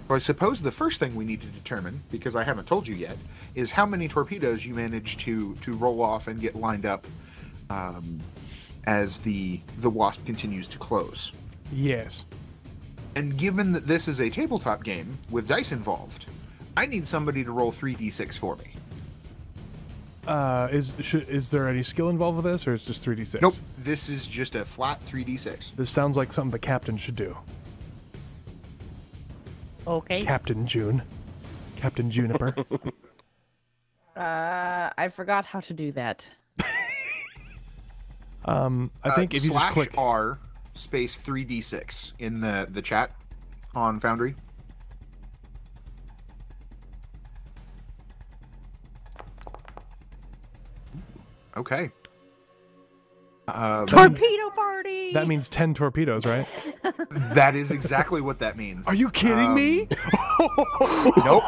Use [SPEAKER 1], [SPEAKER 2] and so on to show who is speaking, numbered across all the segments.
[SPEAKER 1] So I suppose the first thing we need to determine, because I haven't told you yet, is how many torpedoes you manage to roll off and get lined up as the Wasp continues to close.
[SPEAKER 2] Yes.
[SPEAKER 1] And given that this is a tabletop game with dice involved, I need somebody to roll 3d6 for me.
[SPEAKER 2] Is there any skill involved with this, or is it just 3d6?
[SPEAKER 1] Nope. This is just a flat 3d6.
[SPEAKER 2] This sounds like something the captain should do.
[SPEAKER 3] Okay.
[SPEAKER 2] Captain June. Captain Juniper.
[SPEAKER 3] I forgot how to do that.
[SPEAKER 2] I think if you just click
[SPEAKER 1] R space 3d6 in the chat on Foundry. Okay.
[SPEAKER 3] Torpedo party!
[SPEAKER 2] That means 10 torpedoes, right?
[SPEAKER 1] That is exactly what that means.
[SPEAKER 2] Are you kidding me?
[SPEAKER 1] Nope.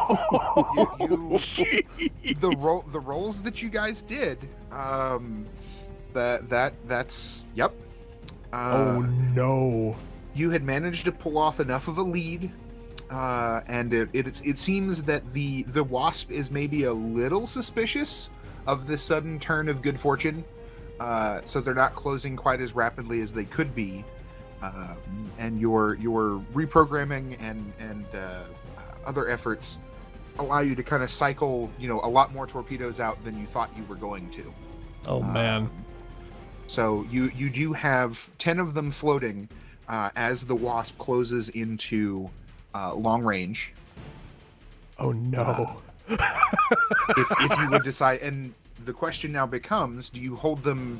[SPEAKER 1] The rolls that you guys did, that's yep.
[SPEAKER 2] Oh no.
[SPEAKER 1] You had managed to pull off enough of a lead, and it seems that the Wasp is maybe a little suspicious of this sudden turn of good fortune. So they're not closing quite as rapidly as they could be, and your reprogramming and other efforts allow you to kind of cycle, a lot more torpedoes out than you thought you were going to.
[SPEAKER 2] Oh man!
[SPEAKER 1] So you do have 10 of them floating as the Wasp closes into long range.
[SPEAKER 2] Oh no!
[SPEAKER 1] If you would decide, and the question now becomes, do you hold them,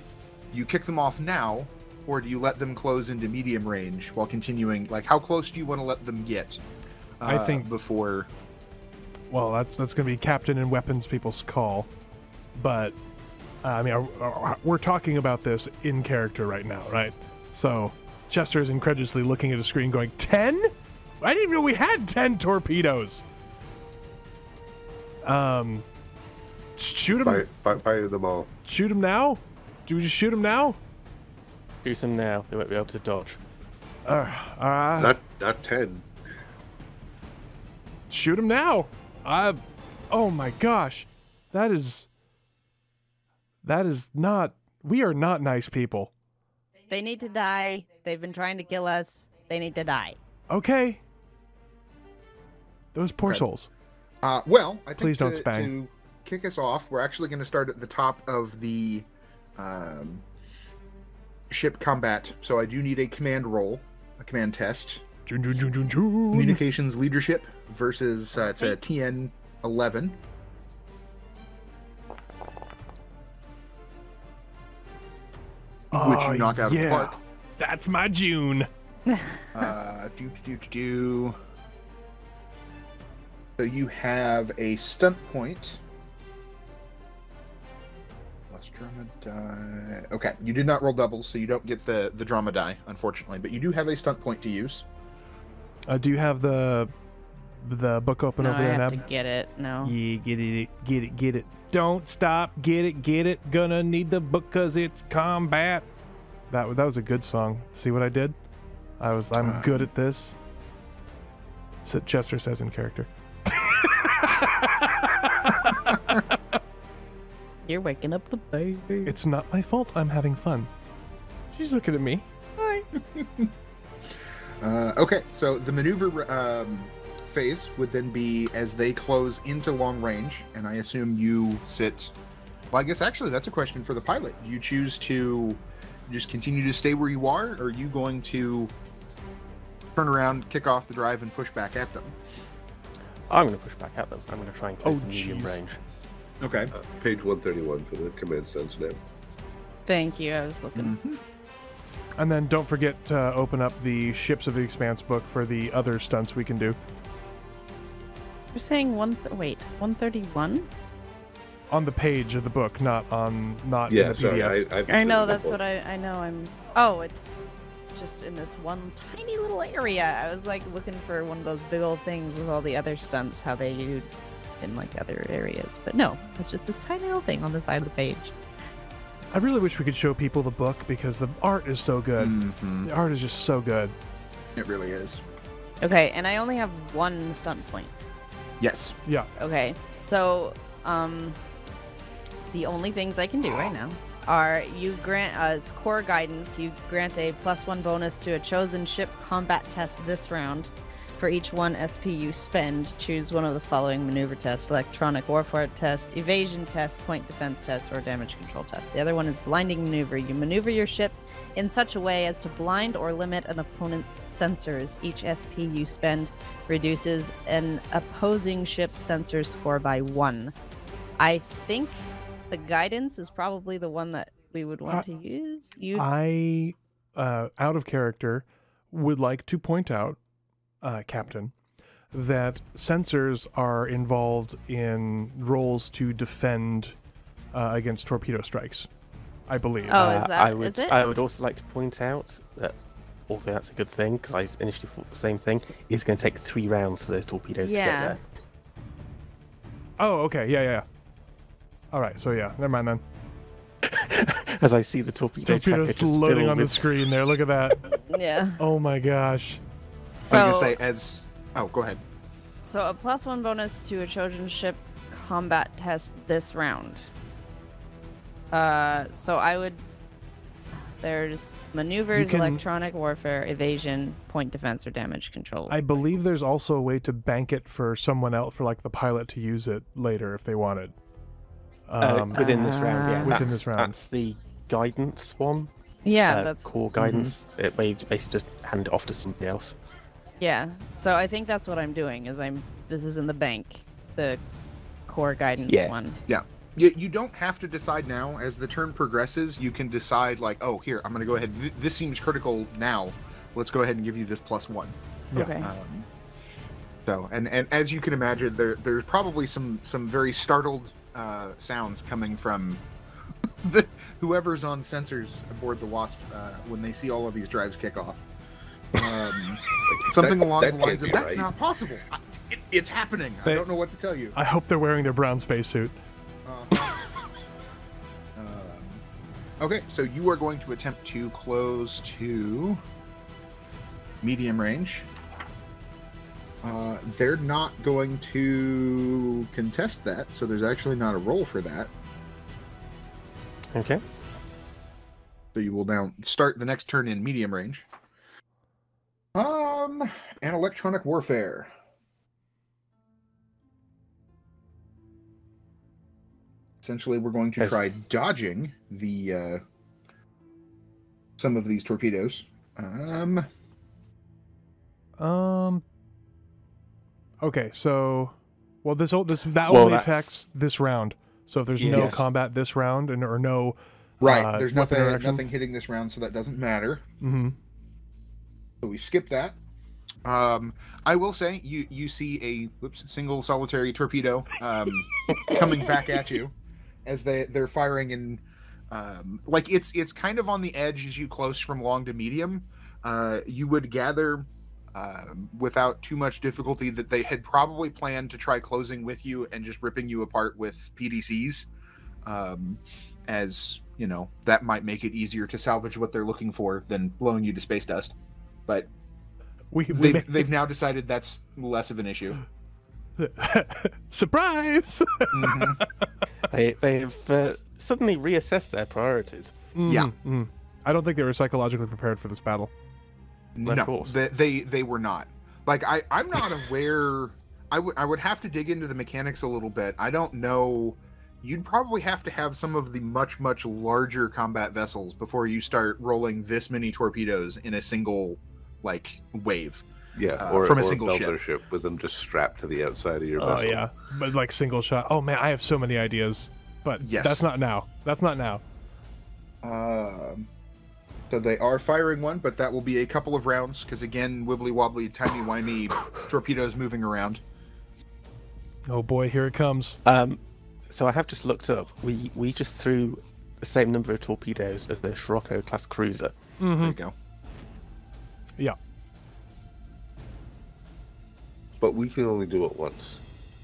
[SPEAKER 1] you kick them off now, or do you let them close into medium range while continuing? Like, how close do you want to let them get?
[SPEAKER 2] I think
[SPEAKER 1] before.
[SPEAKER 2] Well, that's going to be Captain and Weapons people's call, but I mean, we're talking about this in character right now, right? So Chester is incredulously looking at a screen, going, 10? I didn't even know we had 10 torpedoes. Shoot him.
[SPEAKER 4] Fire them all.
[SPEAKER 2] Shoot him now? Do we just shoot him now?
[SPEAKER 5] Shoot them now. They won't be able to dodge.
[SPEAKER 4] Not 10.
[SPEAKER 2] Shoot him now. Oh my gosh. That is not, we are not nice people.
[SPEAKER 3] They need to die. They've been trying to kill us. They need to die.
[SPEAKER 2] Okay. Those poor souls.
[SPEAKER 1] Well, I think
[SPEAKER 2] please don't spang.
[SPEAKER 1] To kick us off, we're actually going to start at the top of the ship combat. So I do need a command roll, a command test. Communications leadership versus it's a TN 11. Which you knock out of the park.
[SPEAKER 2] That's my June.
[SPEAKER 1] So you have a stunt point. Plus drama die. Okay, you did not roll doubles, so you don't get the drama die, unfortunately. But you do have a stunt point to use.
[SPEAKER 2] Do you have the book open over there,
[SPEAKER 3] I have
[SPEAKER 2] Nab?
[SPEAKER 3] to get it. No.
[SPEAKER 2] Yeah, get it. Don't stop. Get it. Gonna need the book because it's combat. That was a good song. See what I did? I'm good at this. Chester says in character.
[SPEAKER 3] You're waking up the baby.
[SPEAKER 2] It's not my fault. I'm having fun. She's looking at me. Hi.
[SPEAKER 1] Okay, so the maneuver phase would then be as they close into long range, and I assume you sit. Well, I guess actually that's a question for the pilot. Do you choose to just continue to stay where you are, or are you going to turn around, kick off the drive, and push back at them?
[SPEAKER 5] I'm going to push back at them. I'm going to try and close the medium range.
[SPEAKER 1] Okay.
[SPEAKER 4] Page 131 for the command stunts now.
[SPEAKER 3] Thank you. I was looking.
[SPEAKER 1] Mm-hmm.
[SPEAKER 2] And then don't forget to open up the Ships of the Expanse book for the other stunts we can do.
[SPEAKER 3] You're saying 131?
[SPEAKER 2] On the page of the book, not in the PDF.
[SPEAKER 4] Sorry,
[SPEAKER 3] I know, that's what I know. It's just in this one tiny little area. I was like looking for one of those big old things with all the other stunts, how they used in like other areas. But no, it's just this tiny little thing on the side of the page.
[SPEAKER 2] I really wish we could show people the book because the art is so good.
[SPEAKER 1] Mm-hmm.
[SPEAKER 2] The art is just so good.
[SPEAKER 1] It really is.
[SPEAKER 3] Okay, and I only have one stunt point.
[SPEAKER 1] Yes.
[SPEAKER 2] Yeah.
[SPEAKER 3] Okay, so the only things I can do right now are you grant as core guidance. You grant a +1 bonus to a chosen ship combat test this round. For each 1 SP you spend, choose one of the following maneuver tests: electronic warfare test, evasion test, point defense test, or damage control test. The other one is blinding maneuver. You maneuver your ship in such a way as to blind or limit an opponent's sensors. Each SP you spend reduces an opposing ship's sensor score by 1. I think the guidance is probably the one that we would want to use.
[SPEAKER 2] I, out of character, would like to point out, Captain, that sensors are involved in roles to defend against torpedo strikes, I believe.
[SPEAKER 3] Oh, is that is it?
[SPEAKER 5] I would also like to point out that, although that's a good thing, because I initially thought the same thing, it's going to take 3 rounds for those torpedoes to get there.
[SPEAKER 2] Oh, okay, yeah. All right, so yeah, never mind then.
[SPEAKER 5] As I see the torpedoes
[SPEAKER 2] loading on the screen there. Look at that.
[SPEAKER 3] Yeah.
[SPEAKER 2] Oh my gosh.
[SPEAKER 1] So I'm gonna say go ahead.
[SPEAKER 3] So a +1 bonus to a chosen ship combat test this round. So I would. There's maneuvers, electronic warfare, evasion, point defense, or damage control.
[SPEAKER 2] I believe there's also a way to bank it for someone else, for like the pilot to use it later if they wanted.
[SPEAKER 5] Within this round, yeah.
[SPEAKER 2] Within this round.
[SPEAKER 5] That's the guidance one.
[SPEAKER 3] Yeah, that's
[SPEAKER 5] core guidance. It basically just hand it off to somebody else.
[SPEAKER 3] Yeah. So I think that's what I'm doing. This is in the bank, the core guidance one.
[SPEAKER 1] Yeah. You don't have to decide now. As the turn progresses, you can decide like, oh, here, I'm going to go ahead. This seems critical now. Let's go ahead and give you this +1.
[SPEAKER 2] Yeah.
[SPEAKER 3] Okay.
[SPEAKER 1] So, and as you can imagine, there's probably some very startled sounds coming from whoever's on sensors aboard the Wasp when they see all of these drives kick off. Something along the lines of, that's not possible. It's happening. I don't know what to tell you.
[SPEAKER 2] I hope they're wearing their brown spacesuit.
[SPEAKER 1] Okay, so you are going to attempt to close to medium range. They're not going to contest that, so there's actually not a roll for that.
[SPEAKER 5] Okay.
[SPEAKER 1] So you will now start the next turn in medium range. And electronic warfare. Essentially, we're going to try dodging the some of these torpedoes.
[SPEAKER 2] Okay, so that only affects this round. So if there's no combat this round or no
[SPEAKER 1] there's nothing hitting this round, so that doesn't matter.
[SPEAKER 2] Mm-hmm.
[SPEAKER 1] So we skip that. I will say you see a single solitary torpedo coming back at you as they're firing in like it's kind of on the edge as you close from long to medium. You would gather without too much difficulty that they had probably planned to try closing with you and just ripping you apart with PDCs, as you know, that might make it easier to salvage what they're looking for than blowing you to space dust. But they've now decided that's less of an issue.
[SPEAKER 2] Surprise!
[SPEAKER 5] Mm-hmm. They've suddenly reassessed their priorities.
[SPEAKER 1] Yeah.
[SPEAKER 2] Mm-hmm. I don't think they were psychologically prepared for this battle.
[SPEAKER 1] No, of course. They were not. Like, I'm not aware. I would have to dig into the mechanics a little bit. I don't know. You'd probably have to have some of the much larger combat vessels before you start rolling this many torpedoes in a single wave.
[SPEAKER 4] Yeah,
[SPEAKER 1] from a single
[SPEAKER 4] ship with them just strapped to the outside of your vessel.
[SPEAKER 2] Oh yeah, but like single shot. Oh man, I have so many ideas, but that's not now.
[SPEAKER 1] So they are firing one, but that will be a couple of rounds because again, wibbly wobbly, timey wimey torpedoes moving around.
[SPEAKER 2] Oh boy, here it comes.
[SPEAKER 5] So I have just looked up. We just threw the same number of torpedoes as the Scirocco class cruiser.
[SPEAKER 2] Mm-hmm.
[SPEAKER 1] There you go.
[SPEAKER 2] Yeah.
[SPEAKER 4] But we can only do it once.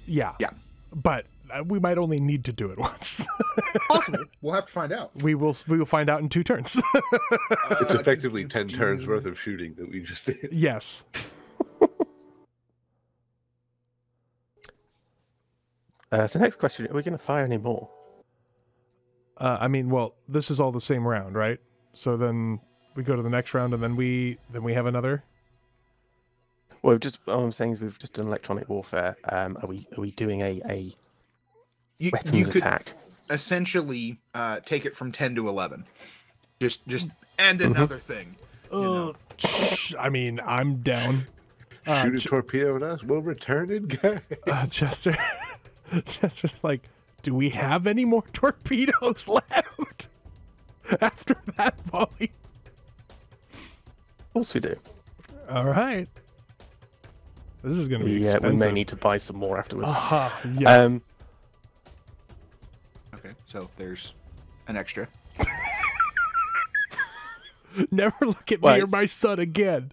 [SPEAKER 2] Yeah.
[SPEAKER 1] Yeah.
[SPEAKER 2] But we might only need to do it once.
[SPEAKER 1] Possible. We'll have to find out.
[SPEAKER 2] We will find out in 2 turns.
[SPEAKER 4] It's effectively 10 turns worth of shooting that we just did.
[SPEAKER 2] Yes.
[SPEAKER 5] So next question: are we going to fire any more?
[SPEAKER 2] I mean, well, this is all the same round, right? So then we go to the next round, and then we have another.
[SPEAKER 5] Well, all I'm saying is we've just done electronic warfare. Are we doing a
[SPEAKER 1] You
[SPEAKER 5] weapons
[SPEAKER 1] could
[SPEAKER 5] attack?
[SPEAKER 1] essentially take it from 10 to 11. Just and another thing. You know.
[SPEAKER 2] I mean, I'm down.
[SPEAKER 4] Shoot a torpedo at us, we'll return it, guys.
[SPEAKER 2] Chester's like, do we have any more torpedoes left after that volley?
[SPEAKER 5] Of course we do.
[SPEAKER 2] All right. This is going to be
[SPEAKER 5] Yeah,
[SPEAKER 2] expensive.
[SPEAKER 5] we may need to buy some more afterwards.
[SPEAKER 2] Yeah.
[SPEAKER 1] Okay, so there's an extra.
[SPEAKER 2] Never look at me or my son again.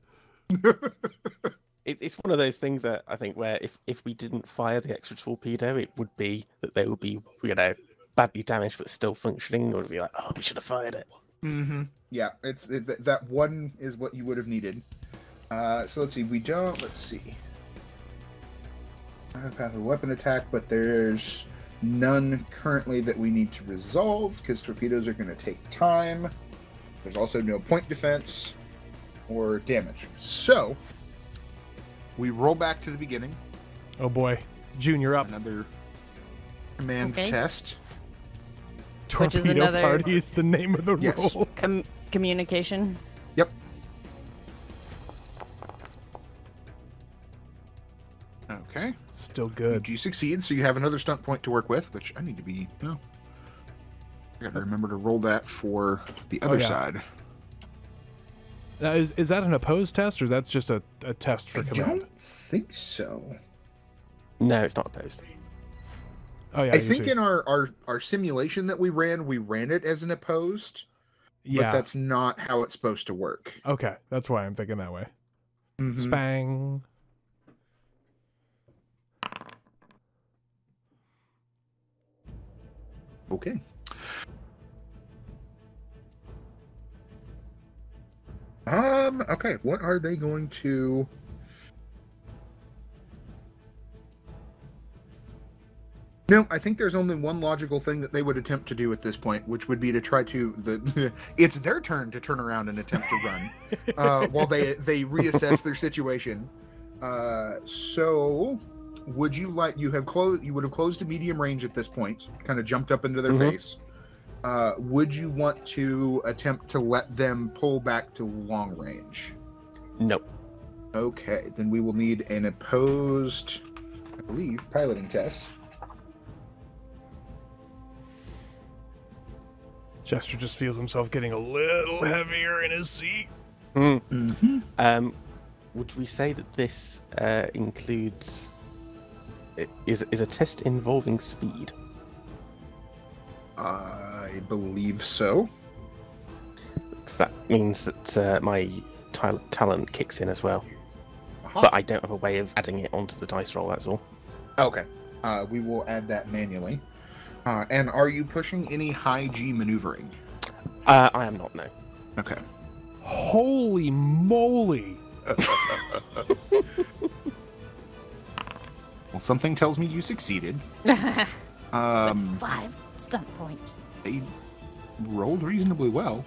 [SPEAKER 5] It's one of those things that I think where if we didn't fire the extra torpedo, it would be that they would be, badly damaged but still functioning, or it would be like, oh, we should have fired it.
[SPEAKER 1] Mm-hmm. Yeah, that one is what you would have needed. So let's see. Let's see. I have a weapon attack, but there's none currently that we need to resolve because torpedoes are going to take time. There's also no point defense or damage. So we roll back to the beginning.
[SPEAKER 2] Oh boy, Junior up.
[SPEAKER 1] Another command test.
[SPEAKER 3] Which is
[SPEAKER 2] Torpedo
[SPEAKER 3] another-
[SPEAKER 2] Party is the name of the
[SPEAKER 1] Yes.
[SPEAKER 2] role.
[SPEAKER 3] Communication.
[SPEAKER 1] Yep. Okay.
[SPEAKER 2] Still good.
[SPEAKER 1] You succeed, so you have another stunt point to work with, which I need to be. No. I gotta remember to roll that for the other side.
[SPEAKER 2] Now, is that an opposed test, or that's just a test for
[SPEAKER 1] I
[SPEAKER 2] command?
[SPEAKER 1] don't think so.
[SPEAKER 5] No, it's not opposed.
[SPEAKER 2] Oh yeah.
[SPEAKER 1] I think in our simulation that we ran it as an opposed.
[SPEAKER 2] Yeah.
[SPEAKER 1] But that's not how it's supposed to work.
[SPEAKER 2] Okay, that's why I'm thinking that way.
[SPEAKER 1] Mhm.
[SPEAKER 2] Spang.
[SPEAKER 1] Okay. Okay, what are they going to... No, I think there's only one logical thing that they would attempt to do at this point, which would be to try to... It's their turn to turn around and attempt to run while they reassess their situation. So, would you like... You would have closed to medium range at this point, kind of jumped up into their face. Would you want to attempt to let them pull back to long range?
[SPEAKER 5] Nope.
[SPEAKER 1] Okay, then we will need an opposed, I believe, piloting test.
[SPEAKER 2] Chester just feels himself getting a little heavier in his seat.
[SPEAKER 1] Mm-hmm.
[SPEAKER 5] Would we say that this includes is a test involving speed?
[SPEAKER 1] I believe so.
[SPEAKER 5] 'Cause that means that my talent kicks in as well.
[SPEAKER 1] Uh-huh.
[SPEAKER 5] But I don't have a way of adding it onto the dice roll, that's all.
[SPEAKER 1] Okay. We will add that manually. And are you pushing any high G maneuvering?
[SPEAKER 5] I am not, no.
[SPEAKER 1] Okay.
[SPEAKER 2] Holy moly!
[SPEAKER 1] Well, something tells me you succeeded.
[SPEAKER 3] 5 stunt points.
[SPEAKER 1] They rolled reasonably well.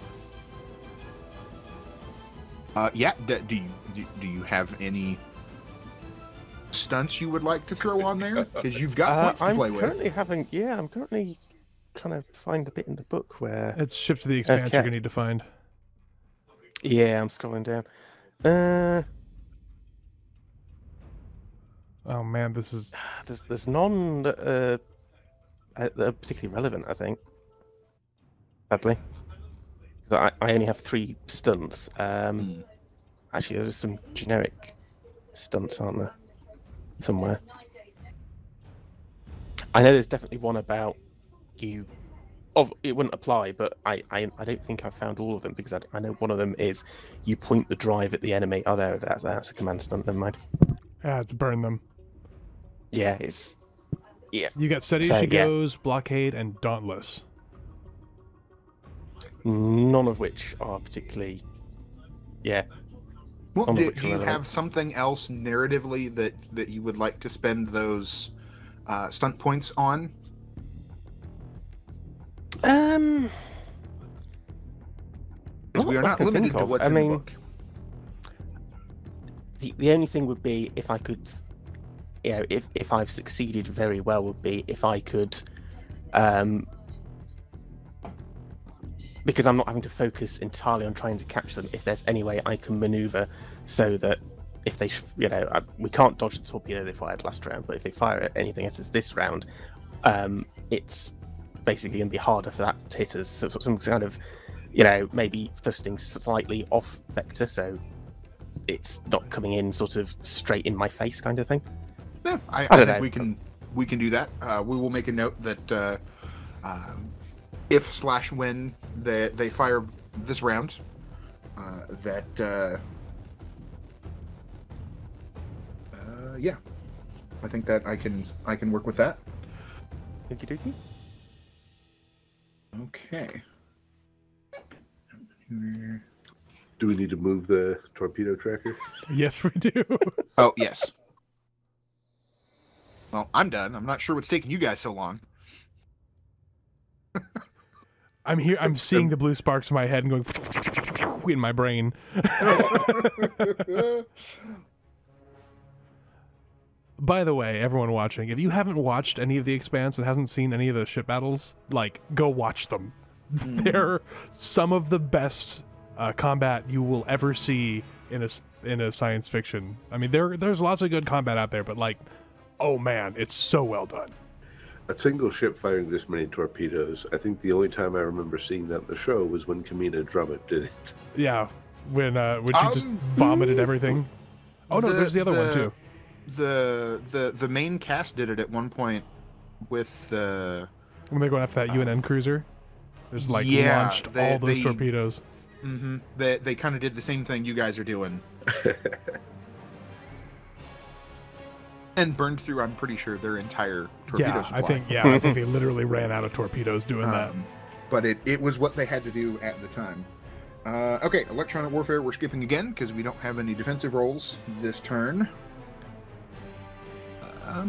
[SPEAKER 1] Yeah. Do you have any stunts you would like to throw on there? Because you've got points to play with.
[SPEAKER 5] I'm currently trying to find the bit in the book where...
[SPEAKER 2] It's shipped to the expanse
[SPEAKER 5] Okay.
[SPEAKER 2] you're going to need to find.
[SPEAKER 5] Yeah, I'm scrolling down.
[SPEAKER 2] Oh man, this is...
[SPEAKER 5] There's none that are particularly relevant, I think. Sadly. I only have 3 stunts. Actually, there's some generic stunts, aren't there? Somewhere. I know there's definitely one about you... Oh, it wouldn't apply, but I don't think I've found all of them, because I know one of them is you point the drive at the enemy. Oh, that's a command stunt, never mind.
[SPEAKER 2] to burn them.
[SPEAKER 5] Yeah, it's... Yeah.
[SPEAKER 2] You got Steady
[SPEAKER 5] So,
[SPEAKER 2] She
[SPEAKER 5] yeah.
[SPEAKER 2] Goes, Blockade, and Dauntless.
[SPEAKER 5] None of which are particularly... Yeah.
[SPEAKER 1] Well,
[SPEAKER 5] None of
[SPEAKER 1] do
[SPEAKER 5] which are
[SPEAKER 1] you
[SPEAKER 5] relevant.
[SPEAKER 1] have something else narratively that you would like to spend those stunt points on?
[SPEAKER 5] Not
[SPEAKER 1] We are
[SPEAKER 5] that I
[SPEAKER 1] not
[SPEAKER 5] can
[SPEAKER 1] limited
[SPEAKER 5] think
[SPEAKER 1] to
[SPEAKER 5] of.
[SPEAKER 1] what's
[SPEAKER 5] I
[SPEAKER 1] in
[SPEAKER 5] mean,
[SPEAKER 1] the book.
[SPEAKER 5] the only thing would be if I could, you know, if I've succeeded very well, would be if I could, because I'm not having to focus entirely on trying to catch them. If there's any way I can maneuver so that if they, you know, we can't dodge the torpedo they fired last round, but if they fire anything at us this round, it's basically going to be harder for that to hit us. So some kind of, you know, maybe thrusting slightly off vector, so it's not coming in sort of straight in my face, kind of thing.
[SPEAKER 1] Yeah, I
[SPEAKER 5] don't
[SPEAKER 1] think
[SPEAKER 5] know.
[SPEAKER 1] we can do that. We will make a note that if/when they fire this round, yeah, I think that I can work with that.
[SPEAKER 5] Okie dokie.
[SPEAKER 1] Okay.
[SPEAKER 4] Do we need to move the torpedo tracker?
[SPEAKER 2] Yes, we do.
[SPEAKER 1] Oh yes. Well, I'm done. I'm not sure what's taking you guys so long.
[SPEAKER 2] I'm here. I'm seeing the blue sparks in my head and going in my brain. By the way, everyone watching, if you haven't watched any of The Expanse and hasn't seen any of the ship battles, like, go watch them. They're some of the best combat you will ever see in a science fiction. I mean, there's lots of good combat out there, but like, oh man, it's so well done.
[SPEAKER 4] A single ship firing this many torpedoes, I think the only time I remember seeing that in the show was when Kamina Drummond did it.
[SPEAKER 2] Yeah, when she just vomited everything. Oh no, there's the other one too.
[SPEAKER 1] The main cast did it at one point with the
[SPEAKER 2] when they're going after that UNN cruiser. There's like launched all those torpedoes.
[SPEAKER 1] Mm-hmm. They kind of did the same thing you guys are doing. And burned through, I'm pretty sure, their entire torpedo supply.
[SPEAKER 2] I think they literally ran out of torpedoes doing that.
[SPEAKER 1] But it was what they had to do at the time. Okay, electronic warfare, we're skipping again because we don't have any defensive roles this turn. I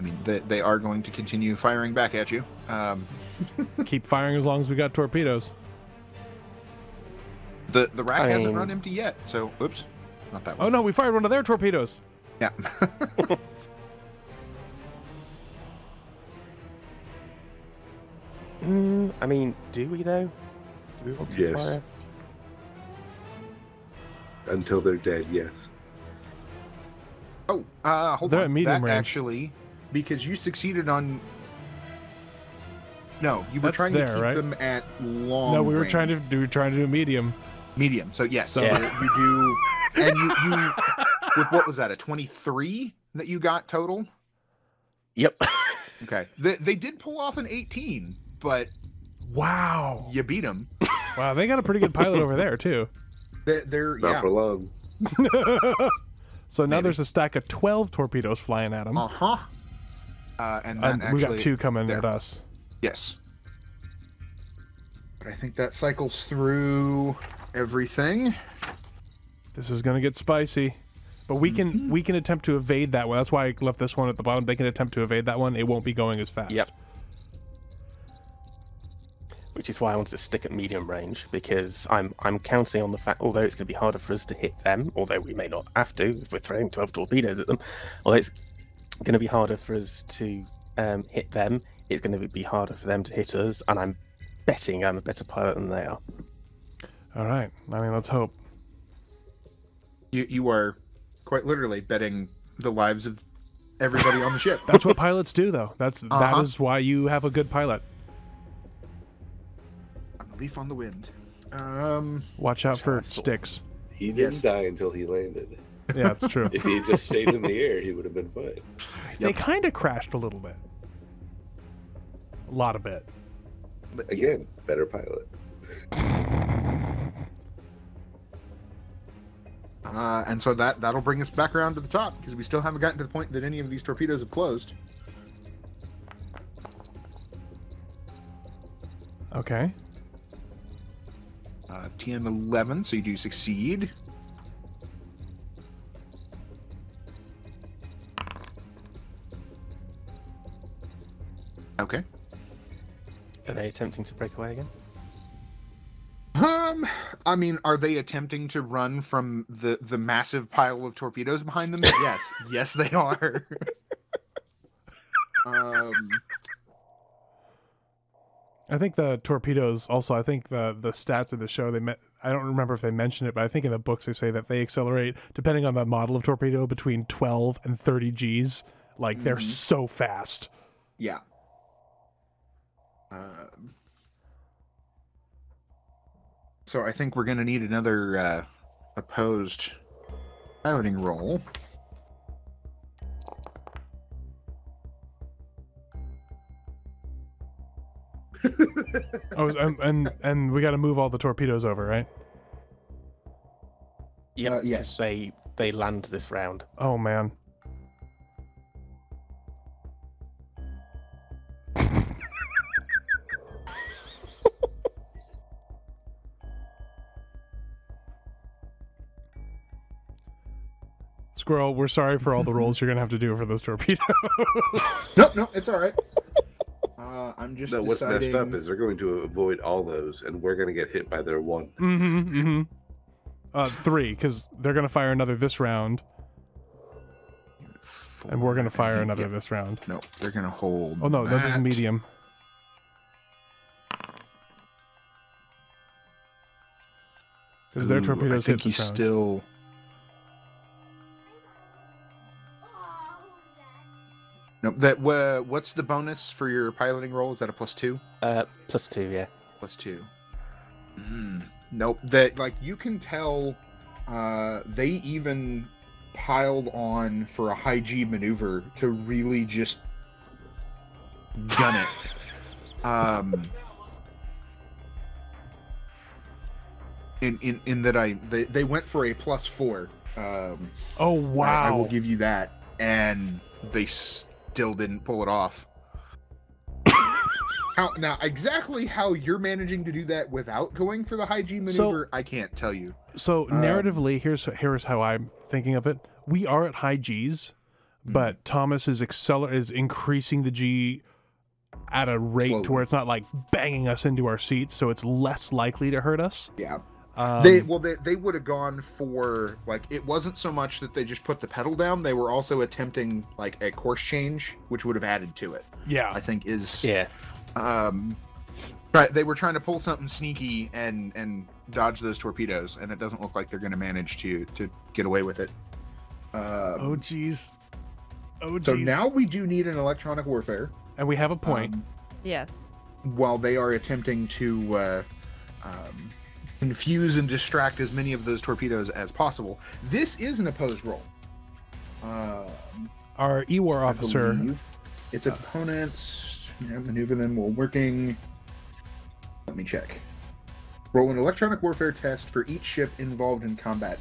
[SPEAKER 1] mean, they are going to continue firing back at you.
[SPEAKER 2] Keep firing as long as we got torpedoes.
[SPEAKER 1] The rack hasn't run empty yet, so oops, not that one.
[SPEAKER 2] Oh no, we fired one of their torpedoes.
[SPEAKER 1] Yeah.
[SPEAKER 5] I mean, do we though? Do we want to
[SPEAKER 4] Yes.
[SPEAKER 5] fire?
[SPEAKER 4] Until they're dead, yes.
[SPEAKER 1] Oh, hold
[SPEAKER 2] They're
[SPEAKER 1] on.
[SPEAKER 2] at medium
[SPEAKER 1] that
[SPEAKER 2] range.
[SPEAKER 1] actually, because you succeeded on. No, you were
[SPEAKER 2] That's
[SPEAKER 1] trying
[SPEAKER 2] there,
[SPEAKER 1] to keep
[SPEAKER 2] right?
[SPEAKER 1] them at long.
[SPEAKER 2] No, we were
[SPEAKER 1] range.
[SPEAKER 2] trying to do medium.
[SPEAKER 1] Medium. So yes,
[SPEAKER 2] So-
[SPEAKER 1] you do, and you with what was that, a 23 that you got total?
[SPEAKER 5] Yep.
[SPEAKER 1] Okay, they did pull off an 18, but
[SPEAKER 2] Wow.
[SPEAKER 1] you beat them.
[SPEAKER 2] Wow, they got a pretty good pilot over there too.
[SPEAKER 1] They're
[SPEAKER 4] Not
[SPEAKER 1] yeah.
[SPEAKER 4] for long.
[SPEAKER 2] So now
[SPEAKER 1] Maybe.
[SPEAKER 2] there's a stack of 12 torpedoes flying at them.
[SPEAKER 1] Uh-huh. And that
[SPEAKER 2] we
[SPEAKER 1] actually
[SPEAKER 2] got 2 coming
[SPEAKER 1] there.
[SPEAKER 2] at us.
[SPEAKER 1] Yes. But I think that cycles through everything.
[SPEAKER 2] This is gonna get spicy. But we can attempt to evade that one. That's why I left this one at the bottom. They can attempt to evade that one. It won't be going as fast.
[SPEAKER 5] Yep. Which is why I wanted to stick at medium range, because I'm counting on the fact, although it's going to be harder for us to hit them, although we may not have to if we're throwing 12 torpedoes at them, although it's going to be harder for us to hit them, it's going to be harder for them to hit us, and I'm betting I'm a better pilot than they are.
[SPEAKER 2] All right. I mean, let's hope.
[SPEAKER 1] You are quite literally betting the lives of everybody on the ship.
[SPEAKER 2] That's what pilots do, though. That
[SPEAKER 1] Uh-huh.
[SPEAKER 2] is why you have a good pilot.
[SPEAKER 1] I'm a leaf on the wind.
[SPEAKER 2] Watch out for
[SPEAKER 5] Castle.
[SPEAKER 2] sticks.
[SPEAKER 4] He didn't
[SPEAKER 1] Yes.
[SPEAKER 4] die until he landed.
[SPEAKER 2] Yeah, it's true.
[SPEAKER 4] If he had just stayed in the air, he would have been fine.
[SPEAKER 2] They kind of crashed a little bit. A lot of bit.
[SPEAKER 4] Again, better pilot.
[SPEAKER 1] And so that'll bring us back around to the top because we still haven't gotten to the point that any of these torpedoes have closed.
[SPEAKER 2] Okay.
[SPEAKER 1] TM 11, so you do succeed.
[SPEAKER 5] Are they attempting to break away again?
[SPEAKER 1] I mean, are they attempting to run from the massive pile of torpedoes behind them? Yes. Yes, they are.
[SPEAKER 2] I think the torpedoes also, I think the stats of the show, I don't remember if they mentioned it, but I think in the books they say that they accelerate, depending on the model of torpedo, between 12 and 30 Gs. Like, they're so fast.
[SPEAKER 1] Yeah. So I think we're going to need another opposed piloting roll.
[SPEAKER 2] Oh, and we got to move all the torpedoes over, right?
[SPEAKER 5] Yeah.
[SPEAKER 1] Yes.
[SPEAKER 5] They land this round.
[SPEAKER 2] Oh man. Squirrel, we're sorry for all the rolls you're gonna have to do for those torpedoes.
[SPEAKER 1] No, it's all right. I'm just
[SPEAKER 4] No, what's
[SPEAKER 1] deciding...
[SPEAKER 4] messed up is they're going to avoid all those, and we're going to get hit by their one.
[SPEAKER 2] 3, because they're gonna fire another this round, and we're gonna fire another this round.
[SPEAKER 1] No, they're gonna hold.
[SPEAKER 2] Oh no, that is medium. Because their torpedoes hit this round.
[SPEAKER 1] Still. No, that what's the bonus for your piloting roll? Is that a +2?
[SPEAKER 5] +2, yeah.
[SPEAKER 1] +2. Nope. That, like, you can tell they even piled on for a high G maneuver to really just gun it. In that they went for a +4.
[SPEAKER 2] Oh wow!
[SPEAKER 1] I will give you that, and they still didn't pull it off. Now, exactly how you're managing to do that without going for the high G maneuver, I can't tell you.
[SPEAKER 2] So narratively, here's how I'm thinking of it. We are at high Gs, but Thomas is increasing the G at a rate
[SPEAKER 1] Slowly.
[SPEAKER 2] to where it's not like banging us into our seats, so it's less likely to hurt us.
[SPEAKER 1] Yeah. They would have gone for, like, it wasn't so much that they just put the pedal down, they were also attempting like a course change, which would have added to it.
[SPEAKER 2] Yeah.
[SPEAKER 1] I think is
[SPEAKER 2] right.
[SPEAKER 1] They were trying to pull something sneaky and dodge those torpedoes, and it doesn't look like they're going to manage to get away with it.
[SPEAKER 2] Oh geez.
[SPEAKER 1] So now we do need an electronic warfare,
[SPEAKER 2] and we have a point.
[SPEAKER 3] Yes.
[SPEAKER 1] While they are attempting to confuse and distract as many of those torpedoes as possible. This is an opposed roll.
[SPEAKER 2] Our E-War officer...
[SPEAKER 1] Its opponents maneuver them while working. Let me check. Roll an electronic warfare test for each ship involved in combat.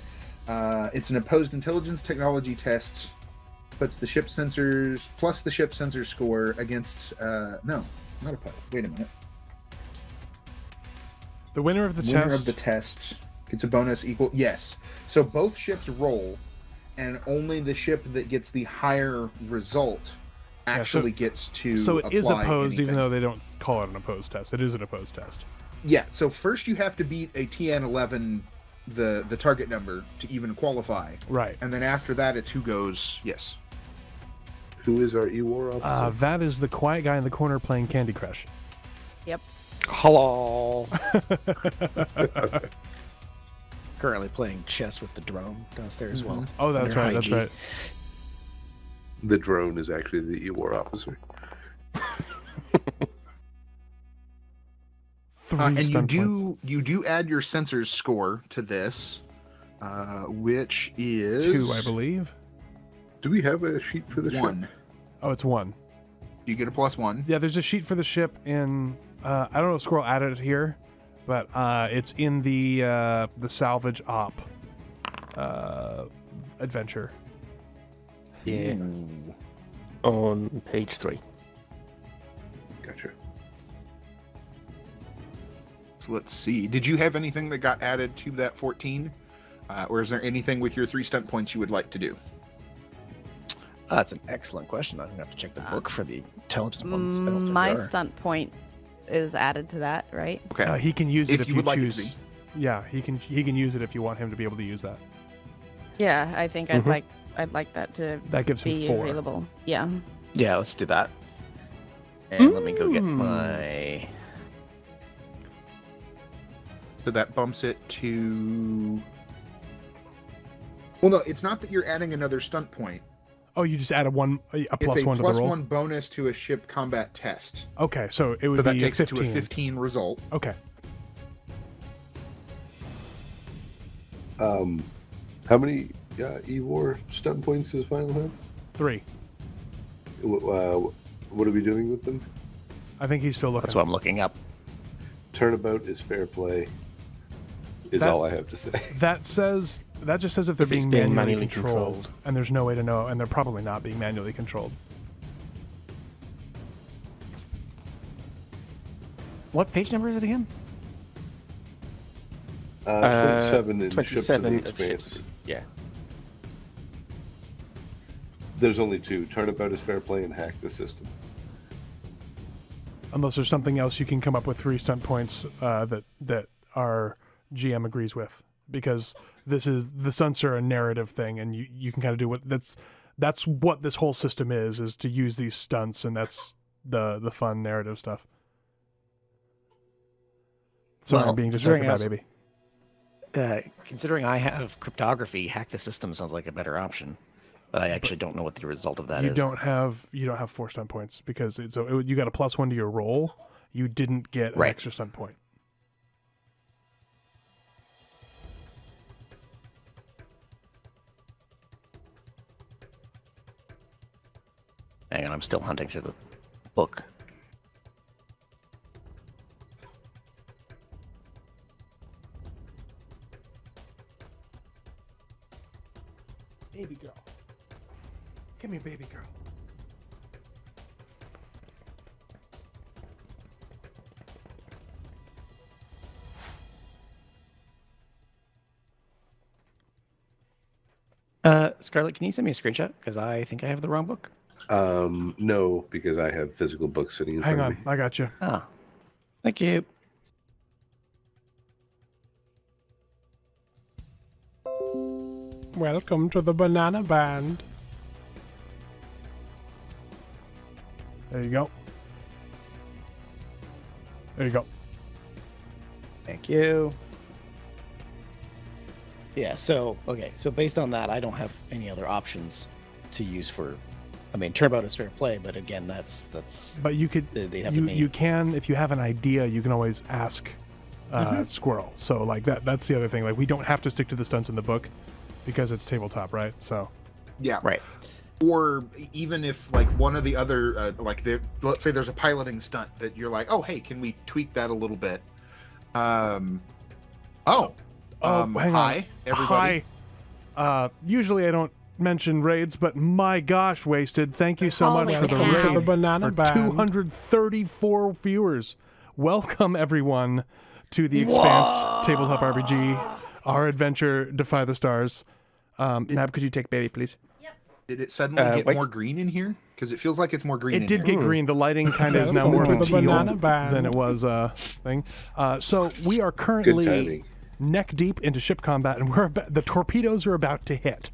[SPEAKER 1] It's an opposed intelligence technology test. Puts the ship sensors plus the ship sensor score against... no, not opposed. Wait a minute.
[SPEAKER 2] The winner of the
[SPEAKER 1] test gets a bonus equal... Yes. So both ships roll, and only the ship that gets the higher result actually gets to
[SPEAKER 2] So it is opposed,
[SPEAKER 1] anything.
[SPEAKER 2] even though they don't call it an opposed test. It is an opposed test.
[SPEAKER 1] Yeah, so first you have to beat a TN11, the target number, to even qualify.
[SPEAKER 2] Right.
[SPEAKER 1] And then after that, it's who goes... Yes.
[SPEAKER 4] Who is our E-War officer?
[SPEAKER 2] That is the quiet guy in the corner playing Candy Crush.
[SPEAKER 3] Yep.
[SPEAKER 6] Hello. Currently playing chess with the drone downstairs as well.
[SPEAKER 2] Oh, that's right. That's right.
[SPEAKER 4] The drone is actually the E-War officer.
[SPEAKER 1] And you do add your sensors score to this, which is
[SPEAKER 2] 2, I believe.
[SPEAKER 4] Do we have a sheet for the
[SPEAKER 1] 1.
[SPEAKER 4] ship?
[SPEAKER 2] Oh, it's 1.
[SPEAKER 1] You get a +1.
[SPEAKER 2] Yeah, there's a sheet for the ship in. I don't know if Squirrel added it here, but it's in the salvage op adventure.
[SPEAKER 5] Yeah. On page 3.
[SPEAKER 4] Gotcha.
[SPEAKER 1] So let's see. Did you have anything that got added to that 14? Or is there anything with your 3 stunt points you would like to do?
[SPEAKER 6] That's an excellent question. I'm going to have to check the book for the intelligence ones. I don't think
[SPEAKER 3] My
[SPEAKER 6] there are.
[SPEAKER 3] stunt point is added to that, right?
[SPEAKER 1] Okay.
[SPEAKER 2] He can use it if
[SPEAKER 1] you
[SPEAKER 2] you
[SPEAKER 1] would like it to
[SPEAKER 2] choose.
[SPEAKER 1] be.
[SPEAKER 2] Yeah, he can use it if you want him to be able to use that.
[SPEAKER 3] Yeah, I think I'd like that to
[SPEAKER 2] That gives him
[SPEAKER 3] be
[SPEAKER 2] 4.
[SPEAKER 3] available. Yeah.
[SPEAKER 6] Yeah, let's do that. And let me go get my...
[SPEAKER 1] So that bumps it to... Well, no, it's not that you're adding another stunt point.
[SPEAKER 2] Oh, you just add a plus
[SPEAKER 1] It's a
[SPEAKER 2] one to the
[SPEAKER 1] plus
[SPEAKER 2] roll?
[SPEAKER 1] 1 bonus to a ship combat test.
[SPEAKER 2] Okay, so it would
[SPEAKER 1] So that
[SPEAKER 2] be
[SPEAKER 1] takes
[SPEAKER 2] 15.
[SPEAKER 1] it to a 15 result.
[SPEAKER 2] Okay.
[SPEAKER 4] How many Evor stun points does Final have?
[SPEAKER 2] 3.
[SPEAKER 4] What are we doing with them?
[SPEAKER 2] I think he's still looking.
[SPEAKER 6] That's what I'm looking up.
[SPEAKER 4] Turnabout is fair play. Is
[SPEAKER 2] That-
[SPEAKER 4] all I have to say.
[SPEAKER 2] That just says if they're
[SPEAKER 5] If it's
[SPEAKER 2] being
[SPEAKER 5] being
[SPEAKER 2] manually
[SPEAKER 5] manually
[SPEAKER 2] controlled,
[SPEAKER 5] controlled.
[SPEAKER 2] and there's no way to know, and they're probably not being manually controlled.
[SPEAKER 6] What page number is it again?
[SPEAKER 4] 27 in Ships of
[SPEAKER 5] 27
[SPEAKER 4] the
[SPEAKER 5] of
[SPEAKER 4] Expanse.
[SPEAKER 5] ships. Yeah.
[SPEAKER 4] There's only 2. Turnabout is fair play and hack the system.
[SPEAKER 2] Unless there's something else you can come up with 3 stunt points that our GM agrees with, because the stunts are a narrative thing, and you can kind of do what that's what this whole system is to use these stunts, and that's the fun narrative stuff. Sorry,
[SPEAKER 6] Well,
[SPEAKER 2] I'm being distracted by
[SPEAKER 6] considering
[SPEAKER 2] baby.
[SPEAKER 6] Considering I have cryptography, hack the system sounds like a better option. But I actually don't know what the result of that is.
[SPEAKER 2] You don't have 4 stunt points because you got a +1 to your roll. You didn't get an extra stunt point.
[SPEAKER 6] Hang on, I'm still hunting through the book.
[SPEAKER 2] Baby girl. Give me a baby girl.
[SPEAKER 6] Scarlett, can you send me a screenshot? Because I think I have the wrong book.
[SPEAKER 4] No, because I have physical books sitting in
[SPEAKER 2] Hang
[SPEAKER 4] front
[SPEAKER 2] on,
[SPEAKER 4] of me.
[SPEAKER 2] I got you.
[SPEAKER 6] Ah, thank you.
[SPEAKER 2] Welcome to the Banana Band. There you go. There you go.
[SPEAKER 6] Thank you. Yeah, so based on that, I don't have any other options to use for... I mean, turnabout is fair play, but again, that's...
[SPEAKER 2] But you could...
[SPEAKER 6] They'd have
[SPEAKER 2] You can, if you have an idea, you can always ask Squirrel. So, like, that's the other thing. Like, we don't have to stick to the stunts in the book because it's tabletop, right? So...
[SPEAKER 1] Yeah.
[SPEAKER 6] Right.
[SPEAKER 1] Or even if, like, one of the other, let's say there's a piloting stunt that you're like, oh, hey, can we tweak that a little bit?
[SPEAKER 2] hang on.
[SPEAKER 1] Hi, everybody.
[SPEAKER 2] Hi. Usually I don't mention raids, but my gosh, Wasted, thank you so much for the
[SPEAKER 3] Holy cow.
[SPEAKER 2] raid.
[SPEAKER 3] The
[SPEAKER 2] Banana for Band. 234 viewers. Welcome, everyone, to the Expanse Tabletop RPG, our adventure, Defy the Stars. Nab, could you take baby, please?
[SPEAKER 1] Did it suddenly get
[SPEAKER 5] wait.
[SPEAKER 1] more green in here? Because it feels like it's more green
[SPEAKER 2] It
[SPEAKER 1] in
[SPEAKER 2] did
[SPEAKER 1] here.
[SPEAKER 2] get green. The lighting kind of is now more of a teal than it was thing. So we are
[SPEAKER 4] Good
[SPEAKER 2] currently
[SPEAKER 4] timing.
[SPEAKER 2] neck deep into ship combat, and the torpedoes are about to hit.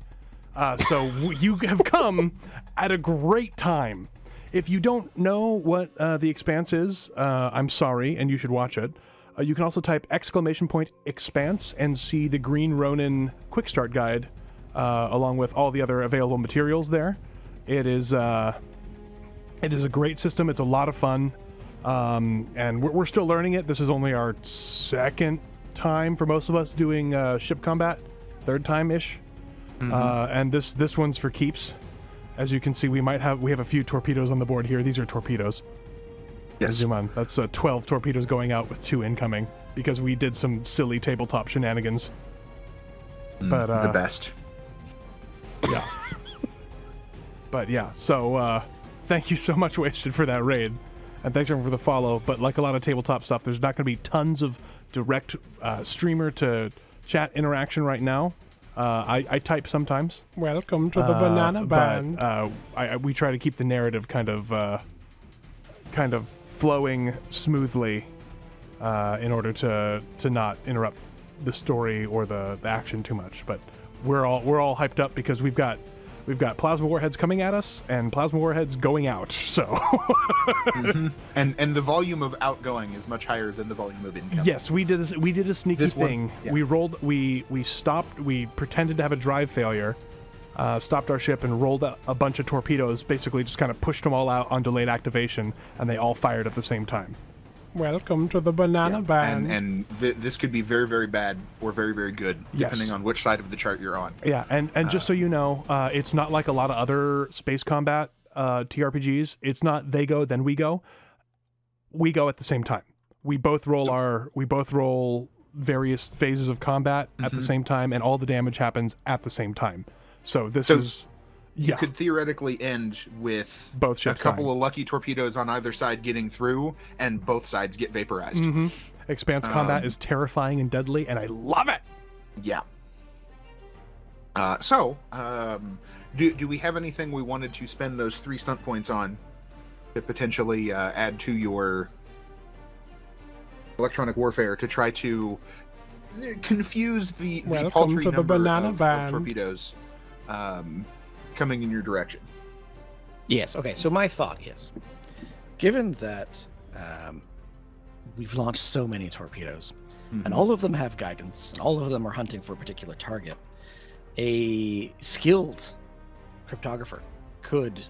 [SPEAKER 2] So you have come at a great time. If you don't know what the Expanse is, I'm sorry, and you should watch it. You can also type !Expanse and see the Green Ronin Quick Start Guide, along with all the other available materials there. It is a great system. It's a lot of fun, and we're still learning it. This is only our second time for most of us doing ship combat, third time ish, and this one's for keeps. As you can see, we have a few torpedoes on the board here. These are torpedoes.
[SPEAKER 1] Yes.
[SPEAKER 2] Zoom on. That's 12 torpedoes going out with 2 incoming because we did some silly tabletop shenanigans. But
[SPEAKER 1] the best.
[SPEAKER 2] yeah. But yeah, so thank you so much, Wasted, for that raid. And thanks everyone for the follow. But like a lot of tabletop stuff, there's not going to be tons of direct streamer to chat interaction right now. I type sometimes.
[SPEAKER 7] Welcome to the Banana Band.
[SPEAKER 2] But we try to keep the narrative kind of flowing smoothly in order to not interrupt the story or the action too much. But we're all hyped up because we've got plasma warheads coming at us and plasma warheads going out. So
[SPEAKER 1] Mm-hmm. And the volume of outgoing is much higher than the volume of incoming.
[SPEAKER 2] yes, we did a sneaky thing.
[SPEAKER 1] Yeah.
[SPEAKER 2] We stopped. We pretended to have a drive failure. Stopped our ship and rolled a bunch of torpedoes, basically just kind of pushed them all out on delayed activation, and they all fired at the same time. Welcome to the banana band.
[SPEAKER 1] And this could be very, very bad or very, very good, depending on which side of the chart you're on.
[SPEAKER 2] Yeah, and just so you know, it's not like a lot of other space combat TRPGs. It's not they go, then we go. We go at the same time. We both roll various phases of combat at the same time, and all the damage happens at the same time. So you
[SPEAKER 1] could theoretically end with
[SPEAKER 2] both ships
[SPEAKER 1] a couple of lucky torpedoes on either side getting through, and both sides get vaporized.
[SPEAKER 2] Mm-hmm. Expanse combat is terrifying and deadly, and I love it.
[SPEAKER 1] Yeah. Do we have anything we wanted to spend those 3 stunt points on to potentially add to your electronic warfare to try to confuse the paltry number of torpedoes coming in your direction?
[SPEAKER 6] Yes. Okay. So my thought is, given that we've launched so many torpedoes, and all of them have guidance, and all of them are hunting for a particular target, a skilled cryptographer could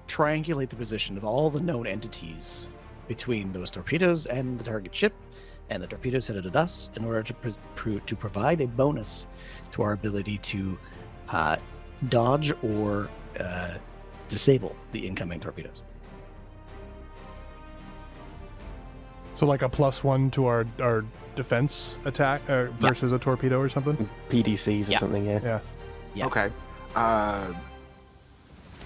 [SPEAKER 6] triangulate the position of all the known entities between those torpedoes and the target ship, and the torpedoes headed at us, in order to provide a bonus to our ability to dodge or disable the incoming torpedoes.
[SPEAKER 2] So like a +1 to our defense attack versus a torpedo or something?
[SPEAKER 5] PDCs or something, yeah.
[SPEAKER 1] Okay.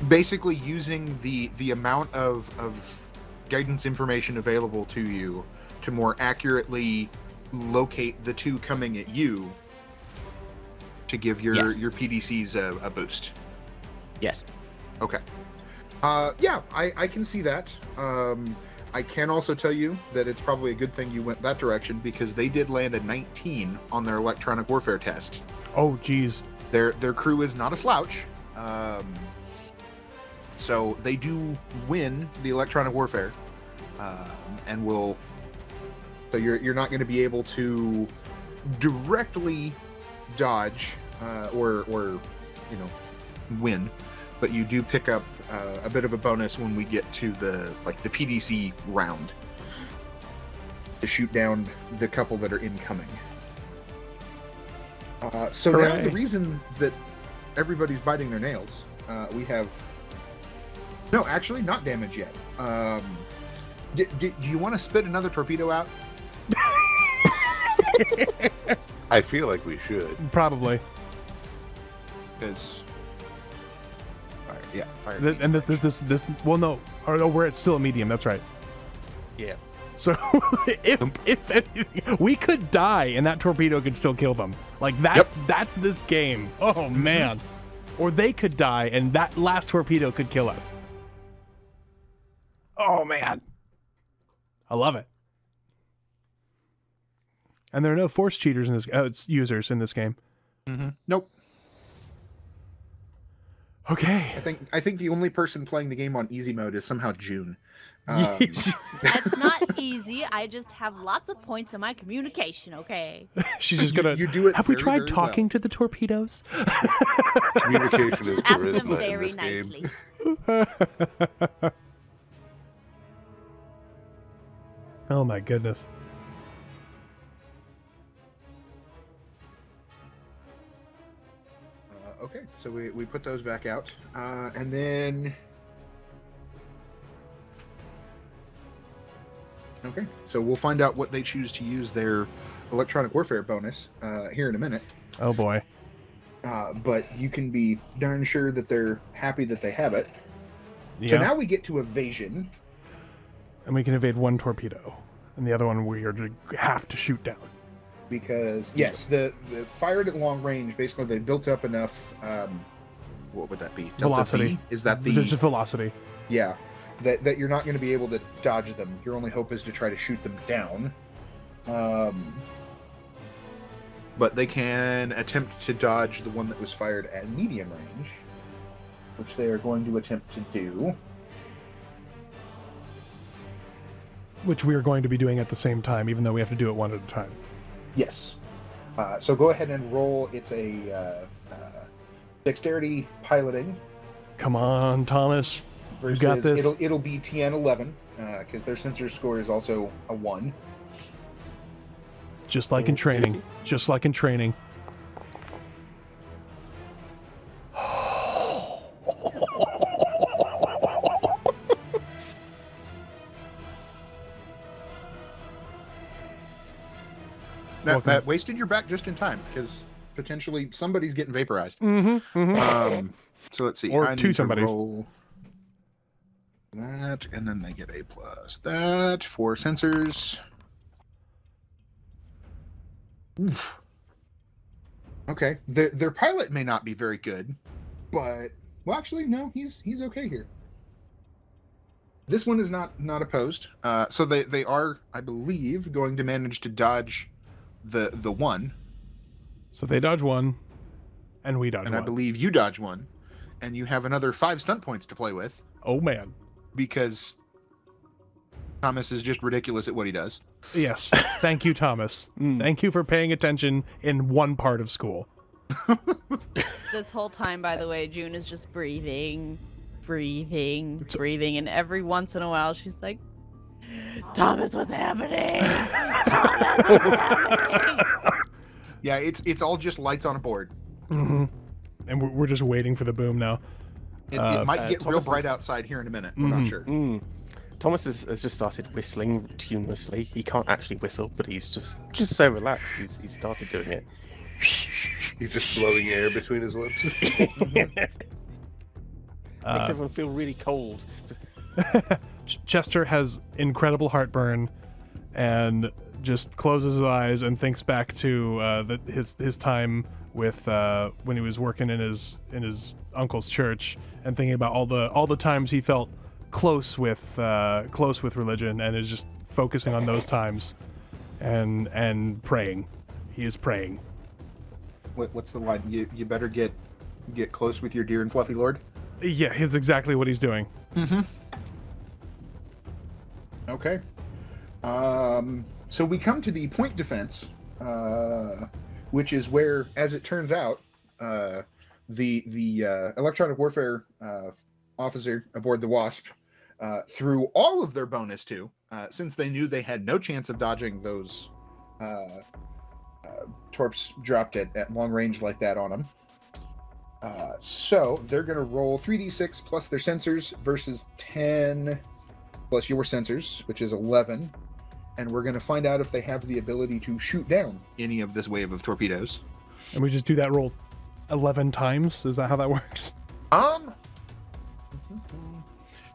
[SPEAKER 1] Basically using the amount of guidance information available to you to more accurately locate the two coming at you to give your PDCs a boost.
[SPEAKER 6] Yes.
[SPEAKER 1] Okay. I can see that. I can also tell you that it's probably a good thing you went that direction, because they did land a 19 on their electronic warfare test.
[SPEAKER 2] Oh, geez.
[SPEAKER 1] Their crew is not a slouch. So they do win the electronic warfare, and will. So you're not going to be able to directly dodge or win, but you do pick up a bit of a bonus when we get to the PDC round to shoot down the couple that are incoming. So now the reason that everybody's biting their nails, we have not damage yet. Do you want to spit another torpedo out?
[SPEAKER 4] I feel like we should.
[SPEAKER 2] Probably.
[SPEAKER 1] Because fire.
[SPEAKER 2] And this well, no, we're at still a medium. That's right.
[SPEAKER 5] Yeah.
[SPEAKER 2] So if anything, we could die and that torpedo could still kill them. Like that's this game. Oh man. Or they could die and that last torpedo could kill us. Oh man. I love it. And there are no force cheaters in this users in this game.
[SPEAKER 1] Nope.
[SPEAKER 2] Okay.
[SPEAKER 1] I think the only person playing the game on easy mode is somehow June.
[SPEAKER 7] That's not easy. I just have lots of points in my communication, okay?
[SPEAKER 2] She's just gonna.
[SPEAKER 1] You do it.
[SPEAKER 2] Have we
[SPEAKER 1] very,
[SPEAKER 2] tried
[SPEAKER 1] very
[SPEAKER 2] talking
[SPEAKER 1] well.
[SPEAKER 2] to the torpedoes?
[SPEAKER 4] Communication is
[SPEAKER 7] Ask them
[SPEAKER 4] charisma in
[SPEAKER 7] very
[SPEAKER 4] this game.
[SPEAKER 7] nicely.
[SPEAKER 2] Oh my goodness.
[SPEAKER 1] Okay, so we put those back out, and then. Okay, so we'll find out what they choose to use their electronic warfare bonus here in a minute.
[SPEAKER 2] Oh boy.
[SPEAKER 1] But you can be darn sure that they're happy that they have it.
[SPEAKER 2] Yeah.
[SPEAKER 1] So now we get to evasion.
[SPEAKER 2] And we can evade one torpedo. And the other one we have to shoot down.
[SPEAKER 1] Because, yes, the fired at long range, basically they built up enough, what would that be? Delta
[SPEAKER 2] Velocity.
[SPEAKER 1] V? Is that the...
[SPEAKER 2] There's just velocity.
[SPEAKER 1] Yeah. that you're not going to be able to dodge them. Your only hope is to try to shoot them down. But they can attempt to dodge the one that was fired at medium range, which they are going to attempt to do.
[SPEAKER 2] Which we are going to be doing at the same time, even though we have to do it one at a time.
[SPEAKER 1] Yes. So go ahead and roll. It's a dexterity piloting.
[SPEAKER 2] Come on, Thomas. You
[SPEAKER 1] Versus,
[SPEAKER 2] got this.
[SPEAKER 1] It'll be TN 11 because their sensor score is also a 1.
[SPEAKER 2] Just like in training. Just like in training.
[SPEAKER 1] That wasted your back just in time because potentially somebody's getting vaporized. So let's see.
[SPEAKER 2] Or
[SPEAKER 1] I
[SPEAKER 2] two
[SPEAKER 1] need to
[SPEAKER 2] somebodies.
[SPEAKER 1] roll that, and then they get a plus that for sensors. Oof. Okay, their pilot may not be very good, but well, actually, no, he's okay here. This one is not opposed, so they are, I believe, going to manage to dodge the one.
[SPEAKER 2] So they dodge one, and we dodge
[SPEAKER 1] And
[SPEAKER 2] one.
[SPEAKER 1] I believe you dodge one, and you have another 5 stunt points to play with
[SPEAKER 2] Oh, man.
[SPEAKER 1] because Thomas is just ridiculous at what he does.
[SPEAKER 2] Yes. Thank you, Thomas. Thank you for paying attention in one part of school.
[SPEAKER 3] This whole time, by the way, June is just breathing, and every once in a while she's like, Thomas, what's happening? Thomas, what's happening?
[SPEAKER 1] Yeah, it's all just lights on a board.
[SPEAKER 2] And we're just waiting for the boom now.
[SPEAKER 1] It might get real
[SPEAKER 5] Thomas
[SPEAKER 1] bright
[SPEAKER 5] is-
[SPEAKER 1] outside here in a minute. We're not sure.
[SPEAKER 5] Thomas has just started whistling tunelessly. He can't actually whistle, but he's just so relaxed. He's started doing it.
[SPEAKER 4] He's just blowing air between his lips.
[SPEAKER 5] Makes everyone feel really cold.
[SPEAKER 2] Chester has incredible heartburn and just closes his eyes and thinks back to his time with when he was working in his uncle's church and thinking about all the times he felt close with religion and is just focusing on those times and praying. He is praying.
[SPEAKER 1] What's the line? You better get close with your dear and fluffy lord.
[SPEAKER 2] Yeah, it's exactly what he's doing.
[SPEAKER 1] Okay. So we come to the point defense, which is where, as it turns out, the electronic warfare officer aboard the Wasp threw all of their bonus to, since they knew they had no chance of dodging those torps dropped at long range like that on them. So they're going to roll 3d6 plus their sensors versus 10 plus your sensors, which is 11. And we're going to find out if they have the ability to shoot down any of this wave of torpedoes.
[SPEAKER 2] And we just do that roll 11 times? Is that how that works?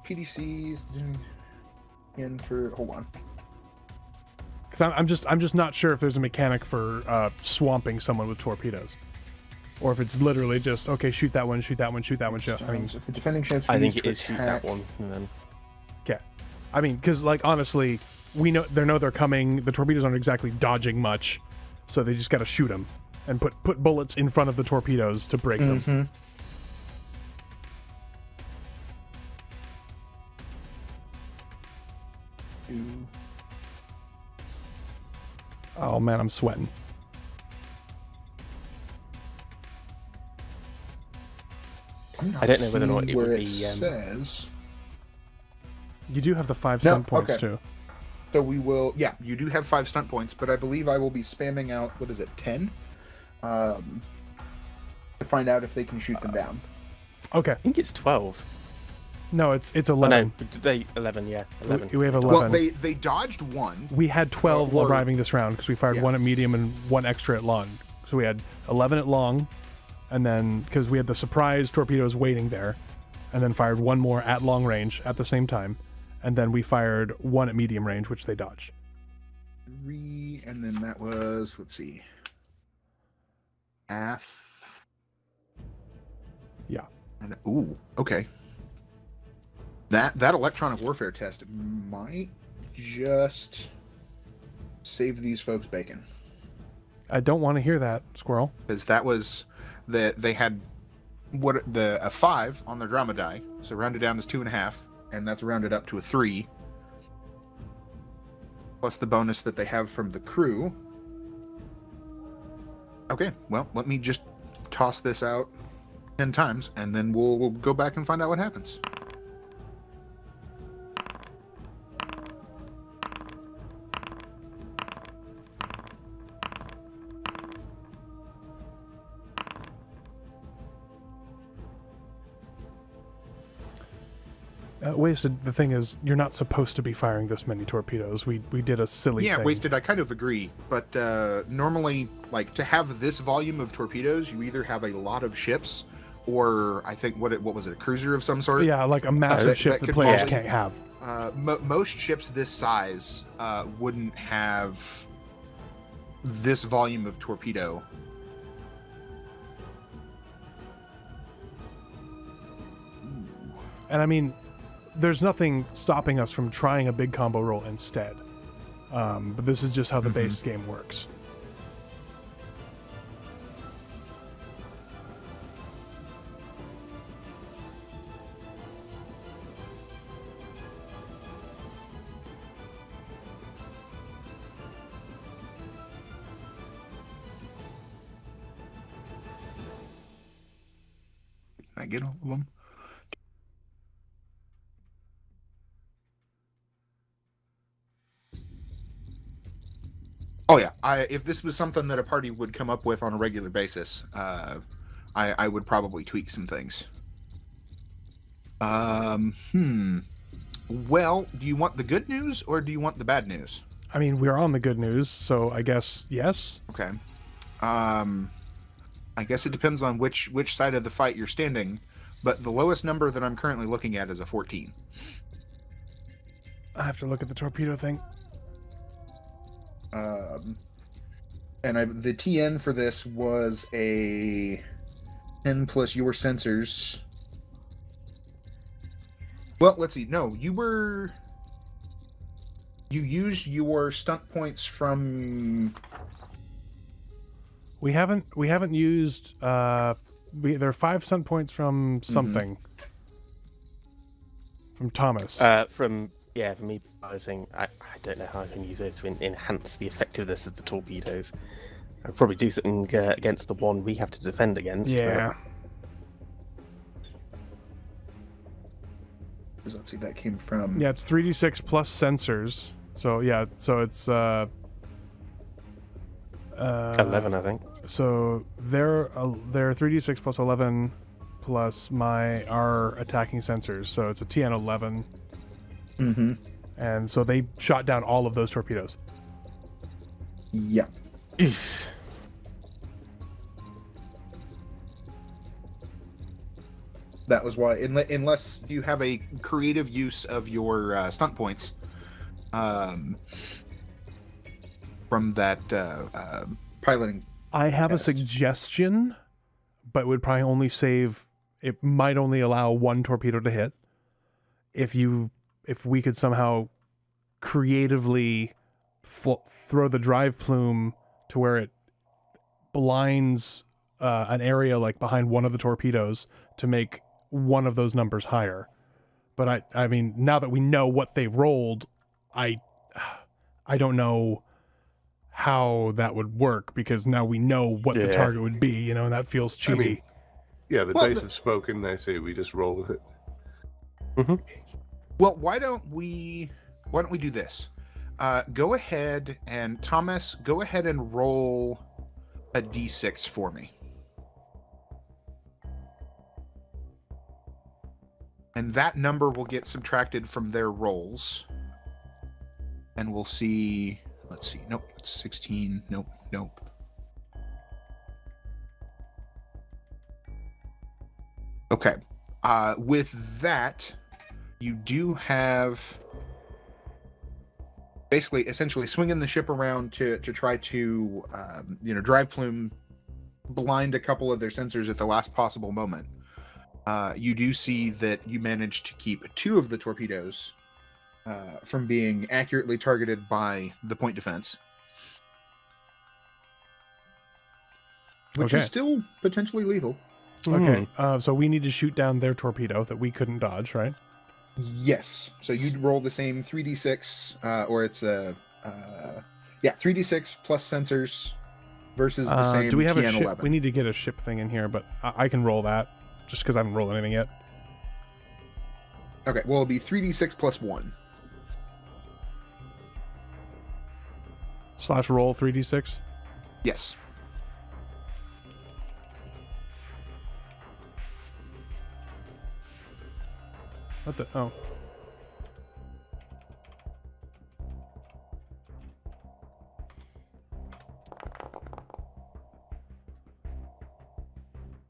[SPEAKER 1] PDCs in for, hold on.
[SPEAKER 2] Because I'm just not sure if there's a mechanic for swamping someone with torpedoes, or if it's literally just okay, shoot that one, shoot that one, shoot that one. Shoot. I mean,
[SPEAKER 1] If the defending champs
[SPEAKER 5] I think
[SPEAKER 1] used
[SPEAKER 5] it
[SPEAKER 1] to
[SPEAKER 5] is shoot that
[SPEAKER 1] attack-
[SPEAKER 5] one, and then
[SPEAKER 2] yeah. I mean, because like honestly, we know they're coming. The torpedoes aren't exactly dodging much, so they just got to shoot them and put bullets in front of the torpedoes to break them. Oh man, I'm sweating.
[SPEAKER 5] I don't know whether or not it
[SPEAKER 1] where
[SPEAKER 5] would
[SPEAKER 1] it
[SPEAKER 5] be.
[SPEAKER 1] says.
[SPEAKER 2] You do have the 5
[SPEAKER 1] No,
[SPEAKER 2] stunt points
[SPEAKER 1] okay.
[SPEAKER 2] too.
[SPEAKER 1] So we will, yeah, you do have 5 stunt points, but I believe I will be spamming out, what is it, 10? To find out if they can shoot them down.
[SPEAKER 2] Okay.
[SPEAKER 5] I think it's 12.
[SPEAKER 2] No, it's
[SPEAKER 5] Oh,
[SPEAKER 2] 11.
[SPEAKER 5] no, they 11. Yeah, 11.
[SPEAKER 2] We have 11.
[SPEAKER 1] Well, they dodged one.
[SPEAKER 2] We had 12
[SPEAKER 1] Or-
[SPEAKER 2] arriving this round because we fired
[SPEAKER 1] Yeah.
[SPEAKER 2] one at medium and one extra at long. So we had 11 at long, and then because we had the surprise torpedoes waiting there, and then fired one more at long range at the same time, and then we fired one at medium range, which they dodged.
[SPEAKER 1] 3, and then that was, let's see, half.
[SPEAKER 2] Yeah.
[SPEAKER 1] And, ooh, okay. That electronic warfare test might just save these folks bacon.
[SPEAKER 2] I don't want to hear that, Squirrel.
[SPEAKER 1] Because that was they had a 5 on their drama die, so rounded down as 2.5, and that's rounded up to a 3. Plus the bonus that they have from the crew. Okay, well, let me just toss this out 10 times, and then we'll go back and find out what happens.
[SPEAKER 2] Wasted, the thing is, you're not supposed to be firing this many torpedoes. We did a silly thing.
[SPEAKER 1] Yeah, Wasted, I kind of agree. But normally, like, to have this volume of torpedoes, you either have a lot of ships, or I think, what was it, a cruiser of some sort?
[SPEAKER 2] Yeah, like a massive ship that players can't have.
[SPEAKER 1] Most ships this size wouldn't have this volume of torpedo.
[SPEAKER 2] And I mean, there's nothing stopping us from trying a big combo roll instead. But this is just how the base game works.
[SPEAKER 1] Can I get all of them? Oh yeah, if this was something that a party would come up with on a regular basis, I would probably tweak some things. Well, do you want the good news or do you want the bad news?
[SPEAKER 2] I mean, we're on the good news, so I guess yes.
[SPEAKER 1] Okay. I guess it depends on which side of the fight you're standing, but the lowest number that I'm currently looking at is a 14.
[SPEAKER 2] I have to look at the torpedo thing.
[SPEAKER 1] And the TN for this was a 10 plus your sensors. Well, let's see. No, you used your stunt points from.
[SPEAKER 2] We haven't used. There are 5 stunt points from something. From Thomas.
[SPEAKER 5] For me, I don't know how I can use this to enhance the effectiveness of the torpedoes. I'd probably do something against the one we have to defend against.
[SPEAKER 2] Yeah.
[SPEAKER 1] Let's see, that came from.
[SPEAKER 2] Yeah, it's 3d6 plus sensors. So yeah, so it's
[SPEAKER 5] 11, I think.
[SPEAKER 2] So they're 3d6 plus 11 plus our attacking sensors. So it's a TN 11.
[SPEAKER 1] Mm-hmm.
[SPEAKER 2] And so they shot down all of those torpedoes.
[SPEAKER 1] Yeah. That was why, unless you have a creative use of your stunt points from that piloting.
[SPEAKER 2] I have
[SPEAKER 1] test.
[SPEAKER 2] a suggestion, but would probably only save. It might only allow 1 torpedo to hit. If we could somehow creatively throw the drive plume to where it blinds an area like behind one of the torpedoes to make one of those numbers higher. But I mean, now that we know what they rolled, I don't know how that would work, because now we know what the target would be, and that feels cheaty.
[SPEAKER 4] I mean, yeah, the dice have spoken. I say we just roll with it.
[SPEAKER 5] Mm-hmm.
[SPEAKER 1] Well, why don't we do this? Go ahead and Thomas, go ahead and roll a d6 for me. And that number will get subtracted from their rolls. And we'll see. Let's see. Nope, it's 16. Nope. Okay. With that, you do have basically essentially swinging the ship around to try to drive plume blind a couple of their sensors at the last possible moment. you do see that you managed to keep 2 of the torpedoes from being accurately targeted by the point defense. Which is still potentially lethal.
[SPEAKER 2] Okay, so we need to shoot down their torpedo that we couldn't dodge, right?
[SPEAKER 1] Yes. So you'd roll the same 3d6, or it's a 3d6 plus sensors versus the same.
[SPEAKER 2] Do we have a ship?
[SPEAKER 1] TN11.
[SPEAKER 2] We need to get a ship thing in here, but I can roll that just because I haven't rolled anything yet.
[SPEAKER 1] Okay, well, it'll be 3d6 plus 1.
[SPEAKER 2] / roll 3d6.
[SPEAKER 1] Yes.
[SPEAKER 2] What the? Oh.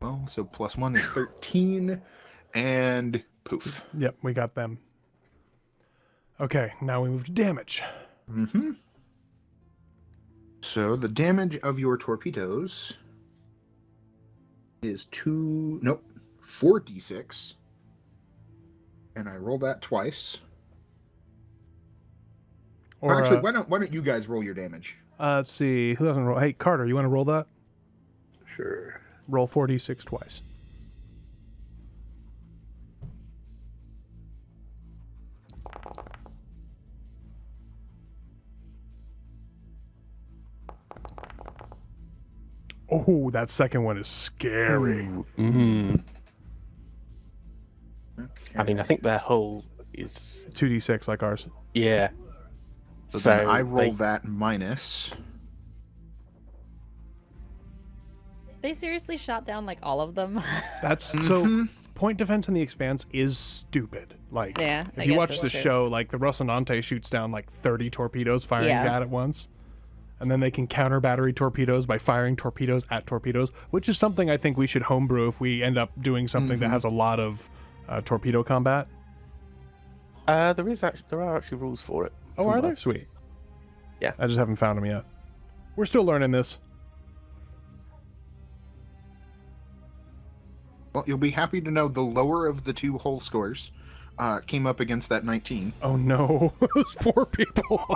[SPEAKER 1] Well, so plus 1 is 13, and poof.
[SPEAKER 2] Yep, we got them. Okay, now we move to damage.
[SPEAKER 1] Mm-hmm. So the damage of your torpedoes is 4d6. And I roll that twice.
[SPEAKER 2] Or
[SPEAKER 1] actually, why don't you guys roll your damage?
[SPEAKER 2] Let's see. Who doesn't roll? Hey, Carter, you want to roll that?
[SPEAKER 4] Sure.
[SPEAKER 2] Roll 4d6 twice. Oh, that second one is scary.
[SPEAKER 5] Mm-hmm.
[SPEAKER 1] Okay.
[SPEAKER 5] I mean, I think their hull is
[SPEAKER 2] 2d6 like ours.
[SPEAKER 5] yeah.
[SPEAKER 1] So then I
[SPEAKER 5] they-
[SPEAKER 1] roll that minus.
[SPEAKER 3] They seriously shot down like all of them.
[SPEAKER 2] That's so. Point defense in the Expanse is stupid. Like,
[SPEAKER 3] Yeah, I
[SPEAKER 2] if you
[SPEAKER 3] guess
[SPEAKER 2] watch
[SPEAKER 3] that's
[SPEAKER 2] the
[SPEAKER 3] true.
[SPEAKER 2] show, like the Rocinante shoots down like 30 torpedoes firing
[SPEAKER 3] Yeah.
[SPEAKER 2] that at once, and then they can counter battery torpedoes by firing torpedoes at torpedoes, which is something I think we should homebrew if we end up doing something that has a lot of torpedo combat.
[SPEAKER 5] there are actually rules for it.
[SPEAKER 2] Oh, are
[SPEAKER 5] somewhere.
[SPEAKER 2] there? Sweet.
[SPEAKER 5] Yeah.
[SPEAKER 2] I just haven't found them yet. We're still learning this.
[SPEAKER 1] Well, you'll be happy to know the lower of the 2 whole scores came up against that 19.
[SPEAKER 2] Oh no, those poor people.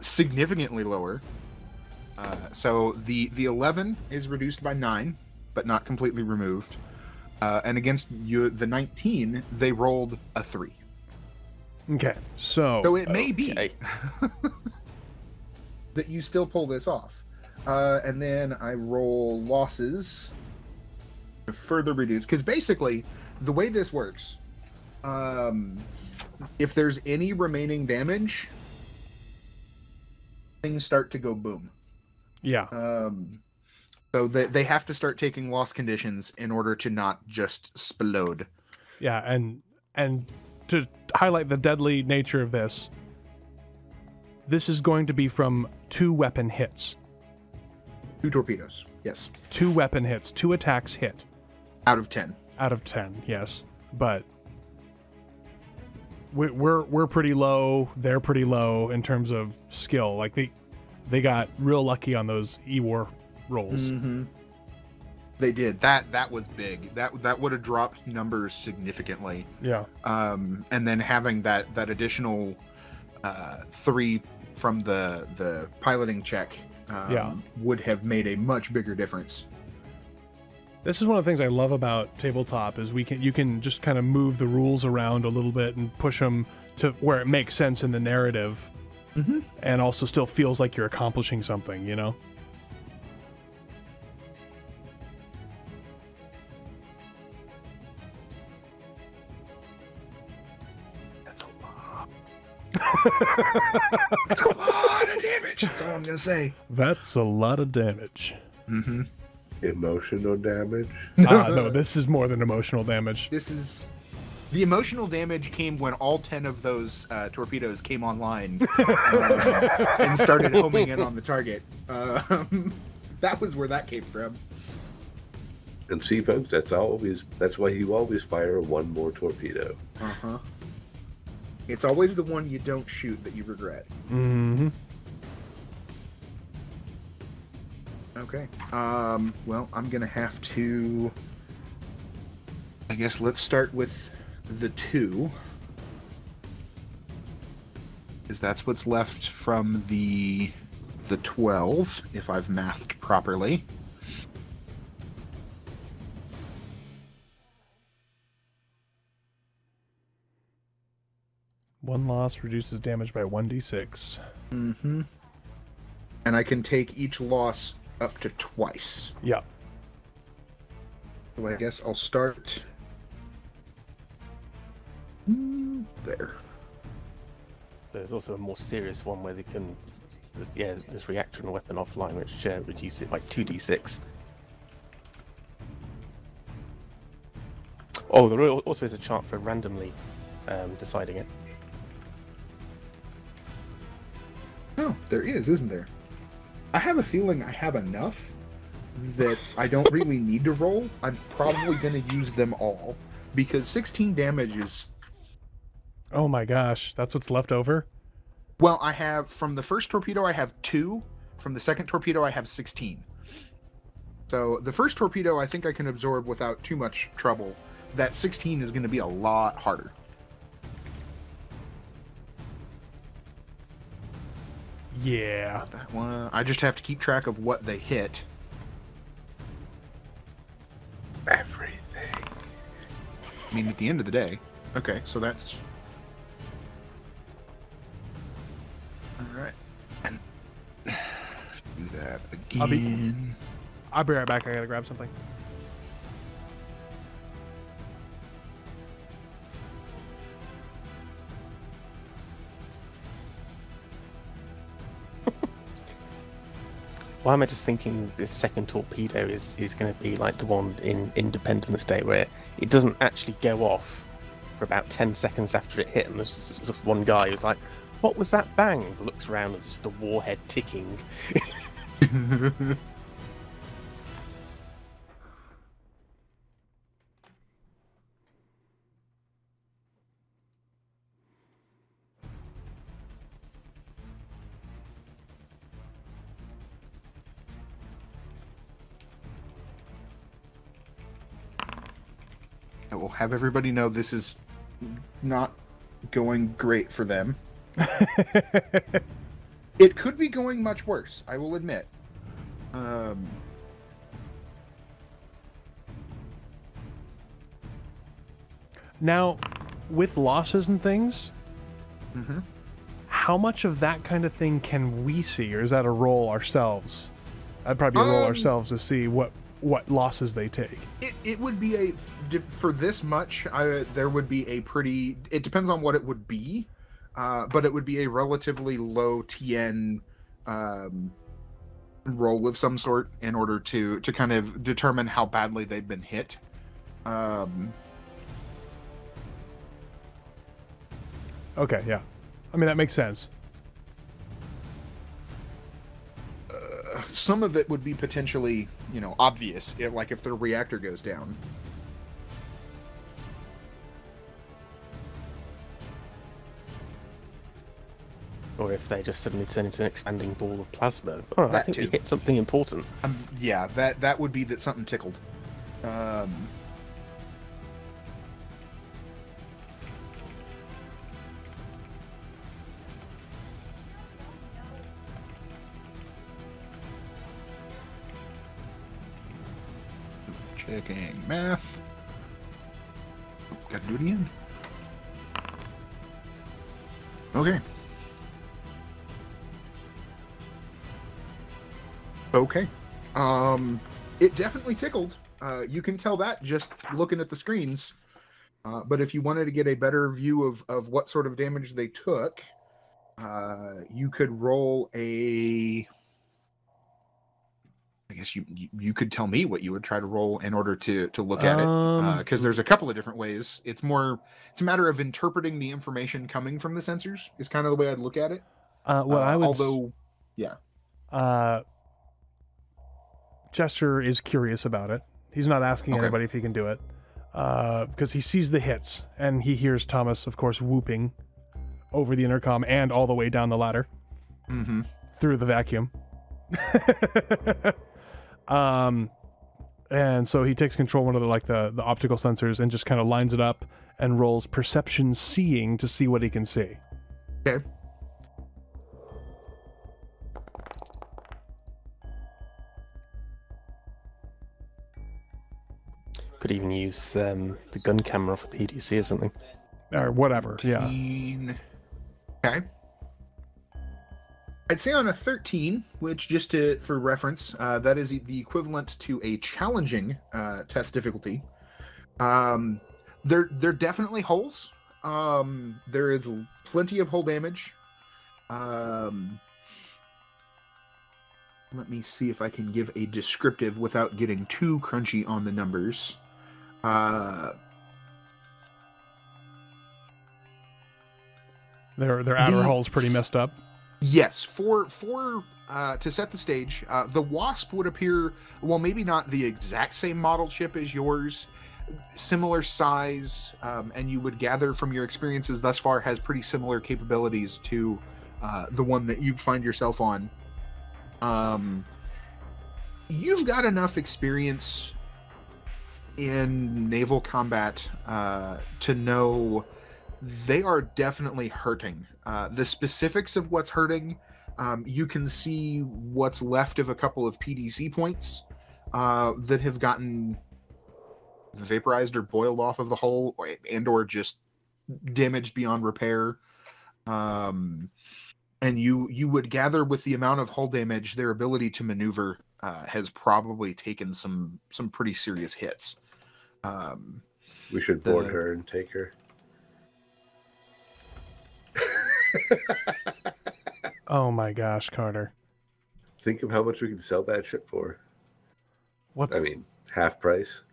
[SPEAKER 1] Significantly lower. So the 11 is reduced by 9, but not completely removed. And against you, the 19, they rolled a 3.
[SPEAKER 2] Okay, so
[SPEAKER 1] So it may be
[SPEAKER 5] Okay.
[SPEAKER 1] that you still pull this off. And then I roll losses to further reduce. Because basically, the way this works, if there's any remaining damage, things start to go boom.
[SPEAKER 2] yeah,
[SPEAKER 1] So they have to start taking loss conditions in order to not just explode.
[SPEAKER 2] yeah, and to highlight the deadly nature of this, this is going to be from 2 weapon hits.
[SPEAKER 1] 2 torpedoes. Yes.
[SPEAKER 2] 2 weapon hits, 2 attacks hit.
[SPEAKER 1] Out of 10.
[SPEAKER 2] Out of 10, yes. But we're pretty low, they're pretty low in terms of skill. Like they got real lucky on those E-War rolls.
[SPEAKER 1] Mm-hmm. They did. That was big. That would have dropped numbers significantly.
[SPEAKER 2] Yeah.
[SPEAKER 1] And then having that additional 3 from the piloting check would have made a much bigger difference.
[SPEAKER 2] This is one of the things I love about tabletop is you can just kind of move the rules around a little bit and push them to where it makes sense in the narrative, and also still feels like you're accomplishing something, you know?
[SPEAKER 1] That's a lot. That's a lot of damage. That's all I'm gonna say.
[SPEAKER 2] That's a lot of damage.
[SPEAKER 1] Mm-hmm.
[SPEAKER 4] Emotional damage.
[SPEAKER 2] No, this is more than emotional damage.
[SPEAKER 1] This is the emotional damage came when all 10 of those torpedoes came online and started homing in on the target. That was where that came from.
[SPEAKER 4] And see, folks, that's why you always fire 1 more torpedo.
[SPEAKER 1] Uh-huh. It's always the one you don't shoot that you regret.
[SPEAKER 2] Mm-hmm.
[SPEAKER 1] Okay. Well, I'm gonna have to I guess let's start with the 2. Because that's what's left from the 12, if I've mathed properly.
[SPEAKER 2] One loss reduces damage by 1d6.
[SPEAKER 1] Mm-hmm. And I can take each loss up to twice.
[SPEAKER 2] Yeah.
[SPEAKER 1] So I guess I'll start there.
[SPEAKER 5] There's also a more serious one where they can, this reaction weapon offline, which reduce it like 2d6. Oh, there also is a chart for randomly deciding it.
[SPEAKER 1] Oh, there is, isn't there? I have a feeling I have enough that I don't really need to roll. I'm probably going to use them all, because 16 damage is...
[SPEAKER 2] Oh my gosh, that's what's left over?
[SPEAKER 1] Well, I have, from the first torpedo, I have 2. From the second torpedo, I have 16. So the first torpedo, I think I can absorb without too much trouble. That 16 is going to be a lot harder.
[SPEAKER 2] Yeah.
[SPEAKER 1] That one, I just have to keep track of what they hit.
[SPEAKER 4] Everything.
[SPEAKER 1] I mean, at the end of the day. Okay, so that's... Alright. And do that again.
[SPEAKER 2] I'll be right back. I gotta grab something.
[SPEAKER 5] Why am I just thinking the second torpedo is going to be like the one in Independence Day, where it doesn't actually go off for about 10 seconds after it hit, and there's just one guy who's like, "What was that bang?" Looks around and it's just a warhead ticking.
[SPEAKER 1] I will have everybody know this is not going great for them. It could be going much worse, I will admit.
[SPEAKER 2] Now, with losses and things, how much of that kind of thing can we see, or is that a roll ourselves? That'd probably be a roll ourselves to see what losses they take.
[SPEAKER 1] It would be for this much, there would be a pretty... It depends on what it would be, but it would be a relatively low TN roll of some sort in order to kind of determine how badly they've been hit.
[SPEAKER 2] Okay, yeah. I mean, that makes sense.
[SPEAKER 1] Some of it would be potentially, obvious, like if their reactor goes down.
[SPEAKER 5] Or if they just suddenly turn into an expanding ball of plasma. Oh, I
[SPEAKER 1] That
[SPEAKER 5] think we
[SPEAKER 1] too.
[SPEAKER 5] hit something important.
[SPEAKER 1] Yeah, that would be that something tickled. Checking math. Gotta do it again. Okay. Okay. It definitely tickled. You can tell that just looking at the screens. But if you wanted to get a better view of what sort of damage they took, you could roll a... I guess you could tell me what you would try to roll in order to look at it, because there's a couple of different ways. It's a matter of interpreting the information coming from the sensors is kind of the way I'd look at it.
[SPEAKER 2] What I would...
[SPEAKER 1] Although, yeah.
[SPEAKER 2] Chester is curious about it. He's not asking
[SPEAKER 1] Okay.
[SPEAKER 2] anybody if he can do it, because he sees the hits, and he hears Thomas, of course, whooping over the intercom and all the way down the ladder through the vacuum. And so he takes control of one of the optical sensors and just kind of lines it up and rolls perception seeing to see what he can see.
[SPEAKER 1] Okay.
[SPEAKER 5] Could even use the gun camera off a PDC or something.
[SPEAKER 2] Or whatever, yeah.
[SPEAKER 1] 13. Okay. I'd say on a 13, which for reference, that is the equivalent to a challenging test difficulty. There definitely holes. There is plenty of hull damage. Let me see if I can give a descriptive without getting too crunchy on the numbers.
[SPEAKER 2] Their outer hull's pretty messed up.
[SPEAKER 1] Yes, to set the stage, the Wasp would appear, well, maybe not the exact same model ship as yours, similar size, and you would gather from your experiences thus far has pretty similar capabilities to the one that you find yourself on. You've got enough experience in naval combat to know they are definitely hurting. The specifics of what's hurting, you can see what's left of a couple of PDC points that have gotten vaporized or boiled off of the hull, or just damaged beyond repair. And you would gather with the amount of hull damage, their ability to maneuver has probably taken some pretty serious hits.
[SPEAKER 4] We should board her and take her.
[SPEAKER 2] Oh my gosh, Carter.
[SPEAKER 4] Think of how much we can sell that ship for.
[SPEAKER 2] What's...
[SPEAKER 4] I mean, half price.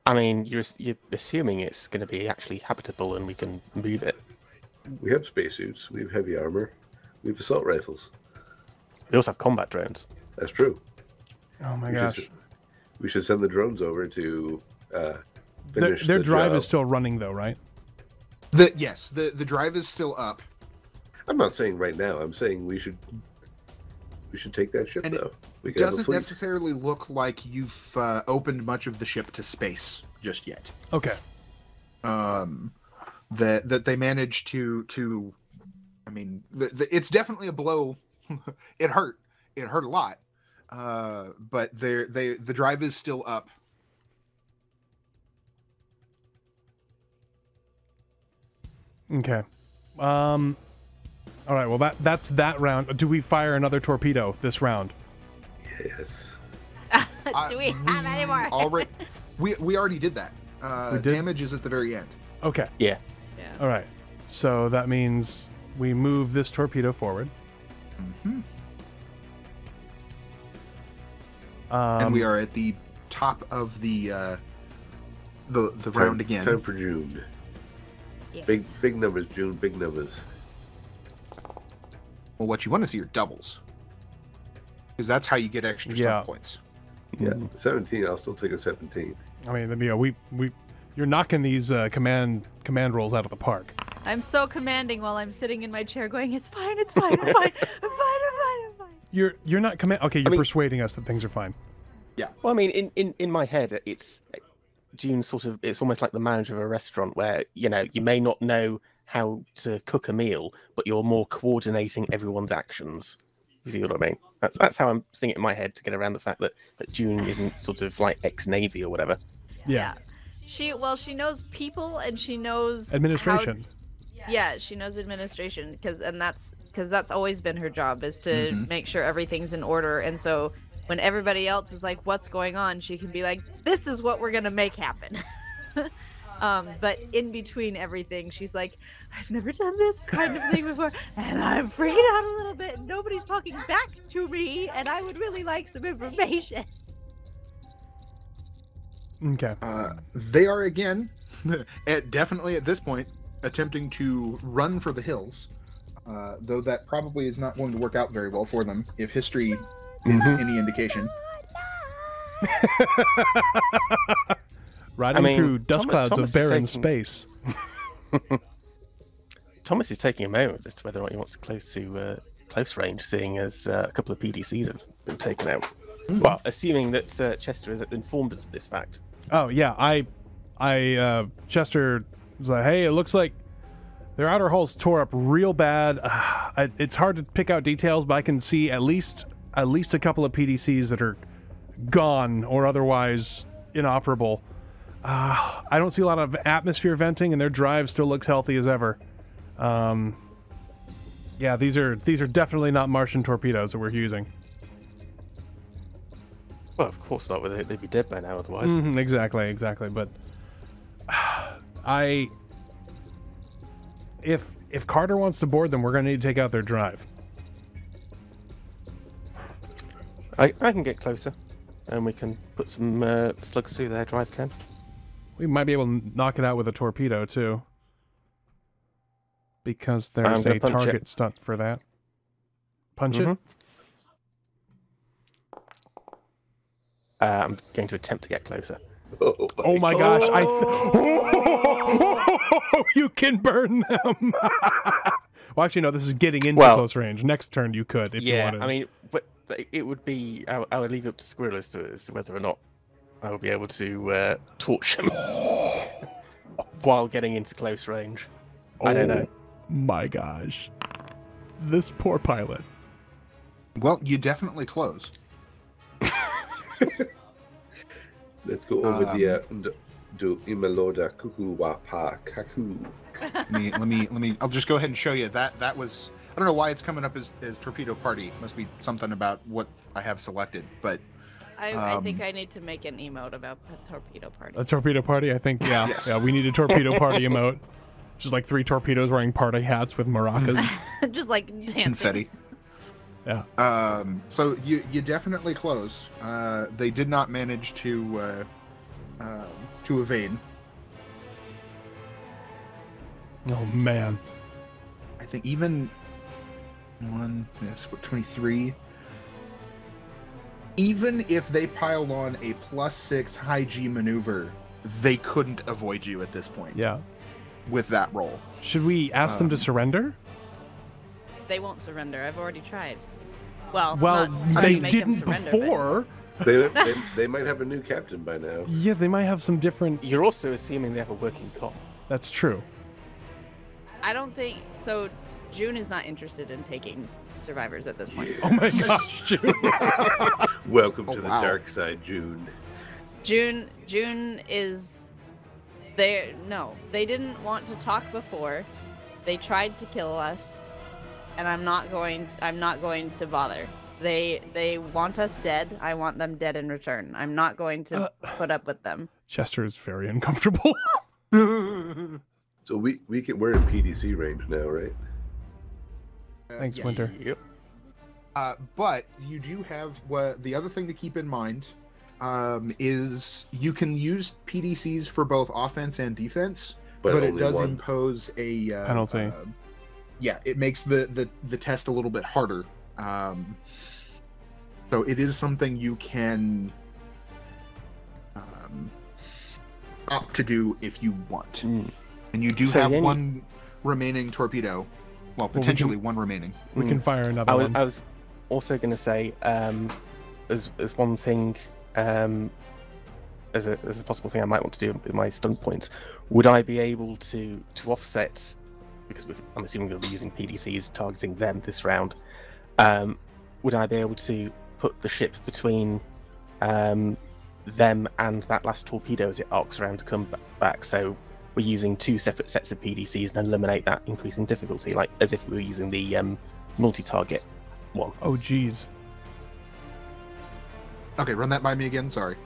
[SPEAKER 5] I mean, you're assuming it's going to be actually habitable and we can move it.
[SPEAKER 4] We have spacesuits. We have heavy armor. We have assault rifles.
[SPEAKER 5] We also have combat drones.
[SPEAKER 4] That's true.
[SPEAKER 2] Oh my gosh.
[SPEAKER 4] We should send the drones over to finish
[SPEAKER 2] their
[SPEAKER 4] the
[SPEAKER 2] drive
[SPEAKER 4] job.
[SPEAKER 2] is still running though, right?
[SPEAKER 1] Yes, the drive is still up.
[SPEAKER 4] I'm not saying right now. I'm saying we should take that ship,
[SPEAKER 1] and
[SPEAKER 4] though.
[SPEAKER 1] It doesn't necessarily look like you've opened much of the ship to space just yet.
[SPEAKER 2] Okay.
[SPEAKER 1] That they managed to I mean, it's definitely a blow. It hurt a lot. But the drive is still up.
[SPEAKER 2] Okay. All right. Well, that's that round. Do we fire another torpedo this round?
[SPEAKER 4] Yes.
[SPEAKER 7] Do we have any more?
[SPEAKER 1] We already did that.
[SPEAKER 2] We did?
[SPEAKER 1] Damage is at the very end.
[SPEAKER 2] Okay.
[SPEAKER 5] Yeah.
[SPEAKER 2] All right. So that means we move this torpedo forward.
[SPEAKER 1] Mm-hmm. And we are at the top of the round again.
[SPEAKER 4] Time for June.
[SPEAKER 7] Yes.
[SPEAKER 4] Big numbers, June. Big numbers.
[SPEAKER 1] Well, what you want to see are doubles, because that's how you get extra stop points.
[SPEAKER 4] Yeah, 17. I'll still take a 17.
[SPEAKER 2] I mean, you're knocking these command rolls out of the park.
[SPEAKER 7] I'm so commanding while I'm sitting in my chair going, it's fine, I'm fine, I'm fine, I'm fine.
[SPEAKER 2] You're not Okay, you're persuading us that things are fine.
[SPEAKER 1] Yeah.
[SPEAKER 5] Well, I mean, in my head, it's June it's almost like the manager of a restaurant where, you may not know how to cook a meal, but you're more coordinating everyone's actions. You see what I mean? That's how I'm thinking in my head to get around the fact that June isn't sort of like ex-Navy or whatever.
[SPEAKER 2] Yeah.
[SPEAKER 7] She knows people and she knows
[SPEAKER 2] administration.
[SPEAKER 7] She knows administration because that's always been her job, is to make sure everything's in order. And so when everybody else is like, what's going on, she can be like, this is what we're gonna make happen. But in between everything, she's like, I've never done this kind of thing before, and I'm freaking out a little bit. Nobody's talking back to me, and I would really like some information.
[SPEAKER 2] Okay.
[SPEAKER 1] They are again, definitely at this point, attempting to run for the hills, though that probably is not going to work out very well for them if history is any indication.
[SPEAKER 2] Riding through dust clouds of barren space.
[SPEAKER 5] Thomas is taking a moment as to whether or not he wants to close range, seeing as a couple of PDCs have been taken out. Well, assuming that Chester has informed us of this fact.
[SPEAKER 2] Oh yeah, Chester was like, hey, it looks like their outer hull's tore up real bad. It's hard to pick out details, but I can see at least a couple of PDCs that are gone or otherwise inoperable. I don't see a lot of atmosphere venting, and their drive still looks healthy as ever. Yeah, these are definitely not Martian torpedoes that we're using.
[SPEAKER 5] Well, of course not. They'd be dead by now otherwise.
[SPEAKER 2] Exactly. But if Carter wants to board them, we're going to need to take out their drive.
[SPEAKER 5] I can get closer, and we can put some slugs through their drive cam.
[SPEAKER 2] We might be able to knock it out with a torpedo too, because there's a target stunt for that. Punch it.
[SPEAKER 5] I'm going to attempt to get closer.
[SPEAKER 2] Oh my gosh! You can burn them. Well, actually, no. This is getting into close range. Next turn, you could if you wanted.
[SPEAKER 5] I mean, but it would be. I would leave it up to Squirrel as to whether or not I will be able to torch them while getting into close range. I don't know.
[SPEAKER 2] My gosh, this poor pilot.
[SPEAKER 1] Well, you definitely close.
[SPEAKER 4] Let's go over the do Imeloda Kuku wa pa kaku.
[SPEAKER 1] Let me. I'll just go ahead and show you that was. I don't know why it's coming up as Torpedo Party. Must be something about what I have selected, but.
[SPEAKER 7] I think I need to make an emote about the Torpedo Party.
[SPEAKER 2] A Torpedo Party, I think. Yeah, yes. Yeah. We need a Torpedo Party emote. Just like 3 torpedoes wearing party hats with maracas.
[SPEAKER 7] Just like dancing.
[SPEAKER 1] Confetti.
[SPEAKER 2] Yeah.
[SPEAKER 1] So you definitely close. They did not manage to evade.
[SPEAKER 2] Oh man.
[SPEAKER 1] I think even that's what 23. Even if they piled on a +6 high G maneuver, they couldn't avoid you at this point.
[SPEAKER 2] Yeah.
[SPEAKER 1] With that roll.
[SPEAKER 2] Should we ask them to surrender?
[SPEAKER 7] They won't surrender. I've already tried. Well,
[SPEAKER 2] they didn't before.
[SPEAKER 4] They might have a new captain by now.
[SPEAKER 2] Yeah, they might have some different.
[SPEAKER 5] You're also assuming they have a working cop.
[SPEAKER 2] That's true.
[SPEAKER 7] I don't think so. June is not interested in taking survivors at this point.
[SPEAKER 2] Oh my gosh, June!
[SPEAKER 4] Welcome to the dark side, June.
[SPEAKER 7] June is. They didn't want to talk before. They tried to kill us, and I'm not going to bother. They want us dead. I want them dead in return. I'm not going to put up with them.
[SPEAKER 2] Chester is very uncomfortable.
[SPEAKER 4] So we're in PDC range now, right?
[SPEAKER 2] Thanks,
[SPEAKER 1] yes.
[SPEAKER 2] Winter.
[SPEAKER 5] Yep.
[SPEAKER 1] But you do have the other thing to keep in mind is you can use PDCs for both offense and defense, but it does impose a
[SPEAKER 2] penalty.
[SPEAKER 1] It makes the test a little bit harder. So it is something you can opt to do if you want. And you do have one remaining torpedo. Well, potentially one remaining.
[SPEAKER 2] We can fire another one.
[SPEAKER 5] I was also going to say, as one thing, as a possible thing I might want to do with my stun points, would I be able to offset, because I'm assuming we'll be using PDCs targeting them this round, would I be able to put the ship between them and that last torpedo as it arcs around to come back? So we're using 2 separate sets of PDCs and eliminate that increasing difficulty, like as if we were using the multi-target one.
[SPEAKER 2] Oh, geez.
[SPEAKER 1] Okay, run that by me again. Sorry.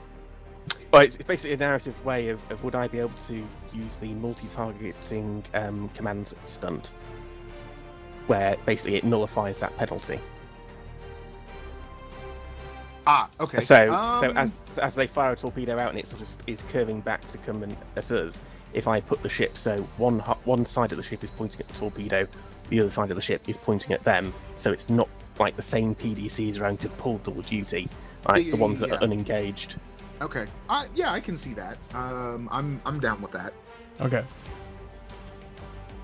[SPEAKER 5] Well, it's basically a narrative way of would I be able to use the multi-targeting command stunt, where basically it nullifies that penalty.
[SPEAKER 1] Okay.
[SPEAKER 5] So as they fire a torpedo out and it sort of is curving back to come at us, if I put the ship so one side of the ship is pointing at the torpedo, the other side of the ship is pointing at them, so it's not like the same PDCs around to pull double duty, like the ones that are unengaged.
[SPEAKER 1] Okay. I can see that. I'm down with that.
[SPEAKER 2] Okay.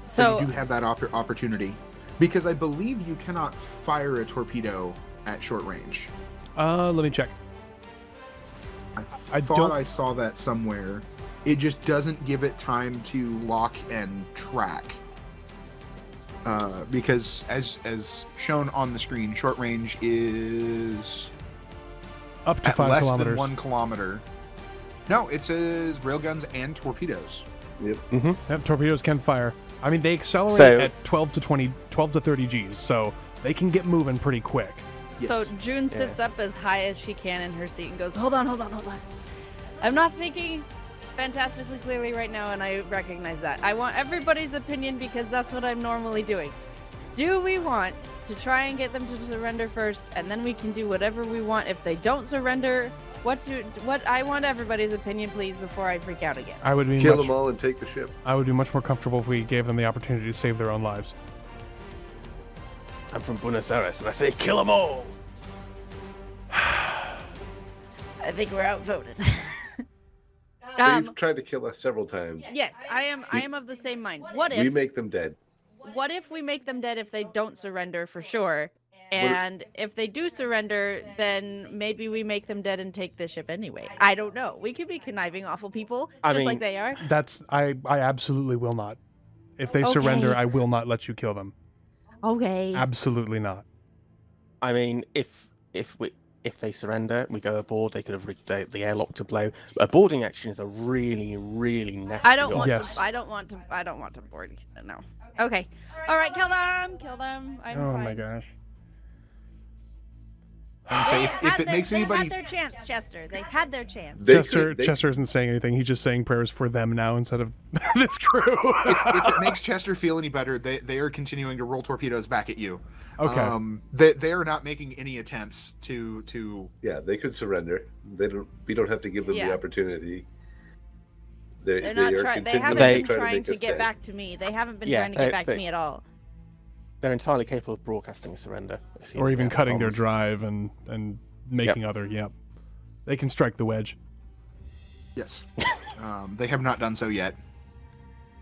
[SPEAKER 1] So you do have that opportunity, because I believe you cannot fire a torpedo at short range.
[SPEAKER 2] Let me check.
[SPEAKER 1] thought I saw that somewhere. It just doesn't give it time to lock and track. Because as shown on the screen, short range is
[SPEAKER 2] Up to
[SPEAKER 1] at
[SPEAKER 2] 5
[SPEAKER 1] less
[SPEAKER 2] kilometers.
[SPEAKER 1] than 1 kilometer. No, it says railguns and torpedoes.
[SPEAKER 4] Yep.
[SPEAKER 2] Yep, torpedoes can fire. I mean, they accelerate
[SPEAKER 5] So-
[SPEAKER 2] at 12 to 30 Gs, so they can get moving pretty quick.
[SPEAKER 7] So
[SPEAKER 1] Yes.
[SPEAKER 7] June sits up as high as she can in her seat and goes, hold on. I'm not thinking fantastically clearly right now, and I recognize that. I want everybody's opinion because that's what I'm normally doing. Do we want to try and get them to surrender first, and then we can do whatever we want if they don't surrender? What I want everybody's opinion, please, before I freak out again.
[SPEAKER 2] I would be
[SPEAKER 4] Kill
[SPEAKER 2] much,
[SPEAKER 4] them all and take the ship.
[SPEAKER 2] I would be much more comfortable if we gave them the opportunity to save their own lives.
[SPEAKER 5] I'm from Buenos Aires, and I say kill them all.
[SPEAKER 7] I think we're outvoted.
[SPEAKER 4] They've tried to kill us several times.
[SPEAKER 7] Yes, I am of the same mind. What
[SPEAKER 4] We
[SPEAKER 7] if
[SPEAKER 4] make them dead.
[SPEAKER 7] we make them dead if they don't surrender for sure? And if they do surrender, then maybe we make them dead and take the ship anyway. I don't know. We could be conniving awful people,
[SPEAKER 5] I
[SPEAKER 7] just
[SPEAKER 5] mean,
[SPEAKER 7] like they are.
[SPEAKER 2] That's I absolutely will not. If they surrender, I will not let you kill them.
[SPEAKER 7] Okay.
[SPEAKER 2] Absolutely not.
[SPEAKER 5] I mean, if they surrender, we go aboard. They could have rigged the airlock to blow. A boarding action is a really, really nasty.
[SPEAKER 7] I don't want
[SPEAKER 2] Yes.
[SPEAKER 7] to. I don't want to board. No. Okay. All right. Kill them. Kill them. I'm
[SPEAKER 2] Oh
[SPEAKER 7] fine.
[SPEAKER 2] my gosh.
[SPEAKER 1] And so if it makes
[SPEAKER 7] they
[SPEAKER 1] anybody,
[SPEAKER 7] had their chance, Chester. They had their chance.
[SPEAKER 2] Chester isn't saying anything. He's just saying prayers for them now instead of this crew.
[SPEAKER 1] if it makes Chester feel any better, they are continuing to roll torpedoes back at you.
[SPEAKER 2] Okay.
[SPEAKER 1] They are not making any attempts to.
[SPEAKER 4] Yeah, they could surrender. We don't have to give them the opportunity.
[SPEAKER 7] They're not trying. They haven't been trying to get back to me. They haven't been trying to get back to me at all.
[SPEAKER 5] They're entirely capable of broadcasting a surrender.
[SPEAKER 2] Or even cutting their drive and making other. Yep. They can strike the wedge.
[SPEAKER 1] Yes. They have not done so yet.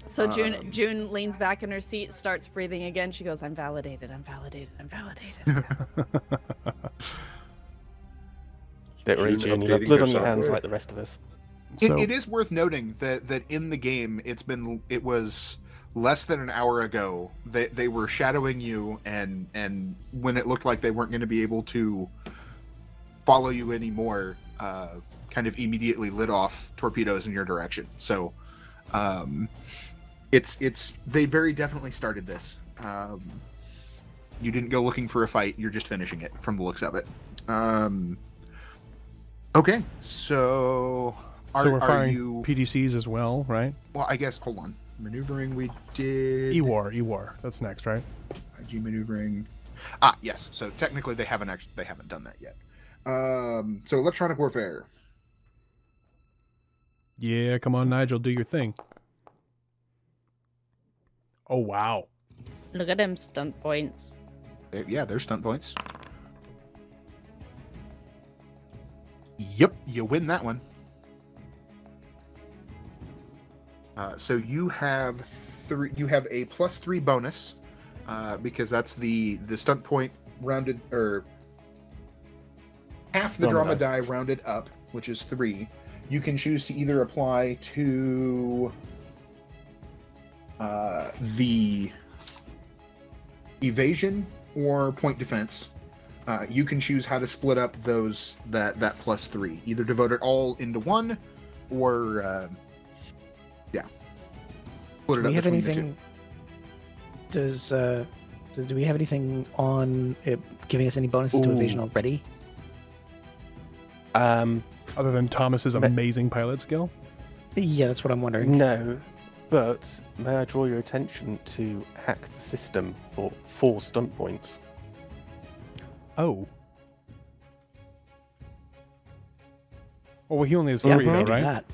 [SPEAKER 7] So June leans back in her seat, starts breathing again. She goes, "I'm validated. I'm validated. I'm validated."
[SPEAKER 5] Don't worry, June. You have blood on your hands like the rest of us.
[SPEAKER 2] So,
[SPEAKER 1] It is worth noting that in the game, it was less than an hour ago they were shadowing you, and when it looked like they weren't going to be able to follow you anymore, kind of immediately lit off torpedoes in your direction. So it's they very definitely started this. You didn't go looking for a fight, you're just finishing it from the looks of it. Okay, so
[SPEAKER 2] we're firing
[SPEAKER 1] you...
[SPEAKER 2] PDCs as well, right?
[SPEAKER 1] Well, I guess, hold on. Maneuvering, we did...
[SPEAKER 2] EWAR. That's next, right?
[SPEAKER 1] IG maneuvering. Yes. So technically they haven't done that yet. So electronic warfare.
[SPEAKER 2] Yeah, come on, Nigel, do your thing. Oh, wow.
[SPEAKER 7] Look at them stunt points.
[SPEAKER 1] Yeah, there's stunt points. Yep, you win that one. So you have a +3 bonus because that's the stunt point rounded, or half the drama die rounded up, which is 3. You can choose to either apply to the evasion or point defense. You can choose how to split up that +3. Either devote it all into one, or split it up between the two.
[SPEAKER 6] Do we have anything on it giving us any bonuses to evasion already?
[SPEAKER 2] Other than Thomas's amazing pilot skill?
[SPEAKER 6] Yeah, that's what I'm wondering.
[SPEAKER 5] No, but may I draw your attention to hack the system for 4 stunt points?
[SPEAKER 2] Oh. Oh, well, he only has 3,
[SPEAKER 6] we
[SPEAKER 2] though,
[SPEAKER 6] can do
[SPEAKER 2] right?
[SPEAKER 6] that.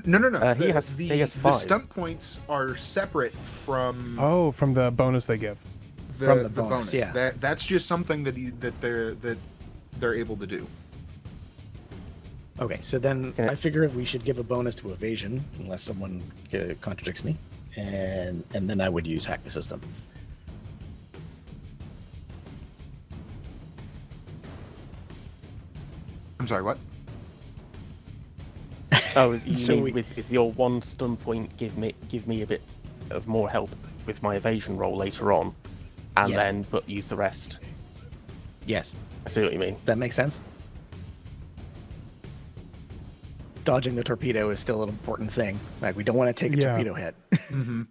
[SPEAKER 1] No.
[SPEAKER 5] He has 5.
[SPEAKER 1] The stunt points are separate from
[SPEAKER 2] From the bonus they give.
[SPEAKER 1] the
[SPEAKER 6] bonus,
[SPEAKER 1] bonus.
[SPEAKER 6] yeah.
[SPEAKER 1] That's just something that they're able to do.
[SPEAKER 6] Okay, so then
[SPEAKER 5] Okay.
[SPEAKER 6] I figure we should give a bonus to evasion, unless someone contradicts me, and then I would use hack the system.
[SPEAKER 1] I'm sorry, what?
[SPEAKER 5] Oh, you
[SPEAKER 6] So
[SPEAKER 5] mean with your one stun point, give me a bit of more help with my evasion roll later on, and
[SPEAKER 6] Yes.
[SPEAKER 5] then use the rest.
[SPEAKER 6] Yes,
[SPEAKER 5] I see what you mean.
[SPEAKER 6] that makes sense. Dodging the torpedo is still an important thing. Like, we don't want to take a
[SPEAKER 2] Yeah.
[SPEAKER 6] torpedo hit.
[SPEAKER 1] Mm-hmm.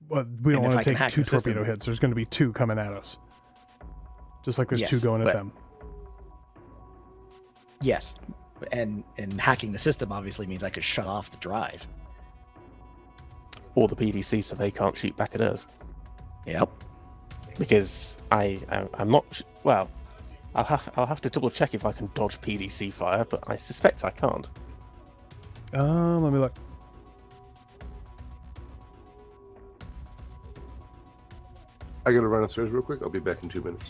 [SPEAKER 2] But we don't
[SPEAKER 6] And if
[SPEAKER 2] want
[SPEAKER 6] I
[SPEAKER 2] to
[SPEAKER 6] can
[SPEAKER 2] take
[SPEAKER 6] hack
[SPEAKER 2] 2
[SPEAKER 6] the system-
[SPEAKER 2] torpedo hits. There's going to be 2 coming at us. Just like there's
[SPEAKER 6] Yes,
[SPEAKER 2] 2 going at
[SPEAKER 6] but-
[SPEAKER 2] them.
[SPEAKER 6] Yes, and hacking the system obviously means I could shut off the drive.
[SPEAKER 5] Or the PDC, so they can't shoot back at us.
[SPEAKER 6] Yep.
[SPEAKER 5] Because I'm not well. I'll have to double check if I can dodge PDC fire, but I suspect I can't.
[SPEAKER 2] Let me look.
[SPEAKER 4] I gotta run upstairs real quick. I'll be back in 2 minutes.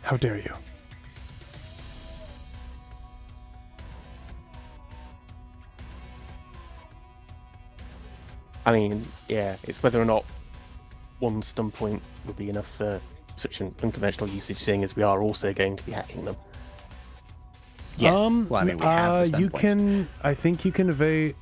[SPEAKER 2] How dare you?
[SPEAKER 5] I mean, yeah, it's whether or not one stun point would be enough for such an unconventional usage, seeing as we are also going to be hacking them.
[SPEAKER 6] Yes. Well, I mean, we have the stun
[SPEAKER 2] you
[SPEAKER 6] points.
[SPEAKER 2] can. I think you can evade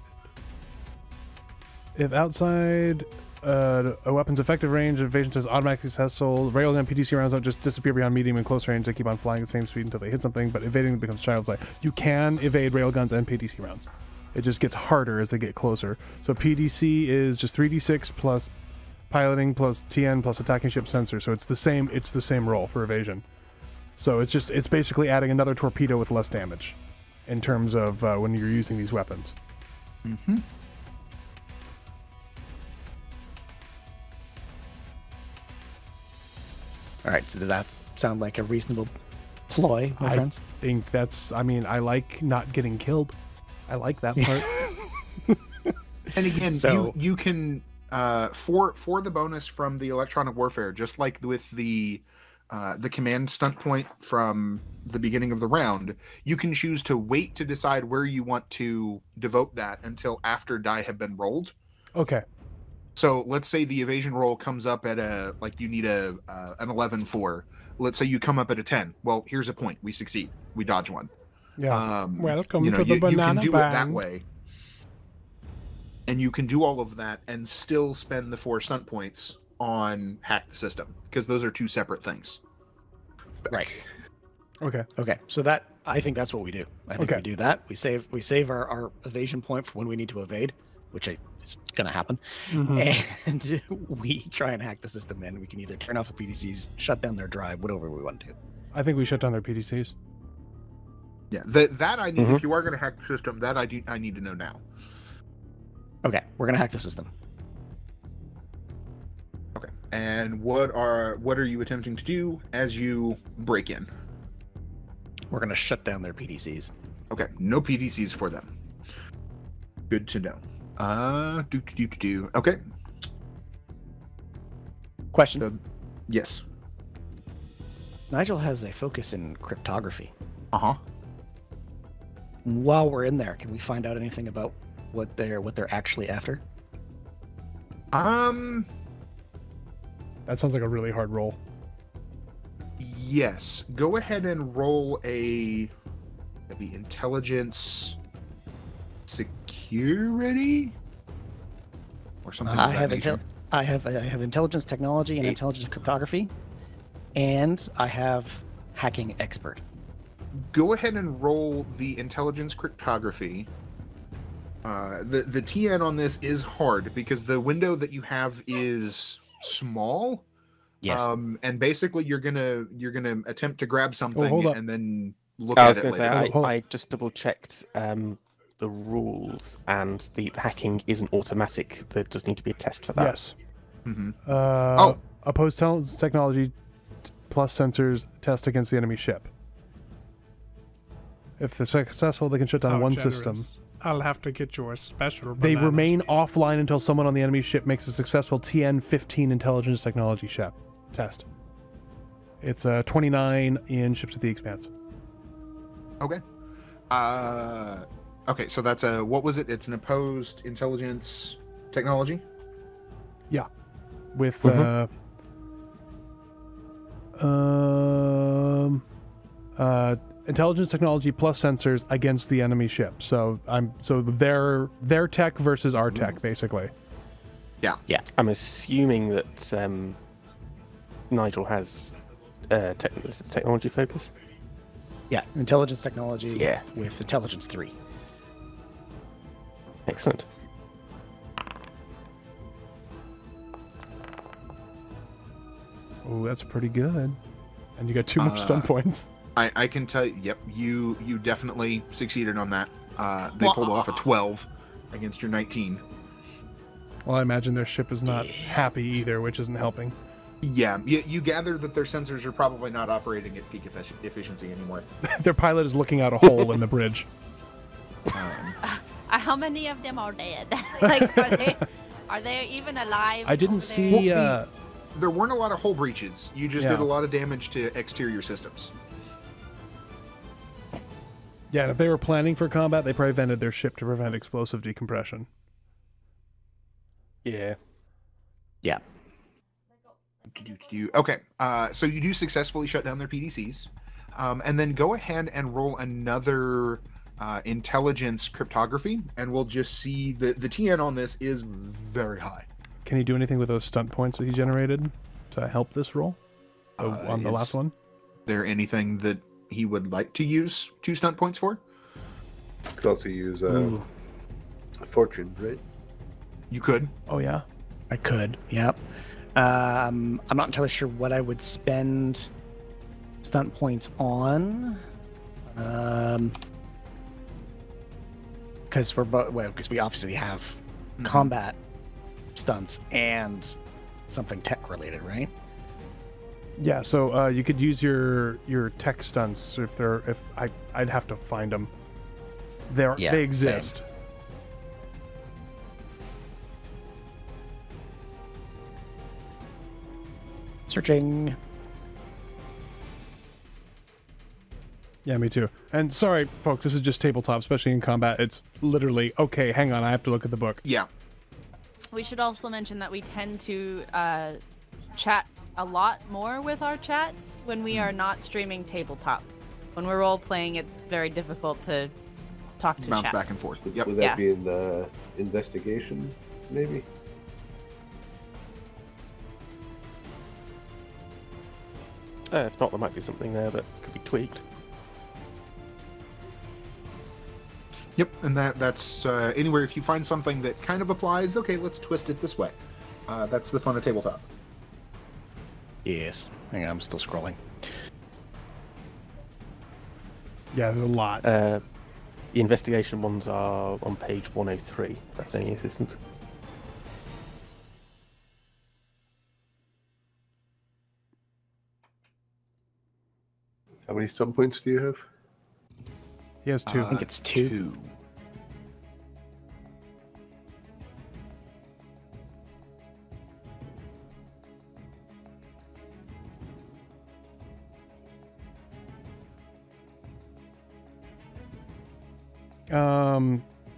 [SPEAKER 2] if outside a weapon's effective range. Evasion says automatically successful. Railgun PTC rounds don't just disappear beyond medium and close range. They keep on flying at the same speed until they hit something. But evading becomes child's play. You can evade railguns and PTC rounds. It just gets harder as they get closer. So PDC is just 3d6 plus piloting plus TN plus attacking ship sensor. So it's the same. It's the same roll for evasion. So it's basically adding another torpedo with less damage, in terms of when you're using these weapons.
[SPEAKER 1] Mm-hmm.
[SPEAKER 6] All right. So does that sound like a reasonable ploy, my friends?
[SPEAKER 2] I think that's. I mean, I like not getting killed. I like that part.
[SPEAKER 1] And again,
[SPEAKER 6] So-
[SPEAKER 1] you can for the bonus from the electronic warfare, just like with the command stunt point from the beginning of the round, you can choose to wait to decide where you want to devote that until after die have been rolled.
[SPEAKER 2] Okay.
[SPEAKER 1] So let's say the evasion roll comes up at you need an 11 for. Let's say you come up at a 10. Well, here's a point. We succeed. We dodge one.
[SPEAKER 2] Yeah. Welcome
[SPEAKER 1] you know,
[SPEAKER 2] to the
[SPEAKER 1] you
[SPEAKER 2] banana
[SPEAKER 1] can do it that
[SPEAKER 2] band.
[SPEAKER 1] way. And you can do all of that and still spend the 4 stunt points on hack the system, because those are 2 separate things.
[SPEAKER 6] Right.
[SPEAKER 2] Okay.
[SPEAKER 6] Okay. So that, I think that's what we do. I think
[SPEAKER 2] Okay.
[SPEAKER 6] we do that. We save our evasion point for when we need to evade, which is going to happen.
[SPEAKER 2] Mhm.
[SPEAKER 6] And we try and hack the system, and we can either turn off the PDCs, shut down their drive, whatever we want to do.
[SPEAKER 2] I think we shut down their PDCs.
[SPEAKER 1] Yeah, that I need.
[SPEAKER 5] Mhm.
[SPEAKER 1] If you are going to hack the system, that I need to know now.
[SPEAKER 6] Okay. We're going to hack the system.
[SPEAKER 1] Okay. And what are you attempting to do as you break in?
[SPEAKER 6] We're going to shut down their PDCs.
[SPEAKER 1] Okay, no PDCs for them. Good to know. Okay.
[SPEAKER 6] Question.
[SPEAKER 1] So, yes.
[SPEAKER 6] Nigel has a focus in cryptography.
[SPEAKER 1] Uh-huh.
[SPEAKER 6] While we're in there, can we find out anything about what they're actually after?
[SPEAKER 1] Um
[SPEAKER 2] That sounds like a really hard roll.
[SPEAKER 1] yes. Go ahead and roll that'd be intelligence security or something
[SPEAKER 6] I
[SPEAKER 1] of that
[SPEAKER 6] have
[SPEAKER 1] nature.
[SPEAKER 6] I have intelligence technology and
[SPEAKER 1] 8.
[SPEAKER 6] intelligence cryptography, and I have hacking expert.
[SPEAKER 1] Go ahead and roll the intelligence cryptography. The TN on this is hard because the window that you have is small.
[SPEAKER 6] Yes.
[SPEAKER 1] And basically you're gonna attempt to grab something
[SPEAKER 2] hold up.
[SPEAKER 1] and then look
[SPEAKER 5] I
[SPEAKER 1] at
[SPEAKER 5] was
[SPEAKER 1] it
[SPEAKER 5] going to
[SPEAKER 1] later.
[SPEAKER 5] say,
[SPEAKER 2] Hold on.
[SPEAKER 5] I just double checked the rules, and the hacking isn't automatic. There does need to be a test for that.
[SPEAKER 2] Yes.
[SPEAKER 1] Mhm.
[SPEAKER 2] Oh. Opposed technology plus sensors test against the enemy ship. If they're successful, they can shut down
[SPEAKER 8] How
[SPEAKER 2] one
[SPEAKER 8] generous.
[SPEAKER 2] system.
[SPEAKER 8] I'll have to get you a special
[SPEAKER 2] They
[SPEAKER 8] banana.
[SPEAKER 2] remain offline until someone on the enemy ship makes a successful TN-15 intelligence technology test. It's 29 in Ships of the Expanse.
[SPEAKER 1] Okay. Okay, so that's what was it? It's an opposed intelligence technology?
[SPEAKER 2] With intelligence technology plus sensors against the enemy ship. So their tech versus our tech, basically.
[SPEAKER 1] Yeah.
[SPEAKER 5] Yeah. I'm assuming that Nigel has technology focus.
[SPEAKER 6] Yeah, intelligence technology.
[SPEAKER 5] Yeah.
[SPEAKER 6] With intelligence 3.
[SPEAKER 5] Excellent.
[SPEAKER 2] Oh, that's pretty good. And you got 2 more stun points.
[SPEAKER 1] I can tell you, yep, you definitely succeeded on that. They pulled off a 12 against your 19.
[SPEAKER 2] Well, I imagine their ship is not happy either, which isn't helping.
[SPEAKER 1] Yeah, you gather that their sensors are probably not operating at peak efficiency anymore.
[SPEAKER 2] Their pilot is looking out a hole in the bridge.
[SPEAKER 7] How many of them are dead? Like, are they even alive?
[SPEAKER 2] I didn't see...
[SPEAKER 1] there weren't a lot of hull breaches. You just did a lot of damage to exterior systems.
[SPEAKER 2] Yeah, and if they were planning for combat, they probably vented their ship to prevent explosive decompression.
[SPEAKER 5] Yeah.
[SPEAKER 6] Yeah.
[SPEAKER 1] Okay, so you do successfully shut down their PDCs, and then go ahead and roll another intelligence cryptography, and we'll just see the TN on this is very high.
[SPEAKER 2] Can he do anything with those stunt points that he generated to help this roll? On the last one?
[SPEAKER 1] Is there anything that he would like to use 2 stunt points for?
[SPEAKER 4] Could also use fortune, right?
[SPEAKER 1] You could.
[SPEAKER 2] Oh, yeah?
[SPEAKER 6] I could, yep. I'm not entirely sure what I would spend stunt points on. Because we obviously have combat stunts and something tech related, right?
[SPEAKER 2] Yeah, so you could use your tech stunts if I'd have to find them. They exist.
[SPEAKER 6] Same. Searching.
[SPEAKER 2] Yeah, me too. And sorry, folks, this is just tabletop, especially in combat. It's literally, okay, hang on, I have to look at the book.
[SPEAKER 1] Yeah.
[SPEAKER 7] We should also mention that we tend to chat a lot more with our chats when we are not streaming tabletop. When we're role-playing, it's very difficult to talk to
[SPEAKER 1] bounce
[SPEAKER 7] chat.
[SPEAKER 1] back and forth. Yep.
[SPEAKER 4] Would that be in investigation, maybe?
[SPEAKER 5] If not, there might be something there that could be tweaked.
[SPEAKER 1] Yep, and that's anywhere. If you find something that kind of applies, okay, let's twist it this way. That's the fun of tabletop.
[SPEAKER 6] Yes. Hang on, I'm still scrolling.
[SPEAKER 2] Yeah, there's a lot.
[SPEAKER 5] The investigation ones are on page 103, if that's any assistance.
[SPEAKER 4] How many stunt points do you have?
[SPEAKER 2] He has 2.
[SPEAKER 6] I think it's 2.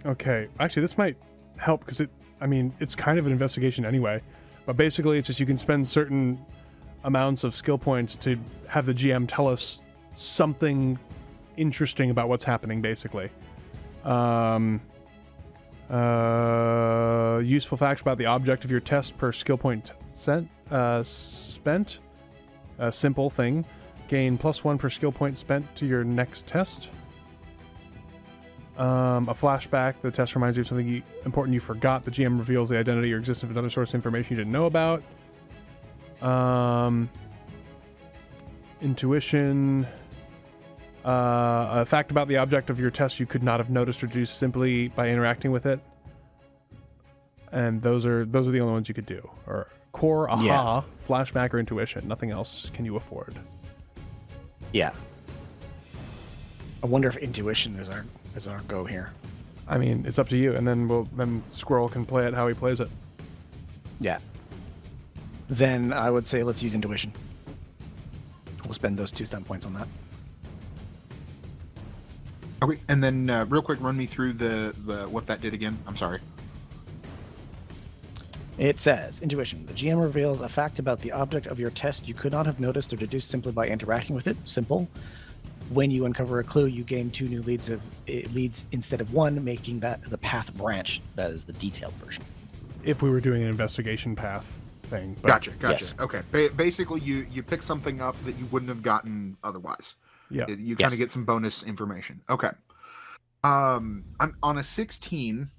[SPEAKER 2] Okay. Actually, this might help because it's kind of an investigation anyway. But basically, it's just you can spend certain amounts of skill points to have the GM tell us something interesting about what's happening, basically. Useful facts about the object of your test per skill point spent. A simple thing. Gain +1 per skill point spent to your next test. A flashback. The test reminds you of something important you forgot. The GM reveals the identity or existence of another source of information you didn't know about. Intuition. A fact about the object of your test you could not have noticed or deduced simply by interacting with it. And those are the only ones you could do. Or core, aha, flashback, or intuition. Nothing else can you afford.
[SPEAKER 6] Yeah. I wonder if intuition is our go here.
[SPEAKER 2] I mean, it's up to you, and then Squirrel can play it how he plays it.
[SPEAKER 6] Yeah. Then I would say let's use intuition. We'll spend those 2 stunt points on that.
[SPEAKER 1] Okay, and then real quick, run me through the what that did again. I'm sorry.
[SPEAKER 6] It says, intuition. The GM reveals a fact about the object of your test you could not have noticed or deduced simply by interacting with it. Simple. When you uncover a clue, you gain 2 new leads instead of 1, making that the path branch. That is the detailed version.
[SPEAKER 2] If we were doing an investigation path thing. But
[SPEAKER 1] Gotcha.
[SPEAKER 6] Yes.
[SPEAKER 1] Okay. Basically, you pick something up that you wouldn't have gotten otherwise.
[SPEAKER 2] Yeah.
[SPEAKER 1] You kind of get some bonus information. Okay. I'm on a 16.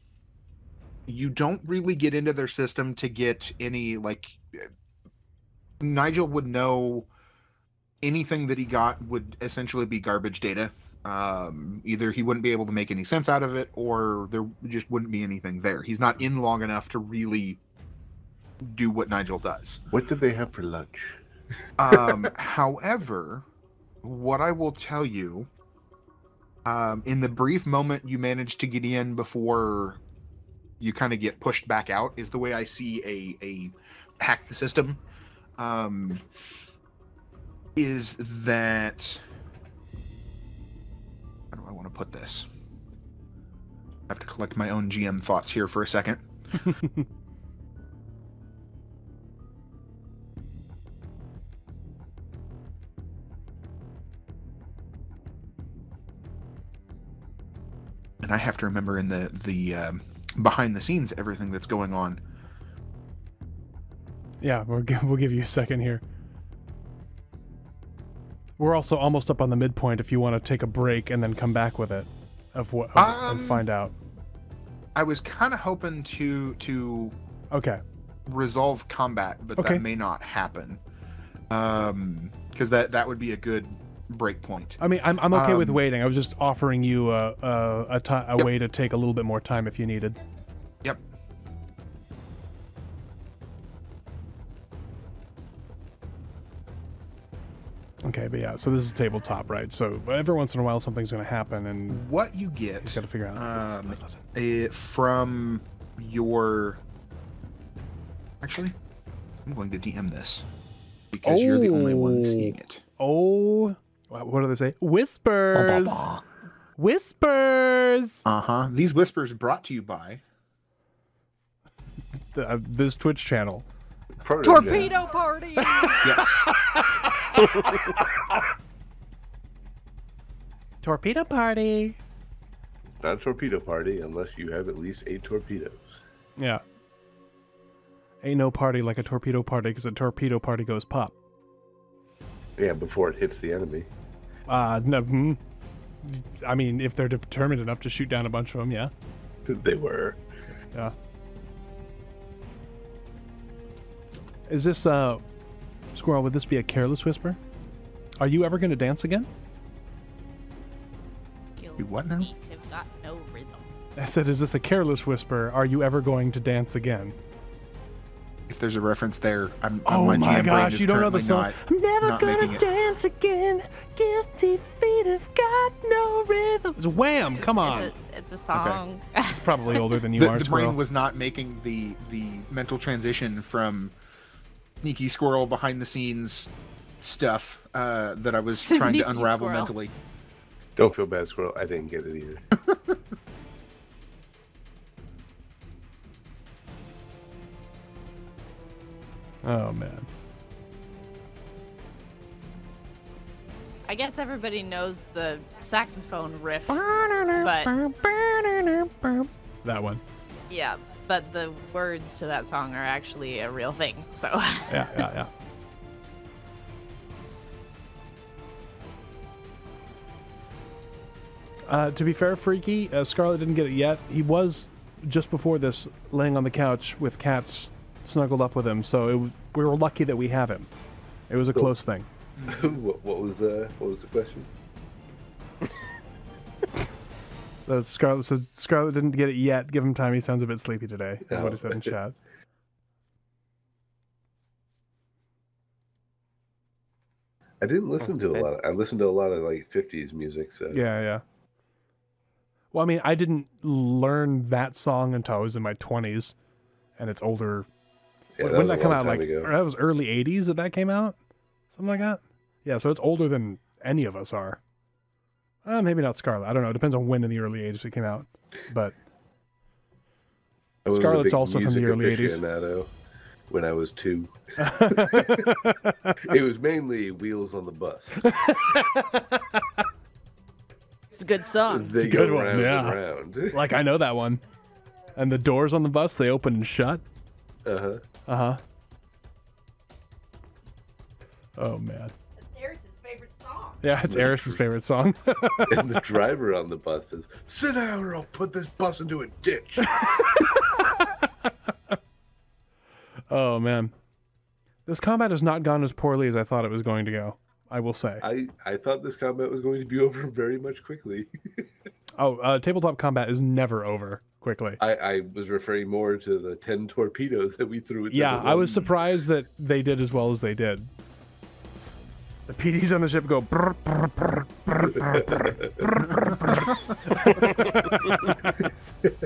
[SPEAKER 1] You don't really get into their system to get any, like, Nigel would know anything that he got would essentially be garbage data. Either he wouldn't be able to make any sense out of it, or there just wouldn't be anything there. He's not in long enough to really do what Nigel does.
[SPEAKER 4] What did they have for lunch?
[SPEAKER 1] However, what I will tell you, in the brief moment you manage to get in before you kind of get pushed back out, is the way I see a hack the system. Is that, how do I want to put this? I have to collect my own GM thoughts here for a second. And I have to remember in the behind the scenes everything that's going on.
[SPEAKER 2] Yeah, we'll give you a second here. We're also almost up on the midpoint if you want to take a break and then come back with it and find out.
[SPEAKER 1] I was kind of hoping to
[SPEAKER 2] okay,
[SPEAKER 1] resolve combat, but that may not happen. Because that would be a good break point.
[SPEAKER 2] I mean, I'm okay with waiting. I was just offering you a way to take a little bit more time if you needed.
[SPEAKER 1] Yep.
[SPEAKER 2] Okay, but yeah, so this is tabletop, right? So every once in a while something's going to happen, and
[SPEAKER 1] what you get,
[SPEAKER 2] he's got to figure out.
[SPEAKER 1] From your... Actually, I'm going to DM this because you're the only one seeing it.
[SPEAKER 2] Oh, what do they say? Whispers. Whispers.
[SPEAKER 1] These whispers brought to you by
[SPEAKER 2] this Twitch channel.
[SPEAKER 7] Torpedo Party.
[SPEAKER 1] Yes.
[SPEAKER 2] Torpedo Party.
[SPEAKER 4] Not a torpedo party unless you have at least 8 torpedoes.
[SPEAKER 2] Yeah. Ain't no party like a torpedo party because a torpedo party goes pop.
[SPEAKER 4] Yeah, before it hits the enemy.
[SPEAKER 2] No, I mean, if they're determined enough to shoot down a bunch of them, yeah.
[SPEAKER 4] They were.
[SPEAKER 2] Yeah. Is this, Squirrel, would this be a careless whisper? Are you ever going to dance again?
[SPEAKER 1] You what now?
[SPEAKER 7] Got no rhythm.
[SPEAKER 2] I said, is this a careless whisper? Are you ever going to dance again?
[SPEAKER 1] If there's a reference there,
[SPEAKER 2] oh my gosh, you don't know the song. I'm never
[SPEAKER 1] not
[SPEAKER 2] gonna dance again. Guilty feet have got no rhythm. It's Wham! Come on.
[SPEAKER 7] It's a song.
[SPEAKER 2] Okay. It's probably older than you are.
[SPEAKER 1] The
[SPEAKER 2] Squirrel.
[SPEAKER 1] brain was not making the mental transition from sneaky squirrel behind the scenes stuff that I was trying to unravel mentally.
[SPEAKER 4] Don't feel bad, Squirrel. I didn't get it either.
[SPEAKER 2] Oh, man.
[SPEAKER 7] I guess everybody knows the saxophone riff, but...
[SPEAKER 2] That one.
[SPEAKER 7] Yeah, but the words to that song are actually a real thing, so...
[SPEAKER 2] Yeah. To be fair, Freaky, Scarlet didn't get it yet. He was, just before this, laying on the couch with cats snuggled up with him, so we were lucky that we have him. It was a close thing.
[SPEAKER 4] What was the question?
[SPEAKER 2] So Scarlet says Scarlet didn't get it yet. Give him time. He sounds a bit sleepy today. Is what he said in chat.
[SPEAKER 4] I didn't listen to a lot. I listened to a lot of like 50s music. So
[SPEAKER 2] Yeah. Well, I mean, I didn't learn that song until I was in my 20s, and it's older.
[SPEAKER 4] Yeah,
[SPEAKER 2] when did that come out? Like
[SPEAKER 4] ago.
[SPEAKER 2] That was early 80s that came out, something like that. Yeah, so it's older than any of us are. Maybe not Scarlet. I don't know. It depends on when in the early 80s it came out. But Scarlet's also from the early 80s.
[SPEAKER 4] When I was 2. It was mainly Wheels on the Bus.
[SPEAKER 7] a good song.
[SPEAKER 4] They
[SPEAKER 2] a good
[SPEAKER 4] go
[SPEAKER 2] one,
[SPEAKER 4] round
[SPEAKER 2] yeah.
[SPEAKER 4] and round.
[SPEAKER 2] Like, I know that one. And the doors on the bus, they open and shut.
[SPEAKER 4] Uh-huh.
[SPEAKER 2] Uh-huh. Oh, man.
[SPEAKER 7] It's Eris's favorite song.
[SPEAKER 2] Yeah, it's Eris's favorite song.
[SPEAKER 4] And the driver on the bus says, "Sit down or I'll put this bus into a ditch."
[SPEAKER 2] Oh, man. This combat has not gone as poorly as I thought it was going to go, I will say.
[SPEAKER 4] I thought this combat was going to be over very much quickly.
[SPEAKER 2] Tabletop combat is never over quickly.
[SPEAKER 4] I was referring more to the 10 torpedoes that we threw at them.
[SPEAKER 2] Yeah, I was surprised that they did as well as they did. The PDs on the ship go brr, brr, brr, brr, brr, brr, brr, brr.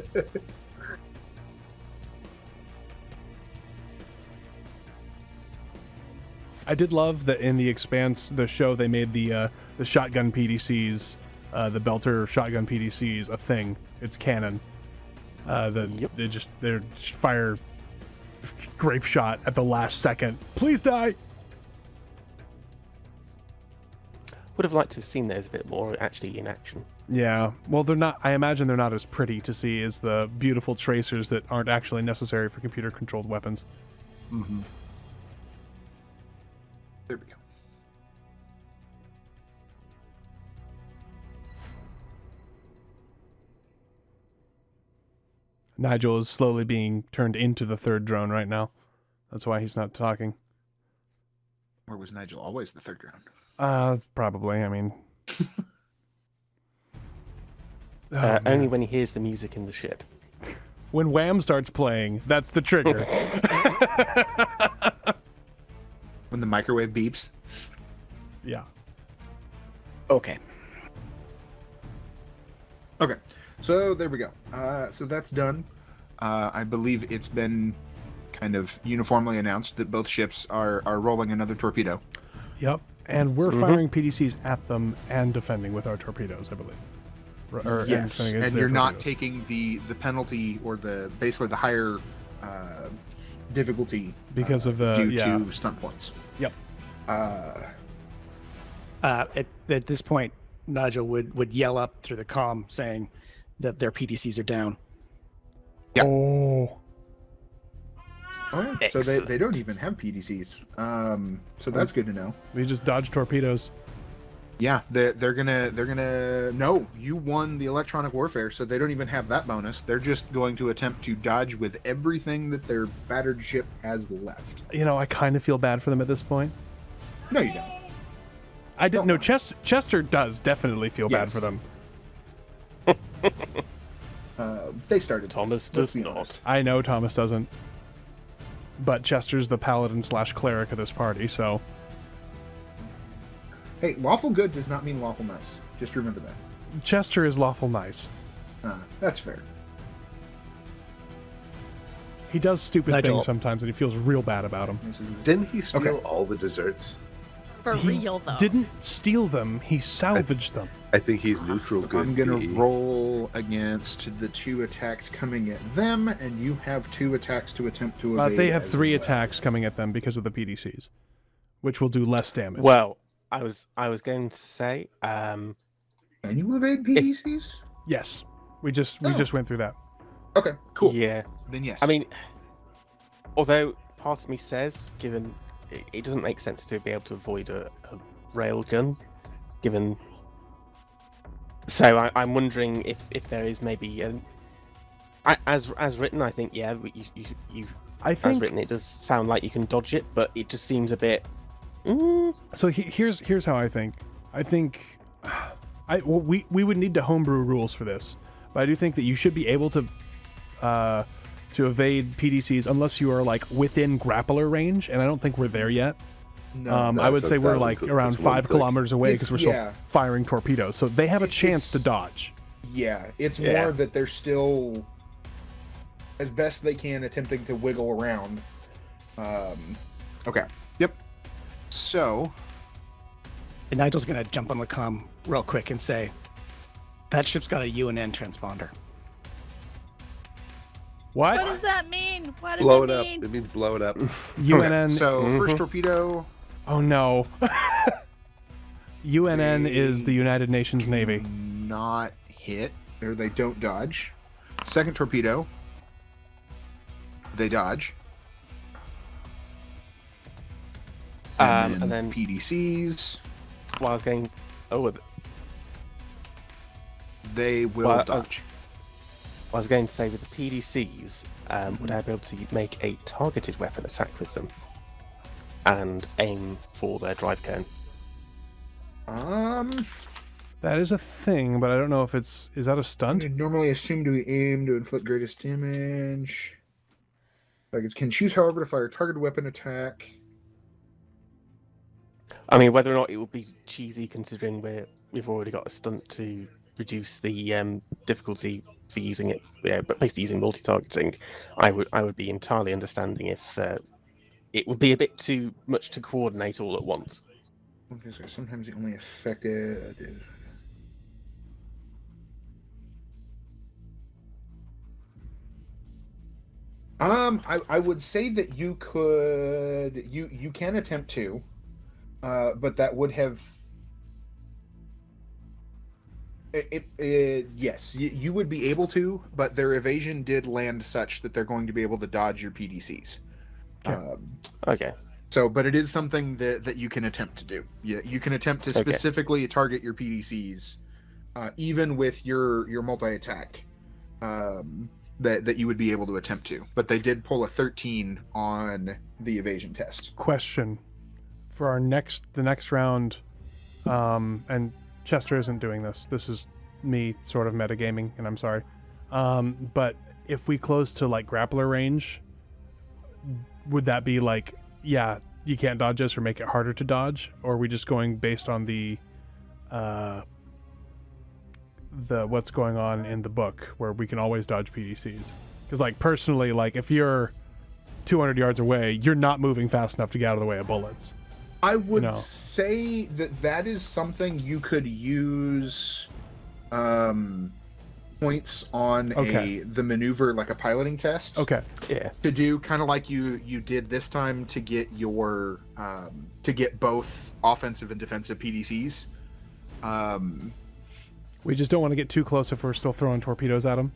[SPEAKER 2] I did love that in the Expanse, the show, they made the shotgun PDCs, the Belter shotgun PDCs, a thing. It's canon. They just fire grape shot at the last second. Please die.
[SPEAKER 5] Would have liked to have seen those a bit more actually in action.
[SPEAKER 2] Yeah, well, they're not. I imagine they're not as pretty to see as the beautiful tracers that aren't actually necessary for computer-controlled weapons.
[SPEAKER 1] Mm-hmm. There we go.
[SPEAKER 2] Nigel is slowly being turned into the third drone right now. That's why he's not talking.
[SPEAKER 1] Or was Nigel always the third drone?
[SPEAKER 2] Probably. I mean,
[SPEAKER 5] only when he hears the music in the ship.
[SPEAKER 2] when Wham starts playing, that's the trigger.
[SPEAKER 1] When the microwave beeps?
[SPEAKER 2] Yeah.
[SPEAKER 6] Okay.
[SPEAKER 1] Okay, so there we go. So that's done. I believe it's been kind of uniformly announced that both ships are rolling another torpedo.
[SPEAKER 2] Yep. And we're firing PDCs at them and defending with our torpedoes, I believe.
[SPEAKER 1] Yes,
[SPEAKER 2] and
[SPEAKER 1] and
[SPEAKER 2] their
[SPEAKER 1] you're not
[SPEAKER 2] torpedoes.
[SPEAKER 1] taking the penalty or basically the higher difficulty
[SPEAKER 2] Because of the
[SPEAKER 1] due to stunt points.
[SPEAKER 2] Yep.
[SPEAKER 6] At this point, Nigel would yell up through the comm saying that their PDCs are down.
[SPEAKER 1] Yeah.
[SPEAKER 2] Oh.
[SPEAKER 1] Oh, yeah. So they don't even have PDCs. So that's good to know.
[SPEAKER 2] We just dodge torpedoes.
[SPEAKER 1] Yeah, they're gonna no, you won the electronic warfare, so they don't even have that bonus. They're just going to attempt to dodge with everything that their battered ship has left.
[SPEAKER 2] You know, I kind of feel bad for them at this point.
[SPEAKER 1] No, you don't.
[SPEAKER 2] I didn't know Chester does definitely feel bad
[SPEAKER 1] Yes.
[SPEAKER 2] for them.
[SPEAKER 1] They started.
[SPEAKER 5] Thomas
[SPEAKER 1] this, let's
[SPEAKER 5] does
[SPEAKER 1] be
[SPEAKER 5] not.
[SPEAKER 1] honest.
[SPEAKER 2] I know Thomas doesn't. But Chester's the paladin / cleric of this party, so
[SPEAKER 1] Hey, lawful good does not mean lawful nice. Just remember that.
[SPEAKER 2] Chester is lawful nice.
[SPEAKER 1] That's fair.
[SPEAKER 2] He does stupid
[SPEAKER 6] Nigel.
[SPEAKER 2] things sometimes, and he feels real bad about them.
[SPEAKER 4] Didn't he steal
[SPEAKER 1] Okay.
[SPEAKER 4] all the desserts?
[SPEAKER 7] For
[SPEAKER 2] He
[SPEAKER 7] real, though.
[SPEAKER 2] didn't steal them; he salvaged them.
[SPEAKER 4] I think he's neutral good.
[SPEAKER 1] I'm gonna
[SPEAKER 4] PE.
[SPEAKER 1] roll against the 2 attacks coming at them, and you have 2 attacks to attempt to evade.
[SPEAKER 2] They have
[SPEAKER 1] as
[SPEAKER 2] 3
[SPEAKER 1] well.
[SPEAKER 2] attacks coming at them because of the PDCs, which will do less damage.
[SPEAKER 5] Well, I was going to say,
[SPEAKER 1] Can you evade PDCs?
[SPEAKER 2] Yes, we just
[SPEAKER 1] Oh.
[SPEAKER 2] went through that.
[SPEAKER 1] Okay, cool.
[SPEAKER 5] yeah.
[SPEAKER 1] Then yes.
[SPEAKER 5] I mean, although part of me says, given it doesn't make sense to be able to avoid a rail gun, given. So I'm wondering if there is maybe as written. I think you
[SPEAKER 2] I
[SPEAKER 5] as
[SPEAKER 2] think
[SPEAKER 5] written it does sound like you can dodge it, but it just seems a bit.
[SPEAKER 2] so. Here's how I think. I think we would need to homebrew rules for this, but I do think that you should be able to evade PDCs unless you are like within grappler range, and I don't think we're there yet.
[SPEAKER 1] no,
[SPEAKER 2] I would
[SPEAKER 4] so
[SPEAKER 2] say we're
[SPEAKER 4] that
[SPEAKER 2] like
[SPEAKER 4] would-
[SPEAKER 2] around
[SPEAKER 4] that's one
[SPEAKER 2] 5
[SPEAKER 4] click.
[SPEAKER 2] kilometers away because we're
[SPEAKER 1] Yeah.
[SPEAKER 2] still firing torpedoes, so they have a chance to dodge.
[SPEAKER 1] yeah, it's
[SPEAKER 5] Yeah.
[SPEAKER 1] more that they're still, as best they can, attempting to wiggle around. Okay. Yep. So,
[SPEAKER 6] And Nigel's gonna jump on the comm real quick and say, that ship's got a UNN transponder.
[SPEAKER 7] What
[SPEAKER 2] What?
[SPEAKER 7] does that mean? What does
[SPEAKER 4] Blow
[SPEAKER 7] it
[SPEAKER 4] it up.
[SPEAKER 7] mean?
[SPEAKER 4] It means blow it up.
[SPEAKER 2] UNN.
[SPEAKER 1] okay, so first torpedo.
[SPEAKER 2] Oh no. UNN is the United Nations Navy.
[SPEAKER 1] not hit, or they don't dodge. Second torpedo, they dodge.
[SPEAKER 5] And then
[SPEAKER 1] PDCs.
[SPEAKER 5] While I was going,
[SPEAKER 1] they will dodge.
[SPEAKER 5] I was going to say with the PDCs, would I be able to make a targeted weapon attack with them and aim for their drive cone?
[SPEAKER 2] That is a thing, but I don't know if is that a stunt?
[SPEAKER 1] Normally assumed to be aimed to inflict greatest damage. Targets can choose, however, to fire a targeted weapon attack.
[SPEAKER 5] I mean, whether or not it would be cheesy, considering we've already got a stunt to reduce the difficulty for using it, but basically using multi-targeting, I would be entirely understanding if it would be a bit too much to coordinate all at once.
[SPEAKER 1] Okay, so sometimes the only affected. I would say that you could you can attempt to, but that would have. Yes, you would be able to, but their evasion did land such that they're going to be able to dodge your PDCs.
[SPEAKER 5] Okay.
[SPEAKER 1] So, but it is something that you can attempt to do. You can attempt to specifically target your PDCs, even with your multi-attack. That you would be able to attempt to, but they did pull a 13 on the evasion test.
[SPEAKER 2] Question for the next round, and Chester isn't doing this. This is me sort of metagaming, and I'm sorry. But if we close to like grappler range, would that be like, yeah, you can't dodge us or make it harder to dodge, or are we just going based on the what's going on in the book where we can always dodge PDCs? Because like personally, like if you're 200 yards away, you're not moving fast enough to get out of the way of bullets.
[SPEAKER 1] I would say that is something you could use points on the maneuver, like a piloting test.
[SPEAKER 2] Okay.
[SPEAKER 5] Yeah.
[SPEAKER 1] To do kind of like you did this time to get your to get both offensive and defensive PDCs.
[SPEAKER 2] We just don't want to get too close if we're still throwing torpedoes at them,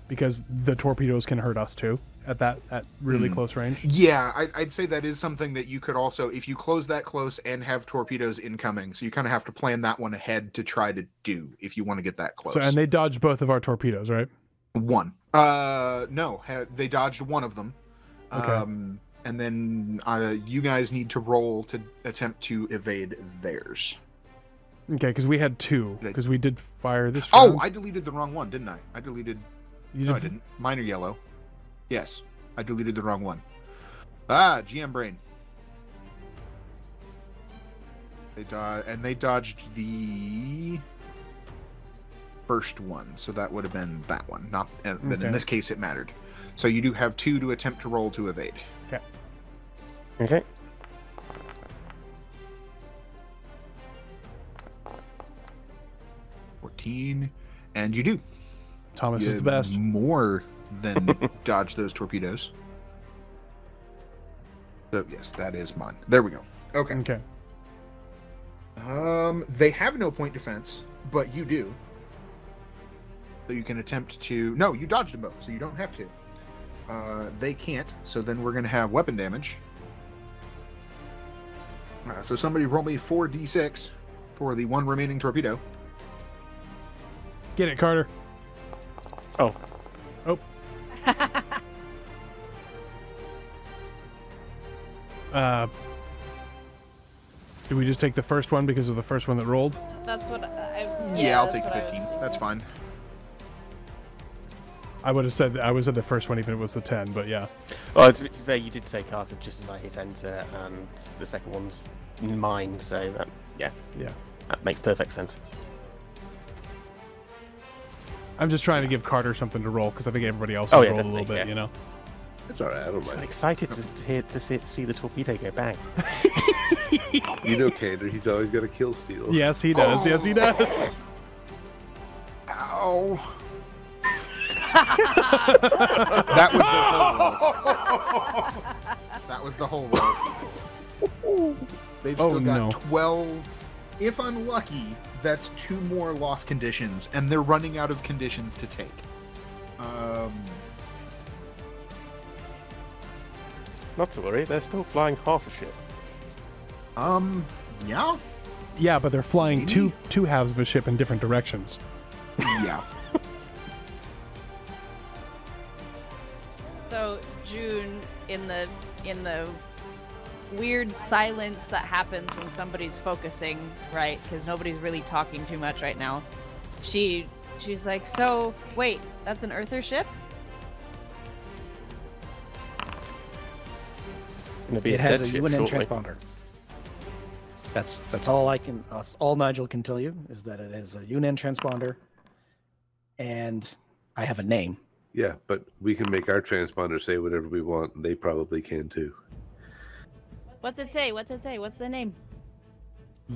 [SPEAKER 2] because the torpedoes can hurt us too at really close range.
[SPEAKER 1] Yeah, I'd say that is something that you could also, if you close that close and have torpedoes incoming, so you kind of have to plan that one ahead to try to do if you want to get that close.
[SPEAKER 2] So, and they dodged both of our torpedoes, right?
[SPEAKER 1] One. No, they dodged one of them.
[SPEAKER 2] Okay.
[SPEAKER 1] And then you guys need to roll to attempt to evade theirs.
[SPEAKER 2] Okay, because we had two. Because we did fire this round.
[SPEAKER 1] Oh, I deleted the wrong one, didn't I? I didn't. Minor yellow. Yes, I deleted the wrong one. GM brain. They dodged the first one, so that would have been that one. Not, but in this case, it mattered. So you do have 2 to attempt to roll to evade.
[SPEAKER 2] Okay.
[SPEAKER 5] Okay.
[SPEAKER 1] And you do.
[SPEAKER 2] Thomas is the best.
[SPEAKER 1] More than dodge those torpedoes. So yes, that is mine. There we go. Okay.
[SPEAKER 2] Okay.
[SPEAKER 1] They have no point defense, but you do. So you can attempt to. No, you dodged them both, so you don't have to. They can't. So then we're going to have weapon damage. So somebody roll me 4d6 for the one remaining torpedo.
[SPEAKER 2] Get it, Carter.
[SPEAKER 5] Oh.
[SPEAKER 2] Do we just take the first one because of the first one that rolled?
[SPEAKER 7] That's what
[SPEAKER 1] Yeah, I'll take the 15. That's fine.
[SPEAKER 2] I would have said the first one even if it was the 10, but yeah.
[SPEAKER 5] Well, to be fair, you did say Carter just as I hit enter, and the second one's mine, so yeah, that makes perfect sense.
[SPEAKER 2] I'm just trying to give Carter something to roll because I think everybody else
[SPEAKER 5] Oh,
[SPEAKER 2] has
[SPEAKER 5] yeah,
[SPEAKER 2] rolled a little
[SPEAKER 5] definitely,
[SPEAKER 2] bit, you know.
[SPEAKER 4] It's all right. I don't
[SPEAKER 5] I'm
[SPEAKER 4] mind.
[SPEAKER 5] excited to see the torpedo go bang.
[SPEAKER 4] You know, Kander, he's always got a kill steal.
[SPEAKER 2] Yes, he does. Yes, he does.
[SPEAKER 1] Ow. That was the whole roll. They've still got 12 if I'm lucky, that's 2 more lost conditions, and they're running out of conditions to take.
[SPEAKER 5] Not to worry, they're still flying half a ship.
[SPEAKER 1] Yeah?
[SPEAKER 2] Yeah, but they're flying
[SPEAKER 1] Maybe?
[SPEAKER 2] two halves of a ship in different directions.
[SPEAKER 1] Yeah.
[SPEAKER 7] So June, in the weird silence that happens when somebody's focusing, right? Because nobody's really talking too much right now. She's like, so wait, that's an Earther ship?
[SPEAKER 6] It has a
[SPEAKER 5] dead ship
[SPEAKER 6] UNN
[SPEAKER 5] shortly.
[SPEAKER 6] transponder. That's all all Nigel can tell you is that it is a UNN transponder, and I have a name.
[SPEAKER 4] Yeah, but we can make our transponder say whatever we want, and they probably can too.
[SPEAKER 7] What's it say? What's the name?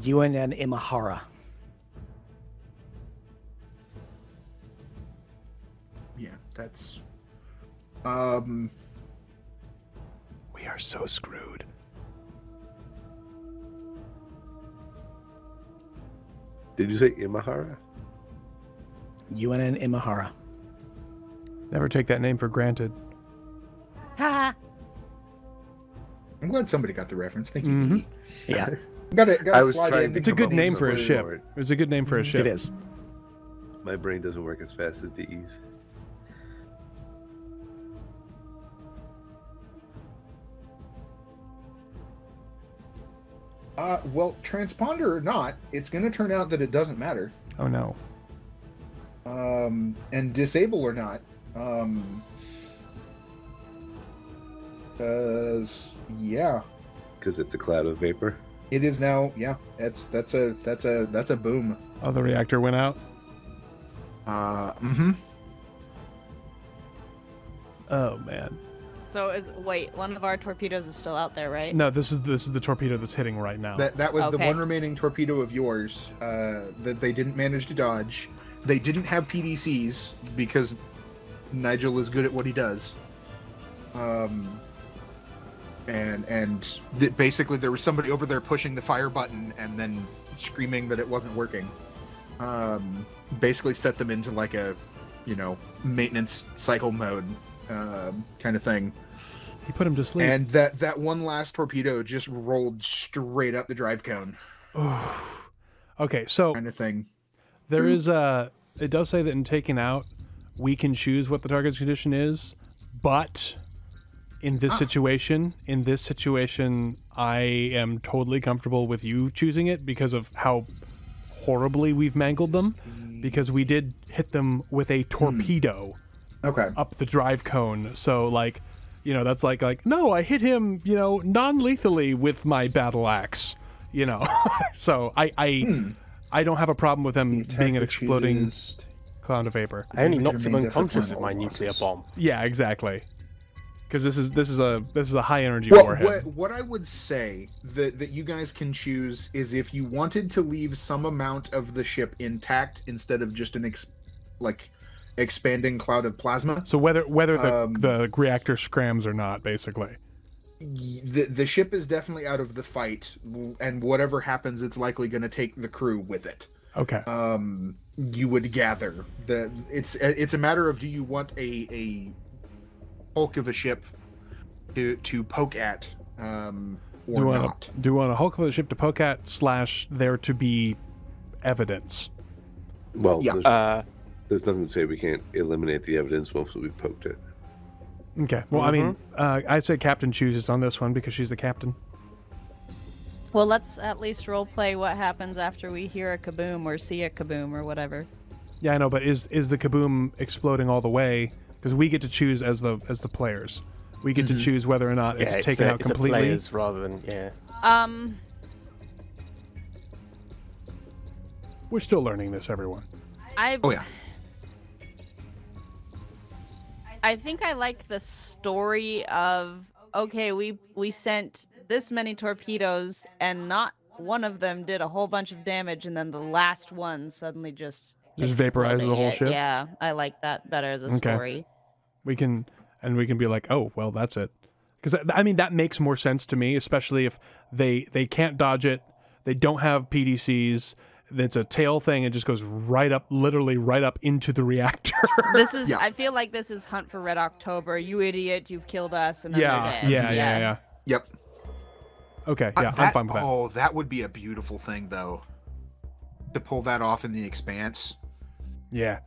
[SPEAKER 6] UNN Imahara.
[SPEAKER 1] Yeah, that's...
[SPEAKER 2] We are so screwed.
[SPEAKER 4] Did you say Imahara?
[SPEAKER 6] UNN Imahara.
[SPEAKER 2] Never take that name for granted.
[SPEAKER 7] Haha.
[SPEAKER 1] I'm glad somebody got the reference. Thank you,
[SPEAKER 2] Mhm.
[SPEAKER 1] Dee.
[SPEAKER 6] Yeah,
[SPEAKER 1] Gotta
[SPEAKER 4] I was
[SPEAKER 1] slide
[SPEAKER 4] trying
[SPEAKER 1] in.
[SPEAKER 4] to
[SPEAKER 2] It's a good
[SPEAKER 4] come up
[SPEAKER 2] name
[SPEAKER 4] with
[SPEAKER 2] for a
[SPEAKER 4] word
[SPEAKER 2] ship.
[SPEAKER 4] for it.
[SPEAKER 2] It's a good name for a ship.
[SPEAKER 6] it is.
[SPEAKER 4] My brain doesn't work as fast as Dee's.
[SPEAKER 1] Well, transponder or not, it's going to turn out that it doesn't matter.
[SPEAKER 2] Oh no.
[SPEAKER 1] And disable or not, yeah,
[SPEAKER 4] Because it's a cloud of vapor.
[SPEAKER 1] it is now. Yeah, that's a boom.
[SPEAKER 2] Oh, the reactor went out.
[SPEAKER 1] Mm-hmm.
[SPEAKER 2] Oh man.
[SPEAKER 7] So wait, one of our torpedoes is still out there, right?
[SPEAKER 2] No, this is the torpedo that's hitting right now.
[SPEAKER 1] That was the
[SPEAKER 7] Okay.
[SPEAKER 1] one remaining torpedo of yours that they didn't manage to dodge. They didn't have PDCs because Nigel is good at what he does. Basically there was somebody over there pushing the fire button and then screaming that it wasn't working. Basically set them into like a, maintenance cycle mode kind of thing.
[SPEAKER 2] He put him to sleep.
[SPEAKER 1] And that one last torpedo just rolled straight up the drive cone
[SPEAKER 2] Okay, so
[SPEAKER 1] kind of thing.
[SPEAKER 2] there is it does say that in taking out, we can choose what the target's condition is, but in this situation, I am totally comfortable with you choosing it because of how horribly we've mangled them. Because we did hit them with a torpedo
[SPEAKER 1] Okay.
[SPEAKER 2] up the drive cone. So that's like no, I hit him, non-lethally with my battle axe. So I don't have a problem with them being an exploding cloud of vapor.
[SPEAKER 5] I only
[SPEAKER 1] Which
[SPEAKER 5] knocked him
[SPEAKER 1] remained
[SPEAKER 5] unconscious
[SPEAKER 1] different
[SPEAKER 5] with my
[SPEAKER 1] from all
[SPEAKER 5] nuclear
[SPEAKER 1] losses.
[SPEAKER 5] bomb.
[SPEAKER 2] Yeah, exactly. Because this is a high energy
[SPEAKER 1] Well,
[SPEAKER 2] warhead.
[SPEAKER 1] what I would say that you guys can choose is if you wanted to leave some amount of the ship intact instead of just an expanding cloud of plasma.
[SPEAKER 2] So whether the reactor scrams or not, basically.
[SPEAKER 1] The ship is definitely out of the fight, and whatever happens, it's likely going to take the crew with it.
[SPEAKER 2] Okay.
[SPEAKER 1] You would gather that it's a matter of, do you want a hulk of a ship to poke at, or
[SPEAKER 2] do
[SPEAKER 1] not?
[SPEAKER 2] you want a hulk of the ship to poke at / there to be evidence?
[SPEAKER 4] Well,
[SPEAKER 1] Yeah.
[SPEAKER 4] there's nothing to say we can't eliminate the evidence once we've poked it.
[SPEAKER 2] Okay. Well, I mean, I'd say Captain chooses on this one because she's the captain.
[SPEAKER 7] Well, let's at least roleplay what happens after we hear a kaboom or see a kaboom or whatever.
[SPEAKER 2] Yeah, I know, but is the kaboom exploding all the way? Because we get to choose as the players. We get to choose whether or not it's taken out completely.
[SPEAKER 5] It's players rather than
[SPEAKER 2] We're still learning this, everyone.
[SPEAKER 1] Oh yeah.
[SPEAKER 7] I think I like the story of, okay, we sent this many torpedoes and not one of them did a whole bunch of damage, and then the last one suddenly just
[SPEAKER 2] vaporized the
[SPEAKER 7] exploded.
[SPEAKER 2] whole ship?
[SPEAKER 7] Yeah, I like that better as a story.
[SPEAKER 2] We can be like, oh, well, that's it. Because I mean, that makes more sense to me, especially if they can't dodge it. They don't have PDCs. It's a tail thing. It just goes right up, literally right up into the reactor.
[SPEAKER 7] This is. I feel like this is Hunt for Red October. You idiot! You've killed us, and then they're dead.
[SPEAKER 2] Yeah.
[SPEAKER 1] Yep.
[SPEAKER 2] Okay, yeah, I'm fine with that.
[SPEAKER 1] Oh, that would be a beautiful thing, though. To pull that off in the Expanse.
[SPEAKER 2] Yeah.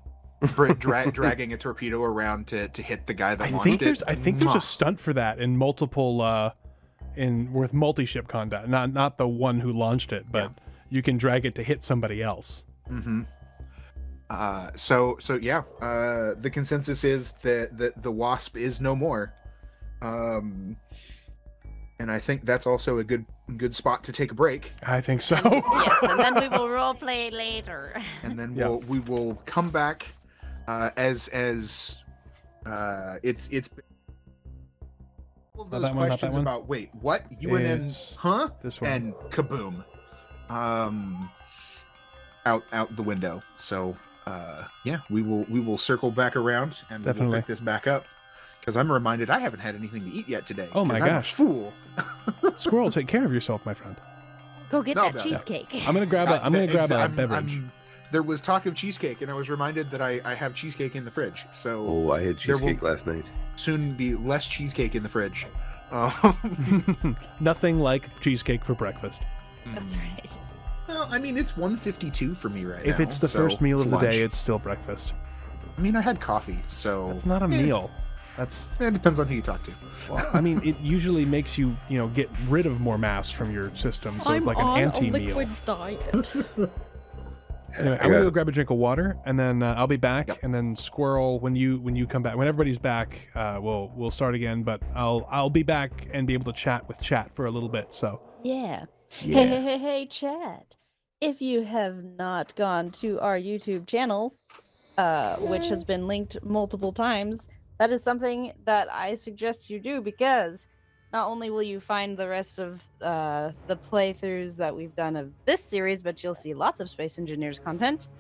[SPEAKER 1] Dragging a torpedo around to hit the guy that launched it.
[SPEAKER 2] I think there's a stunt for that in multiple with multi-ship combat. Not the one who launched it, but you can drag it to hit somebody else.
[SPEAKER 1] Mm-hmm. So yeah. The consensus is that the Wasp is no more. And I think that's also a good spot to take a break.
[SPEAKER 2] I think so.
[SPEAKER 7] Yes, and then we will role play later.
[SPEAKER 1] And then we will come back as it's all of those questions about wait, what? UNN, huh?
[SPEAKER 2] This one.
[SPEAKER 1] And kaboom. Out the window. So we will circle back around and we'll pick this back up. Because I'm reminded I haven't had anything to eat yet today.
[SPEAKER 2] Oh my gosh.
[SPEAKER 1] I'm a fool.
[SPEAKER 2] Squirrel, take care of yourself, my friend.
[SPEAKER 7] Go get that cheesecake.
[SPEAKER 2] I'm gonna grab a beverage.
[SPEAKER 1] There was talk of cheesecake, and I was reminded that I have cheesecake in the fridge. So
[SPEAKER 4] I had cheesecake last night.
[SPEAKER 1] Soon be less cheesecake in the fridge.
[SPEAKER 2] Nothing like cheesecake for breakfast.
[SPEAKER 7] That's right.
[SPEAKER 1] Well, I mean, it's 1:52 for me right now.
[SPEAKER 2] If it's the first meal of the day, it's still breakfast.
[SPEAKER 1] I mean, I had coffee, so
[SPEAKER 2] that's not a meal.
[SPEAKER 1] It depends on who you talk to.
[SPEAKER 2] Well, I mean, it usually makes you, get rid of more mass from your system, so it's like an anti-meal.
[SPEAKER 7] I'm on a liquid diet.
[SPEAKER 2] Anyway, I'm gonna go grab a drink of water, and then I'll be back. And then Squirrel, when you come back, when everybody's back, we'll start again. But I'll be back and be able to chat with chat for a little bit. So
[SPEAKER 3] yeah. Hey, chat! If you have not gone to our YouTube channel, which has been linked multiple times. That is something that I suggest you do, because not only will you find the rest of the playthroughs that we've done of this series, but you'll see lots of Space Engineers content.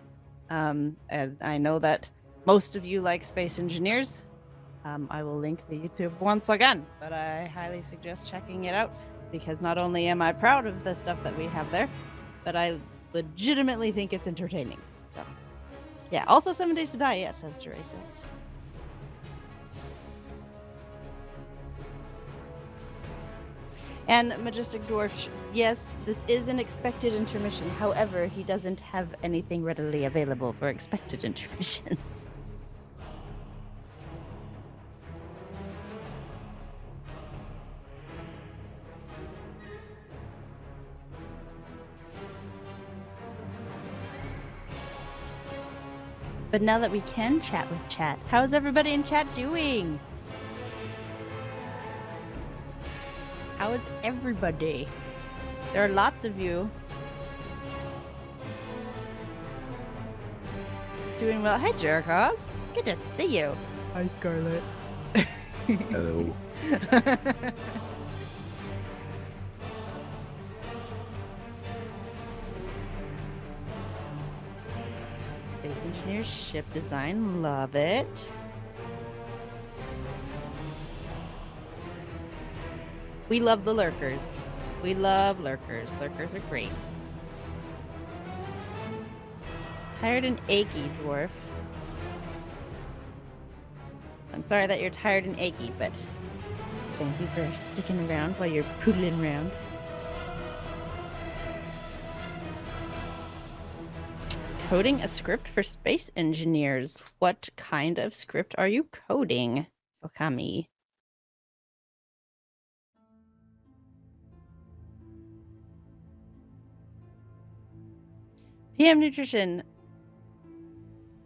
[SPEAKER 3] And I know that most of you like Space Engineers. I will link the YouTube once again, but I highly suggest checking it out, because not only am I proud of the stuff that we have there, but I legitimately think it's entertaining. So, yeah. Also, 7 Days to Die, yes, as Jeray says. And Majestic Dwarf, yes, this is an expected intermission. However, he doesn't have anything readily available for expected intermissions. But now that we can chat with chat, how's everybody in chat doing? How is everybody? There are lots of you. Doing well. Hi, Jerichos. Good to see you.
[SPEAKER 8] Hi, Scarlet.
[SPEAKER 4] Hello.
[SPEAKER 3] Space Engineers ship design. Love it. We love the lurkers. We love lurkers. Lurkers are great. Tired and achy, Dwarf. I'm sorry that you're tired and achy, but thank you for sticking around while you're poodling around. Coding a script for Space Engineers. What kind of script are you coding, Okami? PM Nutrition.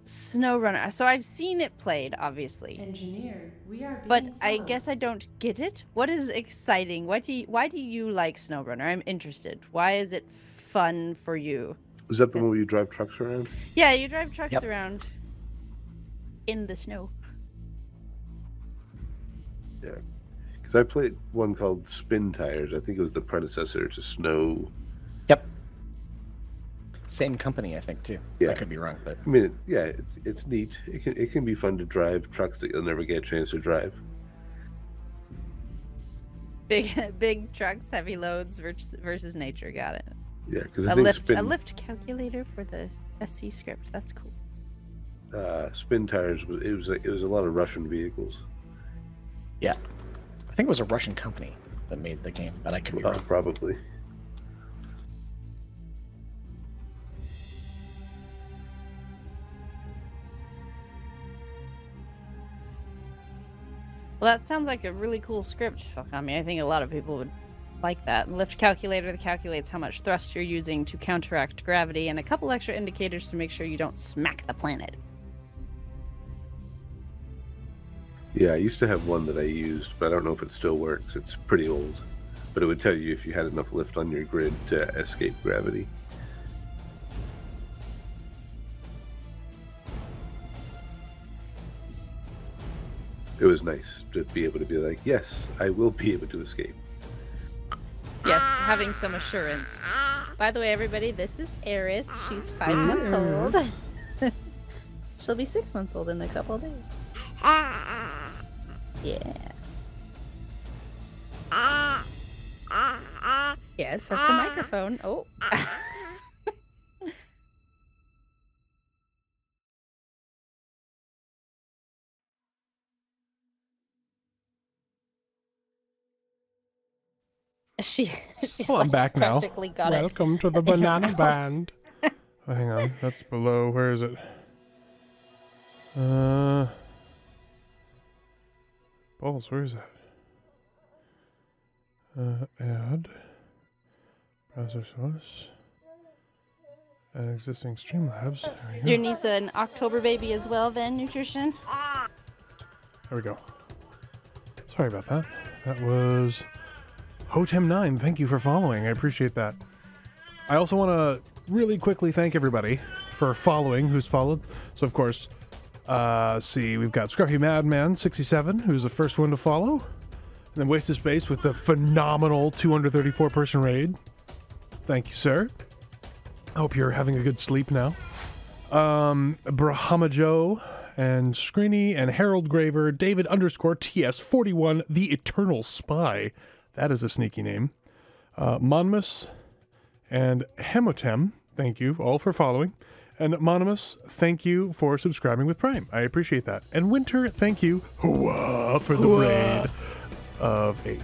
[SPEAKER 3] SnowRunner. So I've seen it played, obviously.
[SPEAKER 9] Engineer, we are being
[SPEAKER 3] But
[SPEAKER 9] followed.
[SPEAKER 3] I guess I don't get it. What is exciting? Why do you like SnowRunner? I'm interested. Why is it fun for you?
[SPEAKER 4] Is that the one where you drive trucks around?
[SPEAKER 3] Yeah, you drive trucks around in the snow.
[SPEAKER 4] Yeah. Because I played one called Spin Tires. I think it was the predecessor to Snow.
[SPEAKER 6] Yep. Same company, I think, too.
[SPEAKER 4] Yeah.
[SPEAKER 6] I could be wrong, but
[SPEAKER 4] I mean, it's neat. It can be fun to drive trucks that you'll never get a chance to drive.
[SPEAKER 3] Big trucks, heavy loads versus nature. Got it.
[SPEAKER 4] Yeah, because I think
[SPEAKER 7] a lift calculator for the SC script. That's cool.
[SPEAKER 4] spin tires. It was a lot of Russian vehicles.
[SPEAKER 6] Yeah, I think it was a Russian company that made the game, but I could be wrong.
[SPEAKER 4] Probably.
[SPEAKER 7] Well, that sounds like a really cool script. I mean, I think a lot of people would like that. Lift calculator that calculates how much thrust you're using to counteract gravity, and a couple extra indicators to make sure you don't smack the planet.
[SPEAKER 4] Yeah, I used to have one that I used, but I don't know if it still works. It's pretty old. But it would tell you if you had enough lift on your grid to escape gravity. It was nice to be able to be like, yes, I will be able to escape.
[SPEAKER 7] Yes, having some assurance. By the way, everybody, this is Eris. She's 5 months old. She'll be 6 months old in a couple of days. Yeah. Yes, that's the microphone. Oh. She's
[SPEAKER 2] Well, I'm back now.
[SPEAKER 7] practically got
[SPEAKER 8] Welcome to the banana band.
[SPEAKER 2] Oh, hang on, that's below. Where is it? Balls, where is that? Add. Browser source. Add existing Streamlabs. There we go.
[SPEAKER 7] Your niece an October baby as well, then, Nutrition?
[SPEAKER 2] There we go. Sorry about that. That was Hotem9. Thank you for following. I appreciate that. I also want to really quickly thank everybody for following who's followed. So, of course, see, we've got Scruffy Madman 67, who's the first one to follow. And then Wasted Space with the phenomenal 234 person raid. Thank you, sir. I hope you're having a good sleep now. Brahma Joe and Screeny and Harold Graver, David _TS41, the Eternal Spy. That is a sneaky name. Monmus and Hemotem, thank you all for following. And Monmus, thank you for subscribing with Prime. I appreciate that. And Winter, thank you for the raid of 8.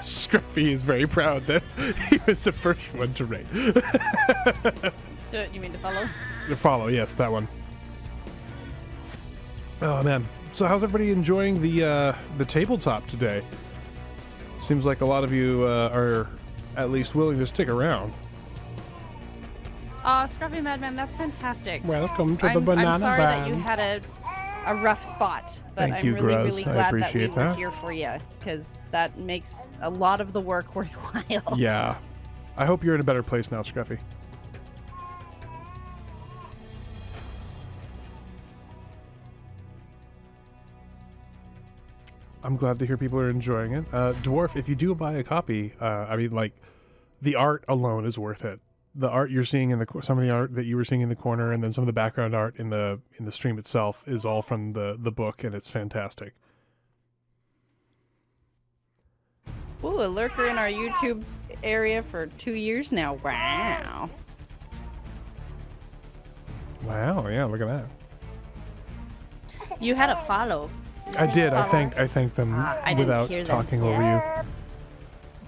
[SPEAKER 2] Scruffy is very proud that he was the first one to raid.
[SPEAKER 7] You mean to follow?
[SPEAKER 2] To follow, yes, that one. Oh man. So how's everybody enjoying the tabletop today? Seems like a lot of you are at least willing to stick around.
[SPEAKER 7] Scruffy Madman, that's fantastic.
[SPEAKER 8] Welcome to the banana
[SPEAKER 7] I'm sorry
[SPEAKER 8] band.
[SPEAKER 7] that you had a rough spot, but
[SPEAKER 2] Thank you,
[SPEAKER 7] I'm really,
[SPEAKER 2] Gruz.
[SPEAKER 7] really
[SPEAKER 2] I
[SPEAKER 7] glad that we
[SPEAKER 2] appreciate
[SPEAKER 7] were
[SPEAKER 2] that.
[SPEAKER 7] here for you, because that makes a lot of the work worthwhile.
[SPEAKER 2] Yeah. I hope you're in a better place now, Scruffy. I'm glad to hear people are enjoying it. Dwarf, if you do buy a copy, I mean, like, the art alone is worth it. The art you're seeing in some of the art that you were seeing in the corner, and then some of the background art in the stream itself is all from the book, and it's fantastic.
[SPEAKER 7] Ooh, a lurker in our YouTube area for 2 years now. Wow.
[SPEAKER 2] Wow, yeah, look at that.
[SPEAKER 7] You had a follow.
[SPEAKER 2] I did. I thanked them
[SPEAKER 7] I didn't
[SPEAKER 2] without
[SPEAKER 7] hear them.
[SPEAKER 2] talking over you.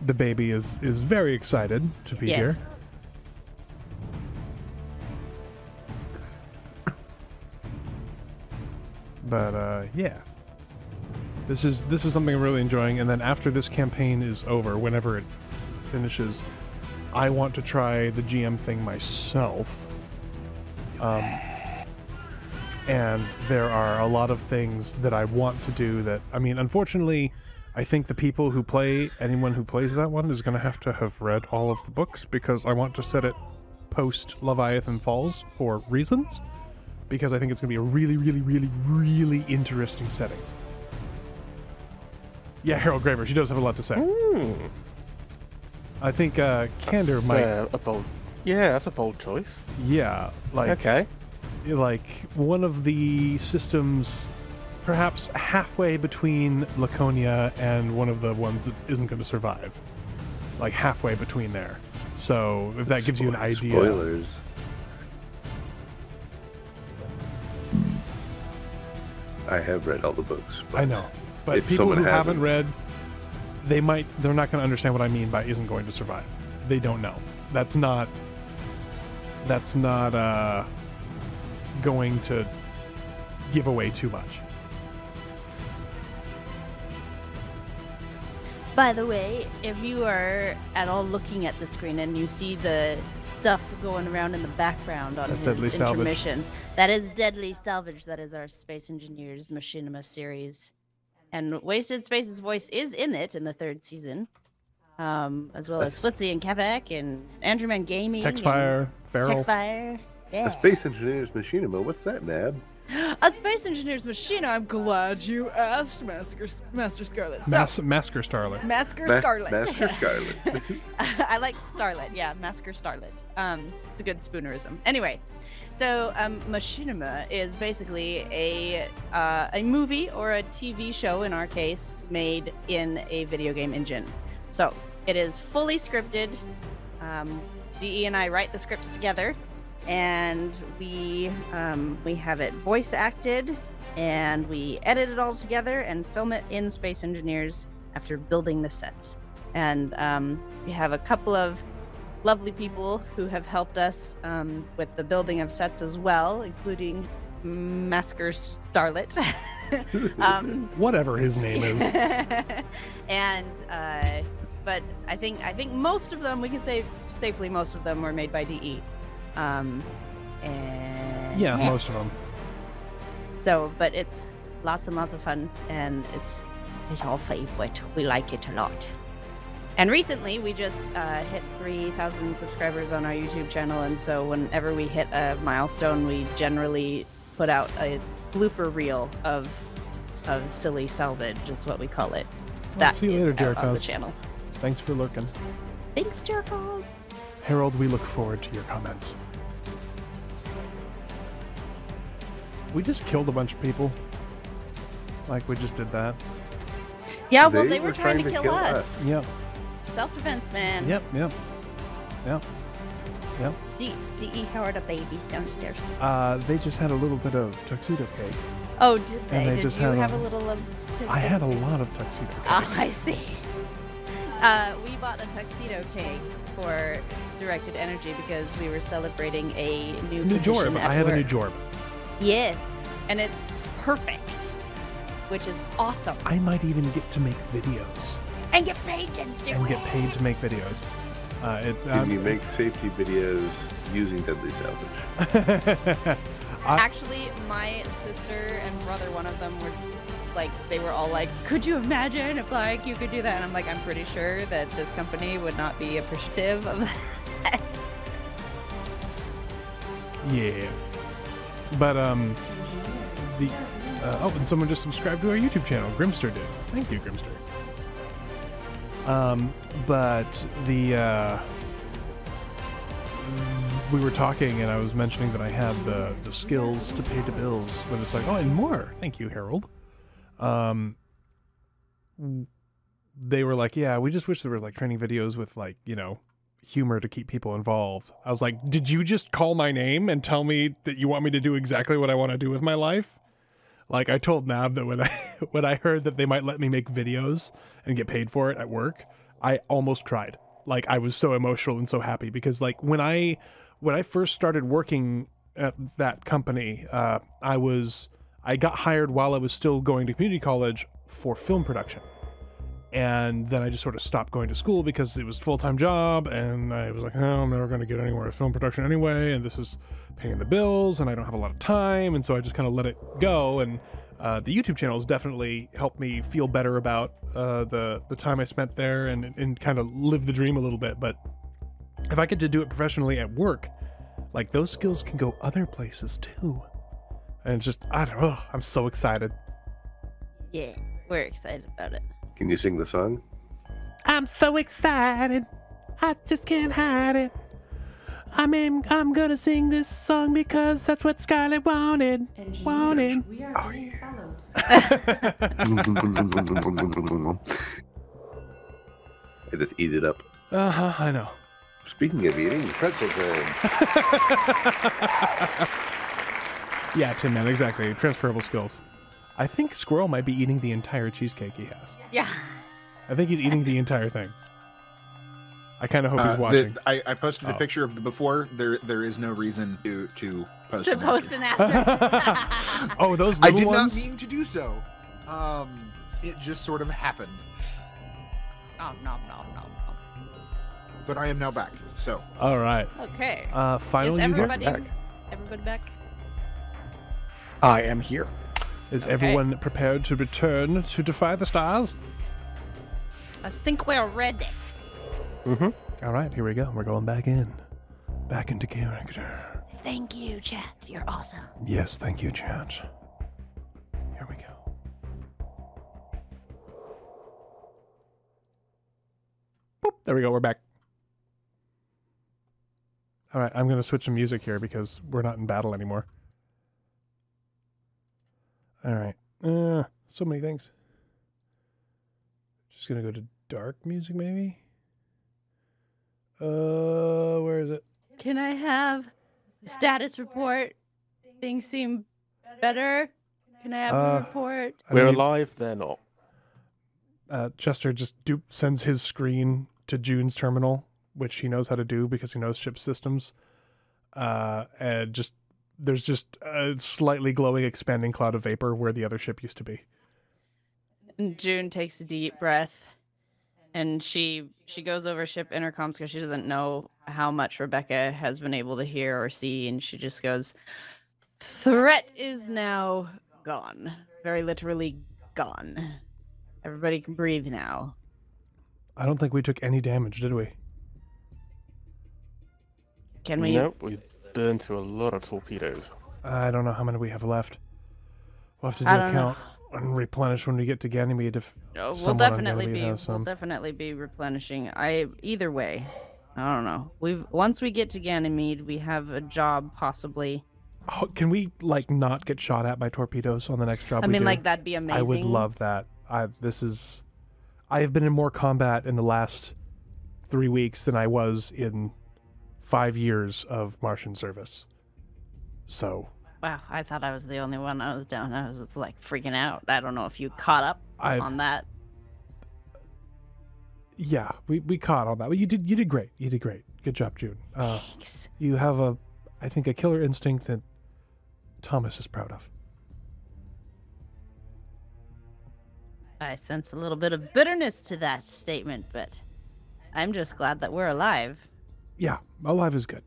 [SPEAKER 2] The baby is very excited to be
[SPEAKER 7] Yes.
[SPEAKER 2] here. But yeah, this is something I'm really enjoying. And then after this campaign is over, whenever it finishes, I want to try the GM thing myself. And there are a lot of things that I want to do that, I mean, unfortunately, I think the people who play, anyone who plays that one is going to have read all of the books, because I want to set it post Leviathan Falls for reasons, because I think it's going to be a really, really, really, really interesting setting. Yeah, Harold Graver, she does have a lot to say. I think Candor might...
[SPEAKER 5] a bold... Yeah, that's a bold choice.
[SPEAKER 2] Yeah, like...
[SPEAKER 5] Okay.
[SPEAKER 2] Like, one of the systems perhaps halfway between Laconia and one of the ones that isn't going to survive. like halfway between there. So if that gives you an idea.
[SPEAKER 4] Spoilers. I have read all the books.
[SPEAKER 2] I know, but
[SPEAKER 4] if
[SPEAKER 2] people
[SPEAKER 4] someone
[SPEAKER 2] who haven't
[SPEAKER 4] hasn't-
[SPEAKER 2] read, they're not going to understand what I mean by isn't going to survive. They don't know. That's not going to give away too much.
[SPEAKER 9] By the way, if you are at all looking at the screen and you see the stuff going around in the background on
[SPEAKER 2] That's
[SPEAKER 9] his
[SPEAKER 2] Deadly Salvage.
[SPEAKER 9] intermission, that is Deadly Salvage. That is our Space Engineers Machinima series. And Wasted Space's voice is in it in the 3rd season, as well as Flitzy and Quebec and Andrewman Gaming.
[SPEAKER 2] Textfire, Feral.
[SPEAKER 9] Textfire. Yeah.
[SPEAKER 4] A Space Engineers Machinima. What's that, Nab?
[SPEAKER 7] A Space Engineers machine. I'm glad you asked, Master Scarlet.
[SPEAKER 2] Masker Starlet.
[SPEAKER 7] Masker Scarlet.
[SPEAKER 4] Master Scarlet.
[SPEAKER 7] I like Starlet. Yeah, Masker Starlet. It's a good spoonerism. Anyway, so Machinima is basically a movie or a TV show, in our case, made in a video game engine. So it is fully scripted. DE and I write the scripts together. And we have it voice acted, and we edit it all together and film it in Space Engineers after building the sets. And we have a couple of lovely people who have helped us with the building of sets as well, including Masker Starlet.
[SPEAKER 2] Whatever his name is.
[SPEAKER 7] And but I think most of them, we can say safely, most of them were made by DE. And
[SPEAKER 2] Yeah, most of them.
[SPEAKER 7] So, but it's lots and lots of fun, and it's our favorite. We like it a lot. And recently, we just hit 3,000 subscribers on our YouTube channel, and so whenever we hit a milestone, we generally put out a blooper reel of silly salvage, is what we call it.
[SPEAKER 2] Well, see you later,
[SPEAKER 7] is out on the
[SPEAKER 2] Jerkos.
[SPEAKER 7] channel.
[SPEAKER 2] Thanks for lurking.
[SPEAKER 7] Thanks, Jerkos.
[SPEAKER 2] Harold, we look forward to your comments. We just killed a bunch of people. Like, we just did that.
[SPEAKER 7] Yeah, well, they were trying to kill us.
[SPEAKER 2] Yep.
[SPEAKER 7] Self-defense, man.
[SPEAKER 2] Yep.
[SPEAKER 7] DE, how are the babies downstairs?
[SPEAKER 2] They just had a little bit of tuxedo cake.
[SPEAKER 7] Oh, did they?
[SPEAKER 2] And they
[SPEAKER 7] Did
[SPEAKER 2] just
[SPEAKER 7] you
[SPEAKER 2] had
[SPEAKER 7] have
[SPEAKER 2] a-
[SPEAKER 7] a little of...
[SPEAKER 2] I had a lot of tuxedo cake.
[SPEAKER 7] Oh, I see. We bought a tuxedo cake for Directed Energy because we were celebrating a new
[SPEAKER 2] New
[SPEAKER 7] position
[SPEAKER 2] Jorb.
[SPEAKER 7] at
[SPEAKER 2] I have a new
[SPEAKER 7] work.
[SPEAKER 2] Jorb.
[SPEAKER 7] Yes, and it's perfect, which is awesome.
[SPEAKER 2] I might even get to make videos.
[SPEAKER 7] And get paid to do
[SPEAKER 2] And
[SPEAKER 7] it.
[SPEAKER 2] get paid to make videos.
[SPEAKER 4] Can you make safety videos using Deadly Salvage?
[SPEAKER 7] Actually, my sister and brother, one of them were like, they were all like, could you imagine if like you could do that? And I'm like, I'm pretty sure that this company would not be appreciative of that.
[SPEAKER 2] Yeah. But, and someone just subscribed to our YouTube channel. Grimster did. Thank you, Grimster. But we were talking and I was mentioning that I had the skills to pay the bills, but it's like, oh, and more. Thank you, Harold. They were like, yeah, we just wish there were like training videos with like, you know, humor to keep people involved. I was like, did you just call my name and tell me that you want me to do exactly what I want to do with my life? Like, I told Nab that when I heard that they might let me make videos and get paid for it at work, I almost cried. Like, I was so emotional and so happy because, like, when I first started working at that company, I got hired while I was still going to community college for film production. And then I just sort of stopped going to school because it was a full-time job, and I was like, oh, I'm never going to get anywhere with film production anyway, and this is paying the bills, and I don't have a lot of time, and so I just kind of let it go, and the YouTube channel has definitely helped me feel better about the time I spent there and kind of live the dream a little bit. But if I get to do it professionally at work, like, those skills can go other places too. And it's just, I don't know, I'm so excited.
[SPEAKER 9] Yeah, we're excited about it.
[SPEAKER 4] Can you sing the song?
[SPEAKER 2] I'm so excited, I just can't hide it. I'm gonna sing this song because that's what Scarlett wanted. Wanted.
[SPEAKER 10] We are being followed.
[SPEAKER 4] I just eat it up.
[SPEAKER 2] I know.
[SPEAKER 4] Speaking of eating, pretzel time.
[SPEAKER 2] Yeah, Tin Man, exactly. Transferable skills. I think Squirrel might be eating the entire cheesecake he has.
[SPEAKER 9] Yeah.
[SPEAKER 2] I think he's eating the entire thing. I kind of hope he's watching.
[SPEAKER 1] I posted a picture of the before. There is no reason to post.
[SPEAKER 9] To post an after.
[SPEAKER 2] Oh, those
[SPEAKER 1] I
[SPEAKER 2] little
[SPEAKER 1] did
[SPEAKER 2] ones?
[SPEAKER 1] not mean to do so. It just sort of happened.
[SPEAKER 9] Oh, no.
[SPEAKER 1] But I am now back. So.
[SPEAKER 2] All right.
[SPEAKER 9] Okay.
[SPEAKER 2] Final
[SPEAKER 9] Is
[SPEAKER 2] user?
[SPEAKER 9] everybody back?
[SPEAKER 6] I am here.
[SPEAKER 2] Is
[SPEAKER 9] Okay.
[SPEAKER 2] everyone prepared to return to Defy the Stars?
[SPEAKER 9] I think we're ready.
[SPEAKER 5] Mm-hmm.
[SPEAKER 2] All right, here we go. We're going back in. Back into character.
[SPEAKER 9] Thank you, chat. You're awesome.
[SPEAKER 2] Yes, thank you, chat. Here we go. Boop. There we go. We're back. All right, I'm going to switch some music here because we're not in battle anymore. All right. So many things. Just going to go to dark music, maybe? Where is it?
[SPEAKER 9] Can I have a status report? Things seem better. Can I have a report?
[SPEAKER 5] We're alive, they're not.
[SPEAKER 2] Chester just sends his screen to June's terminal, which he knows how to do because he knows ship systems. And there's just a slightly glowing, expanding cloud of vapor where the other ship used to be.
[SPEAKER 9] And June takes a deep breath, and she goes over ship intercoms because she doesn't know how much Rebecca has been able to hear or see, and she just goes, "Threat is now gone. Very literally gone. Everybody can breathe now."
[SPEAKER 2] I don't think we took any damage, did we?
[SPEAKER 9] Can we?
[SPEAKER 5] Nope, we burned through a lot of torpedoes.
[SPEAKER 2] I don't know how many we have left. We'll have to do
[SPEAKER 9] I
[SPEAKER 2] a
[SPEAKER 9] don't
[SPEAKER 2] count and replenish when we get to Ganymede if
[SPEAKER 9] We'll
[SPEAKER 2] someone on
[SPEAKER 9] definitely
[SPEAKER 2] Ganymede
[SPEAKER 9] be.
[SPEAKER 2] has some.
[SPEAKER 9] We'll definitely be replenishing. Either way, I don't know. Once we get to Ganymede, we have a job possibly.
[SPEAKER 2] Oh, can we not get shot at by torpedoes on the next job?
[SPEAKER 9] I
[SPEAKER 2] we
[SPEAKER 9] mean,
[SPEAKER 2] do?
[SPEAKER 9] that'd be amazing.
[SPEAKER 2] I would love that. I have been in more combat in the last 3 weeks than I was in 5 years of Martian service. So.
[SPEAKER 9] Wow, I thought I was the only one. I was down. I was freaking out. I don't know if you caught up on that.
[SPEAKER 2] Yeah, we caught on that. But you did great. You did great. Good job, June.
[SPEAKER 9] Thanks.
[SPEAKER 2] You have I think a killer instinct that Thomas is proud of.
[SPEAKER 9] I sense a little bit of bitterness to that statement, but I'm just glad that we're alive.
[SPEAKER 2] Yeah, alive is good.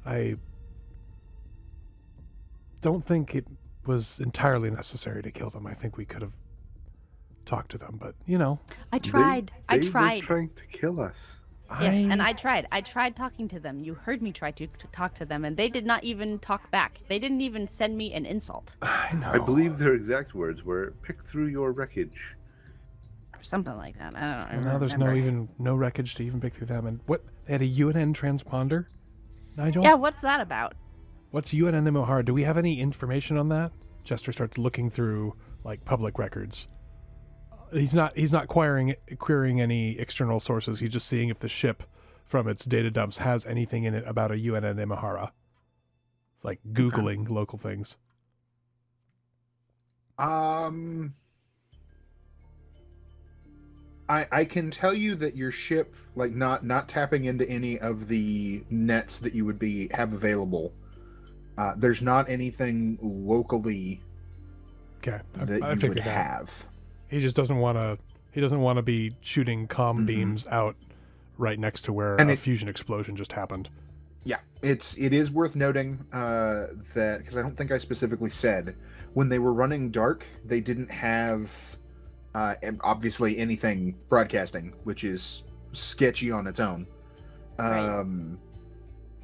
[SPEAKER 2] I don't think it was entirely necessary to kill them. I think we could have talked to them, but
[SPEAKER 9] I tried.
[SPEAKER 4] They
[SPEAKER 9] I tried.
[SPEAKER 4] were trying to kill us.
[SPEAKER 9] Yes, and I tried. I tried talking to them. You heard me try to talk to them, and they did not even talk back. They didn't even send me an insult.
[SPEAKER 2] I know.
[SPEAKER 4] I believe their exact words were, "Pick through your wreckage."
[SPEAKER 9] Or something like that. I don't know.
[SPEAKER 2] And now there's no wreckage to even pick through them. And what? They had a UNN transponder, Nigel?
[SPEAKER 9] Yeah, what's that about?
[SPEAKER 2] What's UNN Imohara? Do we have any information on that? Chester starts looking through public records. He's not querying any external sources. He's just seeing if the ship from its data dumps has anything in it about a UNN Imahara. It's like Googling local things.
[SPEAKER 1] I can tell you that your ship, not tapping into any of the nets that you would have available. There's not anything locally
[SPEAKER 2] that
[SPEAKER 1] you would have.
[SPEAKER 2] He just doesn't want to. He doesn't want to be shooting comm beams out right next to where a fusion explosion just happened.
[SPEAKER 1] Yeah, it is worth noting that, because I don't think I specifically said, when they were running dark, they didn't have obviously anything broadcasting, which is sketchy on its own.
[SPEAKER 9] Right.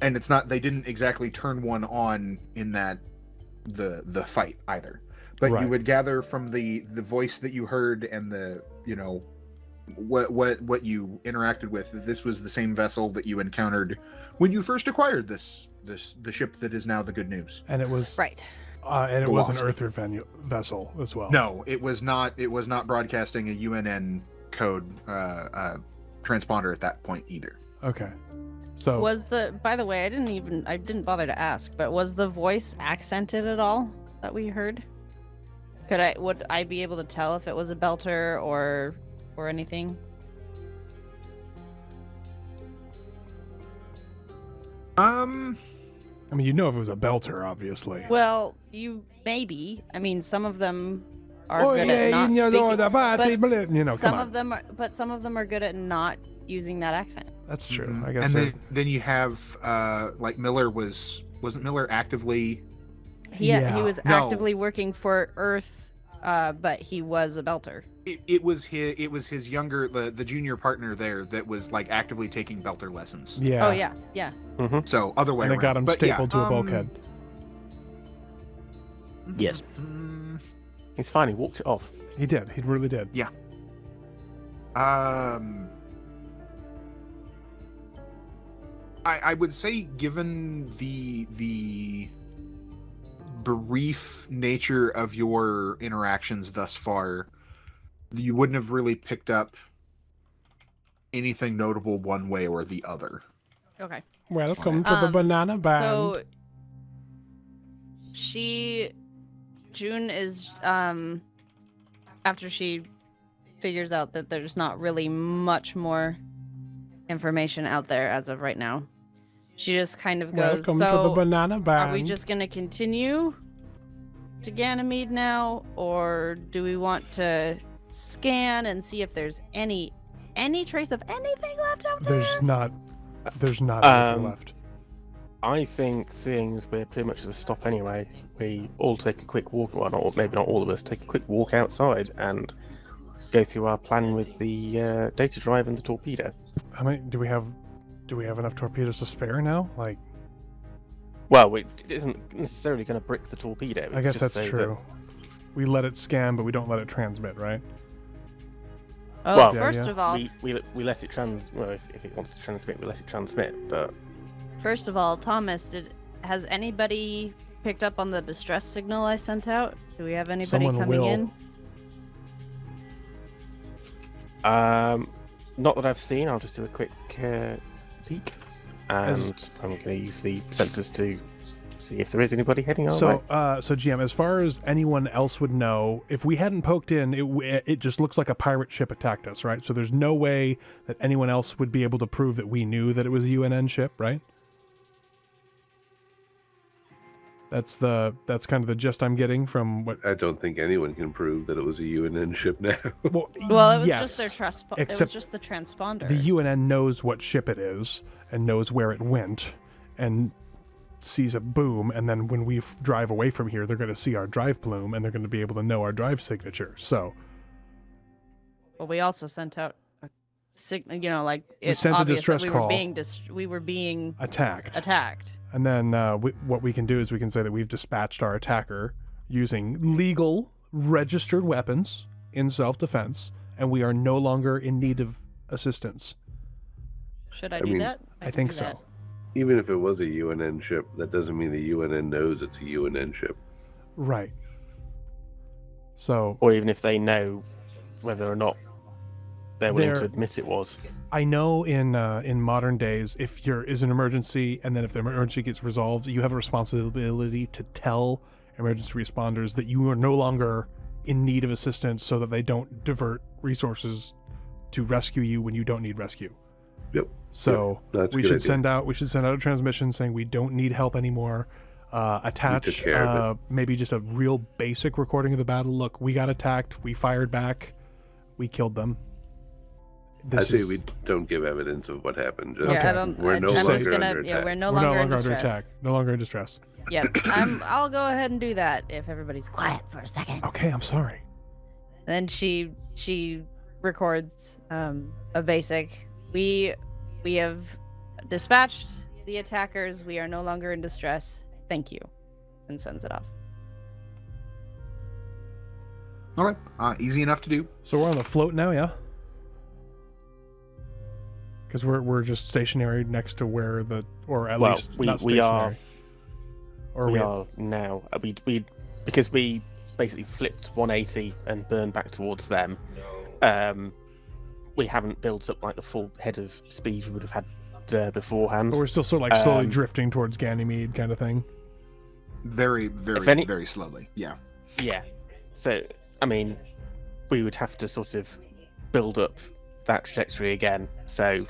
[SPEAKER 1] And it's not, they didn't exactly turn one on in the fight either. But
[SPEAKER 2] Right.
[SPEAKER 1] You would gather from the voice that you heard and the what you interacted with, that this was the same vessel that you encountered when you first acquired the ship that is now the Good News.
[SPEAKER 2] And it was
[SPEAKER 9] Right.
[SPEAKER 2] And it
[SPEAKER 1] The
[SPEAKER 2] was an
[SPEAKER 1] Wasp.
[SPEAKER 2] Earther vessel as well.
[SPEAKER 1] No, it was not. It was not broadcasting a UNN code transponder at that point either.
[SPEAKER 2] Okay. So
[SPEAKER 3] Was by the way, I didn't bother to ask, but was the voice accented at all that we heard? Would I be able to tell if it was a belter or anything?
[SPEAKER 2] I mean, you know if it was a belter, obviously.
[SPEAKER 3] Well, maybe. I mean, some of them are good at not speaking. Some of them are good at not using that accent.
[SPEAKER 2] That's true.
[SPEAKER 1] Mm-hmm.
[SPEAKER 2] I guess.
[SPEAKER 1] And then you have like Miller wasn't Miller actively?
[SPEAKER 3] He was actively working for Earth, but he was a belter.
[SPEAKER 1] It was his younger the junior partner there that was like actively taking belter lessons.
[SPEAKER 2] Yeah.
[SPEAKER 3] Oh yeah.
[SPEAKER 5] Mm-hmm.
[SPEAKER 1] So other way
[SPEAKER 2] and
[SPEAKER 1] around.
[SPEAKER 2] it got him
[SPEAKER 1] But
[SPEAKER 2] stapled to a bulkhead.
[SPEAKER 6] Yes.
[SPEAKER 5] He's fine. He walked it off.
[SPEAKER 2] He did. He really did.
[SPEAKER 1] Yeah. I would say, given the brief nature of your interactions thus far, you wouldn't have really picked up anything notable one way or the other.
[SPEAKER 3] Okay.
[SPEAKER 8] Welcome to the banana band.
[SPEAKER 3] So June is after she figures out that there's not really much more information out there as of right now. She just kind of goes,
[SPEAKER 8] Welcome to the banana band.
[SPEAKER 3] Are we just going to continue to Ganymede now, or do we want to scan and see if there's any trace of anything left out there?
[SPEAKER 2] There's not anything left.
[SPEAKER 5] I think, seeing as we're pretty much at a stop anyway, we all take a quick walk. Well, maybe not all of us. Take a quick walk outside and go through our plan with the data drive and the torpedo.
[SPEAKER 2] How many do we have? Do we have enough torpedoes to spare now? Like,
[SPEAKER 5] well, it isn't necessarily going to brick the torpedo.
[SPEAKER 2] I guess that's true. We let it scan, but we don't let it transmit, right?
[SPEAKER 3] Oh,
[SPEAKER 5] well,
[SPEAKER 3] first of all,
[SPEAKER 5] we let it Well, if it wants to transmit, we let it transmit. But
[SPEAKER 3] first of all, Thomas, has anybody picked up on the distress signal I sent out? Do we have anybody coming in?
[SPEAKER 5] Not that I've seen. I'll just do a quick peek, and I'm going to use the sensors to see if there is anybody heading our way.
[SPEAKER 2] So GM, as far as anyone else would know, if we hadn't poked in, it just looks like a pirate ship attacked us, right? So there's no way that anyone else would be able to prove that we knew that it was a UNN ship, right? That's kind of the gist I'm getting from what.
[SPEAKER 4] I don't think anyone can prove that it was a UNN ship now.
[SPEAKER 3] Well, it was
[SPEAKER 2] yes,
[SPEAKER 3] just their it was just the transponder.
[SPEAKER 2] The UNN knows what ship it is and knows where it went, and sees a boom. And then when we drive away from here, they're going to see our drive plume, and they're going to be able to know our drive signature. So.
[SPEAKER 3] Well, we also sent out a signal, like it's
[SPEAKER 2] sent a
[SPEAKER 3] obvious
[SPEAKER 2] distress
[SPEAKER 3] that
[SPEAKER 2] call.
[SPEAKER 3] We were being
[SPEAKER 2] attacked. And then what we can do is we can say that we've dispatched our attacker using legal, registered weapons in self-defense, and we are no longer in need of assistance.
[SPEAKER 3] Should I do that?
[SPEAKER 2] I think so.
[SPEAKER 3] That.
[SPEAKER 4] Even if it was a UNN ship, that doesn't mean the UNN knows it's a UNN ship.
[SPEAKER 2] Right. So.
[SPEAKER 5] Or even if they know whether or not they're willing to admit it was.
[SPEAKER 2] I know in modern days, if there is an emergency, and then if the emergency gets resolved, you have a responsibility to tell emergency responders that you are no longer in need of assistance, so that they don't divert resources to rescue you when you don't need rescue.
[SPEAKER 4] Yep.
[SPEAKER 2] So
[SPEAKER 4] That's
[SPEAKER 2] we should send out a transmission saying we don't need help anymore. Attach maybe just a real basic recording of the battle. Look, we got attacked. We fired back. We killed them.
[SPEAKER 4] I say we don't give evidence of what happened. Just,
[SPEAKER 3] yeah, I don't.
[SPEAKER 4] We're no longer under attack.
[SPEAKER 3] Yeah, we're no longer under
[SPEAKER 2] attack. No longer in distress.
[SPEAKER 3] Yeah, I'll go ahead and do that if everybody's quiet for a second.
[SPEAKER 2] Okay, I'm sorry.
[SPEAKER 3] Then she records a basic. We have dispatched the attackers. We are no longer in distress. Thank you, and sends it off.
[SPEAKER 1] All right, easy enough to do.
[SPEAKER 2] So we're on the float now, yeah. Because we're just stationary next to where least not stationary.
[SPEAKER 5] We are now. We because we basically flipped 180 and burned back towards them. we haven't built up like the full head of speed we would have had beforehand.
[SPEAKER 2] But we're still sort of like slowly drifting towards Ganymede kind of thing.
[SPEAKER 1] Very, very slowly. Yeah.
[SPEAKER 5] Yeah. So, I mean, we would have to sort of build up that trajectory again. So,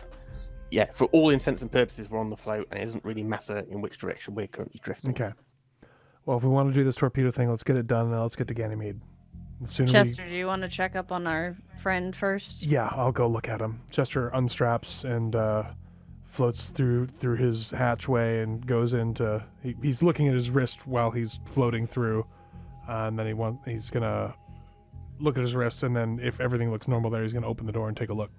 [SPEAKER 5] yeah, for all intents and purposes, we're on the float, and it doesn't really matter in which direction we're currently drifting.
[SPEAKER 2] Okay. Well, if we want to do this torpedo thing, let's get it done, and let's get to Ganymede.
[SPEAKER 3] Chester, do you want to check up on our friend first?
[SPEAKER 2] Yeah, I'll go look at him. Chester unstraps and floats through his hatchway and goes into... He's looking at his wrist while he's floating through, and then he's going to look at his wrist, and then if everything looks normal there, he's going to open the door and take a look.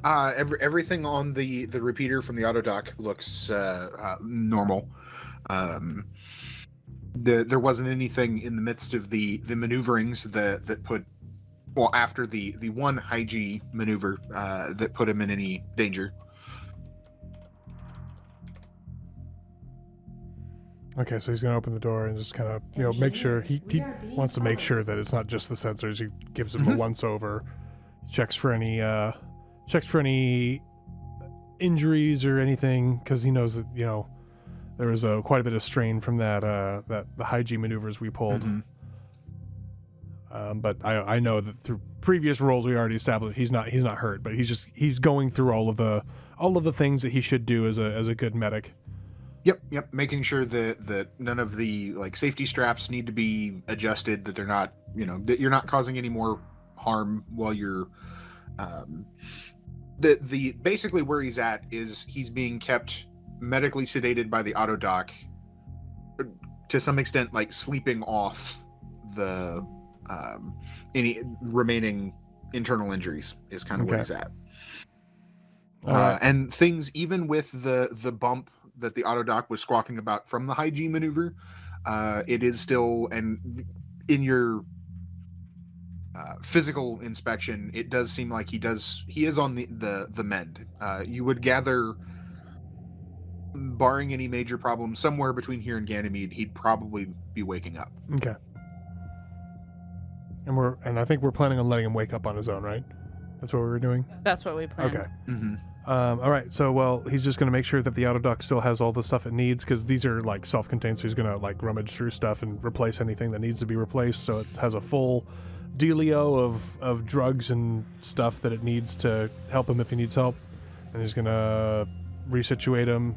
[SPEAKER 1] Everything on the repeater from the auto dock looks normal. There wasn't anything in the midst of the maneuverings that put, well, after the one high G maneuver that put him in any danger.
[SPEAKER 2] Okay, so he's going to open the door and just kind of, make sure he wants to make sure that it's not just the sensors. He gives him a once over, checks for any injuries or anything, because he knows that there was quite a bit of strain from the high G maneuvers we pulled. But I know that through previous rolls we already established he's not hurt, but he's going through all of the things that he should do as a good medic.
[SPEAKER 1] Yep. Making sure that none of the safety straps need to be adjusted, that they're not, that you're not causing any more harm while you're basically where he's at is he's being kept medically sedated by the auto dock, to some extent sleeping off the any remaining internal injuries is kind of where he's at. And things, even with the bump that the auto dock was squawking about from the high G maneuver, it is still, and in your physical inspection, it does seem like he is on the mend. You would gather, barring any major problems, somewhere between here and Ganymede, he'd probably be waking up.
[SPEAKER 2] Okay. And I think we're planning on letting him wake up on his own, right? That's what we were doing?
[SPEAKER 3] That's what we planned.
[SPEAKER 2] Okay. All right, so, he's just going to make sure that the auto dock still has all the stuff it needs, because these are, self-contained, so he's going to, rummage through stuff and replace anything that needs to be replaced, so it has a full dealio of drugs and stuff that it needs to help him if he needs help. And he's going to resituate him,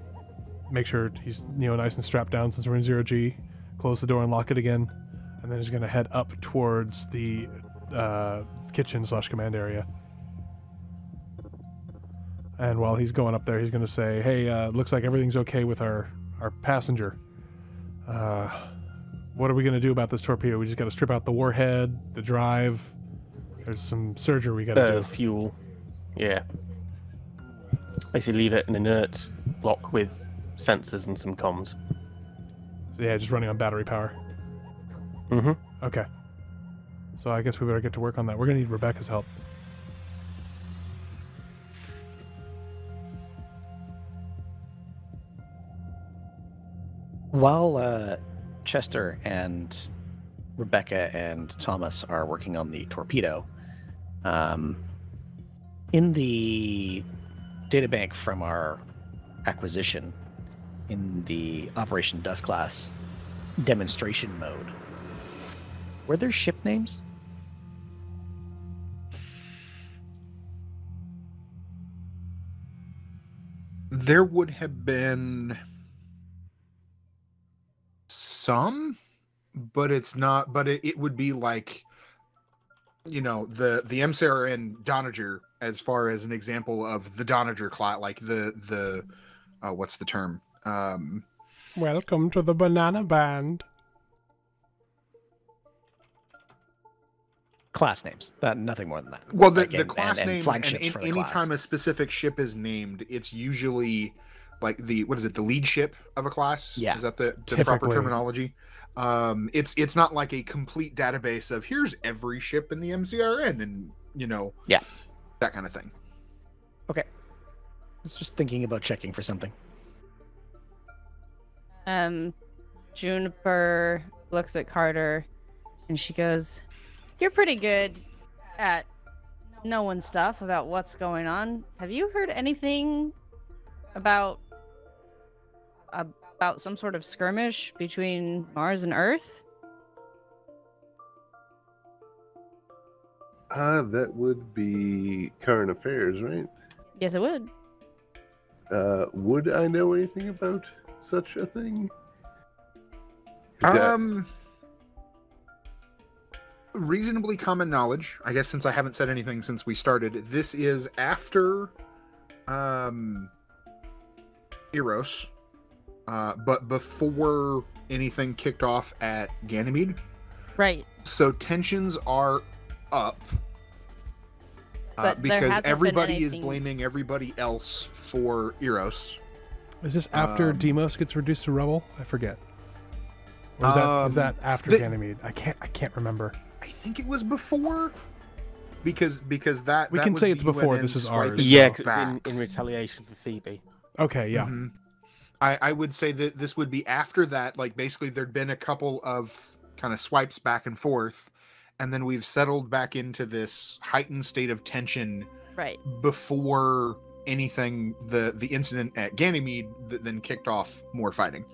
[SPEAKER 2] make sure he's, nice and strapped down since we're in 0G, close the door and lock it again, and then he's going to head up towards the kitchen/command area. And while he's going up there, he's going to say, hey, looks like everything's okay with our passenger. What are we going to do about this torpedo? We just got to strip out the warhead, the drive. There's some surgery we got to do.
[SPEAKER 5] Fuel. Yeah. Basically leave it an inert block with sensors and some comms.
[SPEAKER 2] So yeah, just running on battery power. Okay. So I guess we better get to work on that. We're going to need Rebecca's help.
[SPEAKER 6] While Chester and Rebecca and Thomas are working on the torpedo, in the databank from our acquisition, in the Operation Dust class demonstration mode, were there ship names?
[SPEAKER 1] There would have been some, but it's not, but it would be the MCRN Donager, as far as an example of the Donager class, the what's the term?
[SPEAKER 8] Welcome to the Banana Band.
[SPEAKER 6] Class names. Nothing more than that.
[SPEAKER 1] Well, the class names, and anytime a specific ship is named, it's usually the lead ship of a class.
[SPEAKER 6] Yeah.
[SPEAKER 1] Is that the proper terminology? It's not like a complete database of here's every ship in the MCRN and that kind of thing.
[SPEAKER 6] Okay. I was just thinking about checking for something.
[SPEAKER 3] Juniper looks at Carter and she goes, "You're pretty good at knowing stuff about what's going on. Have you heard anything about some sort of skirmish between Mars and Earth?
[SPEAKER 4] That would be current affairs, right?
[SPEAKER 3] Yes, it would.
[SPEAKER 4] Would I know anything about such a thing?
[SPEAKER 1] Reasonably common knowledge, I guess, since I haven't said anything since we started. This is after Eros, but before anything kicked off at Ganymede.
[SPEAKER 3] Right.
[SPEAKER 1] So tensions are up.
[SPEAKER 3] But
[SPEAKER 1] because everybody is blaming everybody else for Eros.
[SPEAKER 2] Is this after Deimos gets reduced to rubble? I forget. Or is that after Ganymede? I can't remember.
[SPEAKER 1] I think it was before. Because that
[SPEAKER 2] we can
[SPEAKER 1] was
[SPEAKER 2] say it's
[SPEAKER 1] the
[SPEAKER 2] before.
[SPEAKER 1] UN
[SPEAKER 2] This is
[SPEAKER 1] swiping
[SPEAKER 2] ours.
[SPEAKER 5] Yeah,
[SPEAKER 1] it
[SPEAKER 5] 'cause
[SPEAKER 1] back.
[SPEAKER 5] it's in retaliation for Phoebe.
[SPEAKER 2] Okay, yeah.
[SPEAKER 1] Mm-hmm. I would say that this would be after that. Like, basically, there'd been a couple of kind of swipes back and forth, and then we've settled back into this heightened state of tension.
[SPEAKER 3] Right.
[SPEAKER 1] Before anything, the incident at Ganymede that then kicked off more fighting.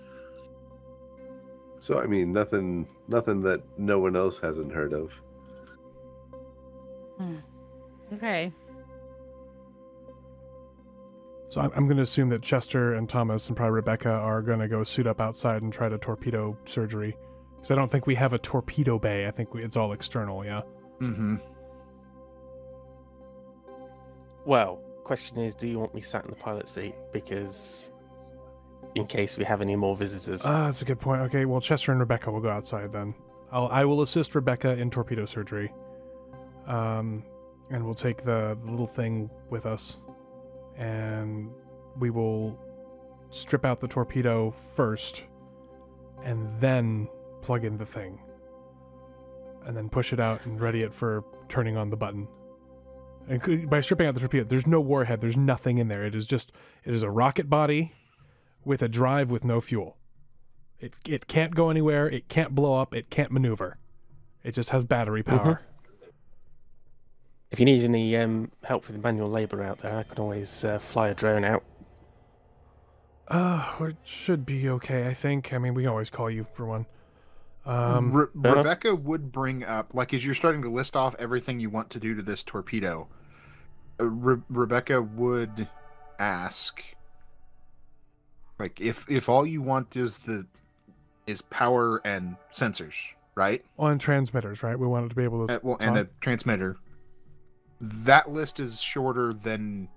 [SPEAKER 4] So I mean, nothing that no one else hasn't heard of.
[SPEAKER 3] Okay.
[SPEAKER 2] So I'm going to assume that Chester and Thomas and probably Rebecca are going to go suit up outside and try to torpedo surgery. Because I don't think we have a torpedo bay. I think it's all external, yeah?
[SPEAKER 1] Mm-hmm.
[SPEAKER 5] Well, question is, do you want me sat in the pilot seat? Because in case we have any more visitors.
[SPEAKER 2] That's a good point. Okay, well, Chester and Rebecca will go outside then. I will assist Rebecca in torpedo surgery. And we'll take the little thing with us. And we will strip out the torpedo first. And then plug in the thing. And then push it out and ready it for turning on the button. And by stripping out the torpedo, there's no warhead. There's nothing in there. It is a rocket body with a drive with no fuel. It can't go anywhere. It can't blow up. It can't maneuver. It just has battery power.
[SPEAKER 5] Mm-hmm. If you need any help with manual labor out there, I can always fly a drone out.
[SPEAKER 2] It should be okay, I think. I mean, we can always call you for one.
[SPEAKER 1] Rebecca would bring up, like, as you're starting to list off everything you want to do to this torpedo, Rebecca would ask, like, if all you want is power and sensors, right?
[SPEAKER 2] Well, and transmitters, right? We want it to be able to
[SPEAKER 1] and a transmitter. That list is shorter than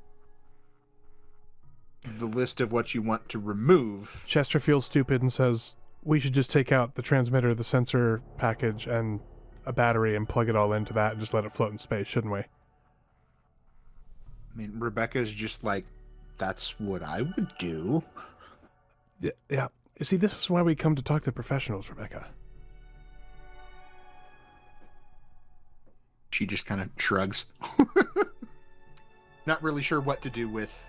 [SPEAKER 1] the list of what you want to remove.
[SPEAKER 2] Chester feels stupid and says, we should just take out the transmitter, the sensor package, and a battery and plug it all into that and just let it float in space, shouldn't we?
[SPEAKER 1] I mean, Rebecca's just like, that's what I would do.
[SPEAKER 2] Yeah. See, this is why we come to talk to professionals, Rebecca.
[SPEAKER 1] She just kind of shrugs. Not really sure what to do with,